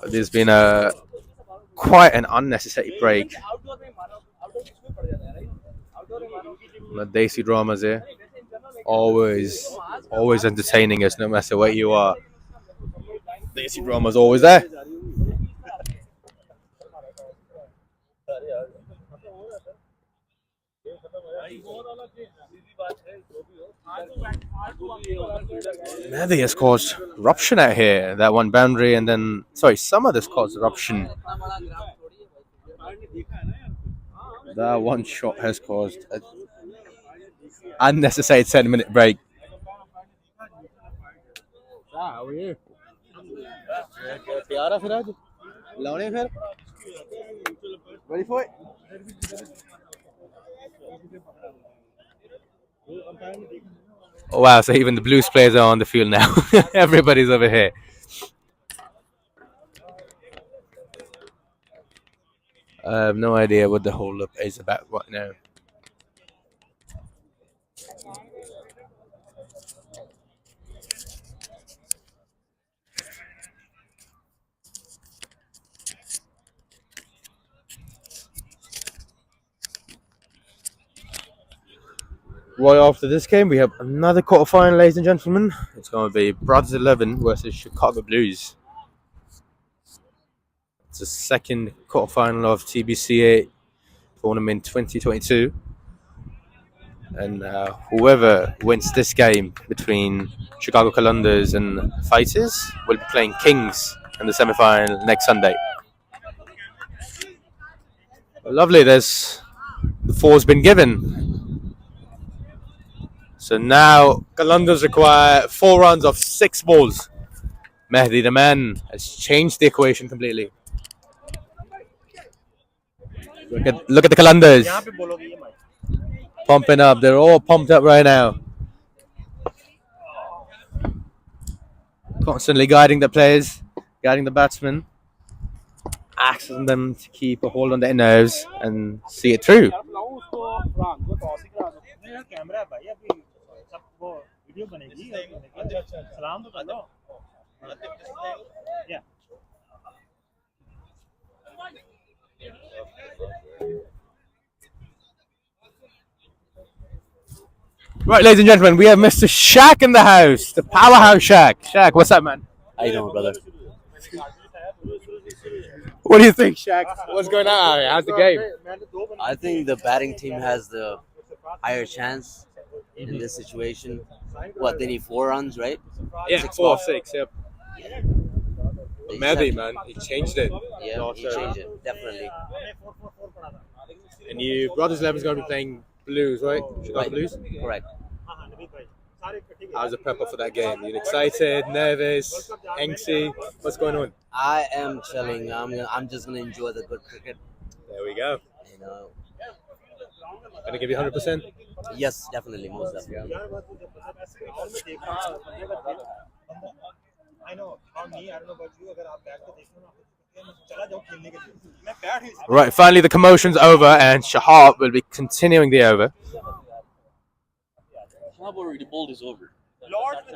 S1: There's been quite an unnecessary break. The Desi dramas here, always entertaining us, no matter where you are. Desi dramas always there. Mehdi has caused eruption out here. That one boundary, and then some others caused eruption. That one shot has caused an unnecessary 10-minute break.
S5: Ready for it?
S1: Oh wow, so even the Blues players are on the field now. Everybody's over here. I have no idea what the hold up is about right now. Right after this game, we have another quarterfinal, ladies and gentlemen. It's going to be Brothers 11 versus Chicago Blues. It's the second quarterfinal of TBCA tournament 2022. And whoever wins this game between Chicago Kalandars and Fighters will be playing Kings in the semi-final next Sunday. Lovely, the 4's been given. So now Kalandars require 4 runs of 6 balls. Mehdi, the man, has changed the equation completely. Look at the Kalandars. Pumping up. They're all pumped up right now. Constantly guiding the players, guiding the batsmen, asking them to keep a hold on their nerves and see it through. Right, ladies and gentlemen, we have Mr. Shaq in the house, the powerhouse Shaq. Shaq, what's up, man?
S6: How you doing, brother?
S1: What do you think, Shaq? What's going on? How's the game?
S6: I think the batting team has the higher chance in this situation. What, they need 4 runs, right?
S1: Yeah,
S6: 6
S1: 4 or
S6: balls.
S1: 6, yep.
S6: They just
S1: Mehdi,
S6: have-
S1: man, he changed it.
S6: Yeah, he changed it, definitely.
S1: And you, Brothers 11 is going to be playing Blues, right? Chicago
S6: Right.
S1: Blues?
S6: Correct.
S1: How's the prep up for that game? You excited, nervous, angsty? What's going on?
S6: I am chilling. I'm just gonna enjoy the good cricket.
S1: There we go.
S6: You know.
S1: Gonna give you 100%.
S6: Yes, definitely, most definitely.
S2: I know. For me, I don't know about you. अगर आप बैठ के देखो ना, चला जाओ खेलने के लिए. मैं बैठ ही नहीं सकता.
S1: Right, finally the commotion's over and Shahab will be continuing the over.
S7: The ball is over.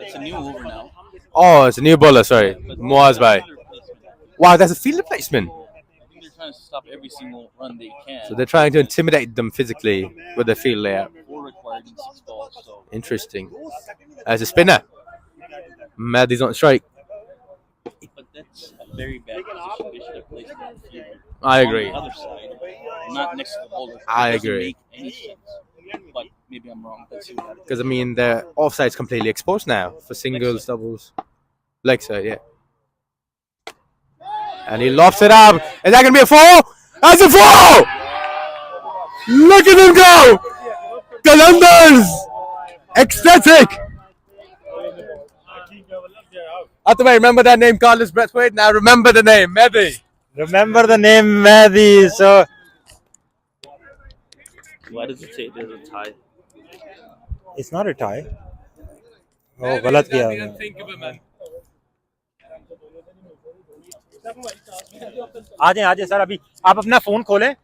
S7: It's a new over now.
S1: Oh, it's a new bowler, sorry. Muaz Bhai. Wow, that's a field replacement.
S7: They're trying to stop every single run they can.
S1: So they're trying to intimidate them physically with their field layout.
S7: 4 required in 6 balls. So
S1: Interesting. As a spinner, Mehdi's on strike.
S7: but that's a very bad position. They should have placed it on the field.
S1: I agree.
S7: On the other side, not next to the bowler.
S1: I
S7: It doesn't
S1: agree.
S7: make any sense. But maybe I'm wrong. Let's see what happens.
S1: Because, I mean, the offside's completely exposed now for singles, doubles. Leg side, yeah. And he lofts it up. Is that going to be a 4? That's a 4! Look at him go! Kalandars! Ecstatic! Atamai, remember that name, Carlos Breathwaite? Now remember the name, Mehdi.
S8: Remember the name Mehdi. So
S7: Why does it say there's a tie?
S8: it's not a tie. Oh, गलत किया. आ जाए sir. अभी आप अपना phone खोलें.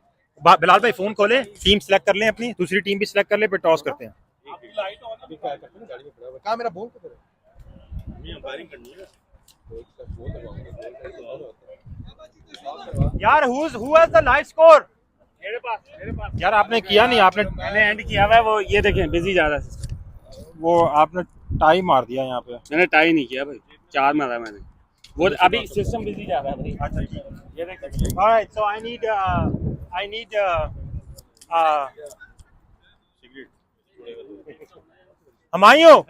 S8: बिलाल भाई phone खोलें. Team select कर लें अपनी. दूसरी टीम भी सिलेक्ट कर लें. फिर टॉस करते हैं.
S1: कहाँ मेरा बोल
S8: यार who has the live score? मेरे पास. यार आपने किया नहीं. मैंने एंड किया हुआ है. वो ये देखें बिजी जा रहा है. वो आपने टाई मार दिया यहाँ पे.
S9: मैंने टाई नहीं किया भाई. 4 मारा मैंने. वो अभी सिस्टम बिजी जा रहा है भाई.
S8: अच्छा ठीक है. ये देखें. All right, so I need Humayun.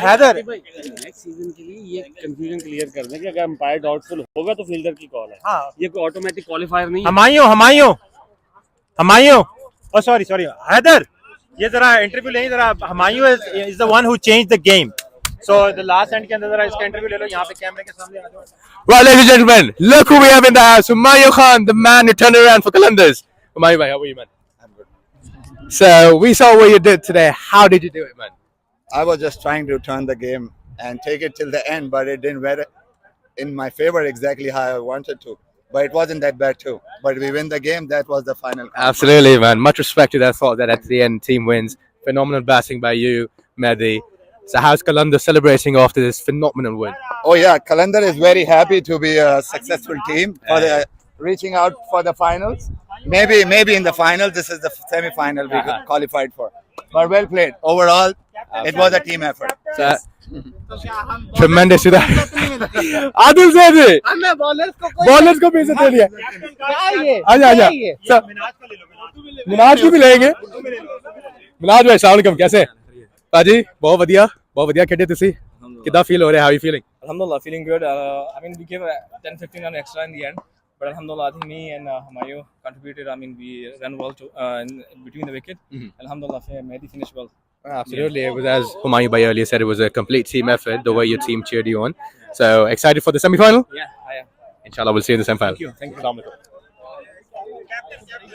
S8: Haider.
S9: Next season के लिए ये कंफ्यूजन क्लियर कर दें कि अगर अंपायर डाउटफुल होगा तो फील्डर की कॉल है.
S8: हाँ.
S9: ये कोई ऑटोमेटिक क्वालिफायर नहीं है.
S8: हमायूं. Oh sorry. हैदर. ये जरा इंटरव्यू लें जरा. Humayun is the one who changed the game. So the last end के अंदर जरा इसका इंटरव्यू ले लो. यहाँ पे कैमरे के सामने आ जाओ.
S1: Right, ladies and gentlemen, look who we have in the house. Humayun Khan, the man who turned around for Kalandars. Humayun bhai, how are you, man?
S10: I'm good.
S1: So we saw what you did today. How did you do it, man?
S10: I was just trying to turn the game and take it till the end, but it didn't work in my favor exactly how I wanted to. But it wasn't that bad too. But we win the game. That was the final.
S1: Absolutely, man. Much respect to that thought that at the end team wins. Phenomenal batting by you, Mehdi. So how's Kalandar celebrating after this phenomenal win?
S10: Oh yeah, Qalandar is very happy to be a successful team for the reaching out for the finals. Maybe in the final. This is the semi-final we qualified for. But well played overall. It was a team effort.
S1: So, tremendous to that. Adil said it. Bowlers को भी इज्जत दे दिया. आजा. So, Minaj को भी लेंगे. मिनाज भाई, अस्सलाम वालेकुम. कैसे? पाजी, बहुत बढ़िया खेले तुसी. कितना फील हो रहा है? How are you feeling?
S11: Alhamdulillah, feeling good. I mean, we gave 10-15 run extra in the end, but Alhamdulillah, I think me and Humayun contributed. I mean, we ran well in between the wicket. Alhamdulillah, Mehdi finished well.
S1: Absolutely. It was, as Humayun Bhai earlier said, it was a complete team effort, the way your team cheered you on. So, excited for the semi-final?
S11: Yeah, I am.
S1: Inshallah, we'll see you in the semi-final.
S11: Thank you.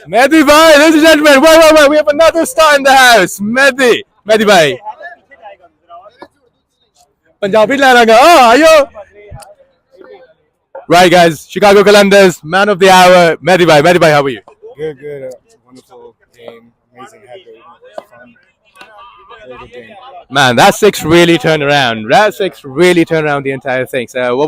S1: Mehdi Bhai, ladies and gentlemen, wait, we have another star in the house. Mehdi Bhai. Punjabi Laranga. Oh, are you? Right, guys. Chicago Kalandars, man of the hour. Mehdi Bhai, how are you?
S4: Good. Wonderful game. Amazing header. Fun. Very good game.
S1: Man, that 6 really turned around. The entire thing. So, what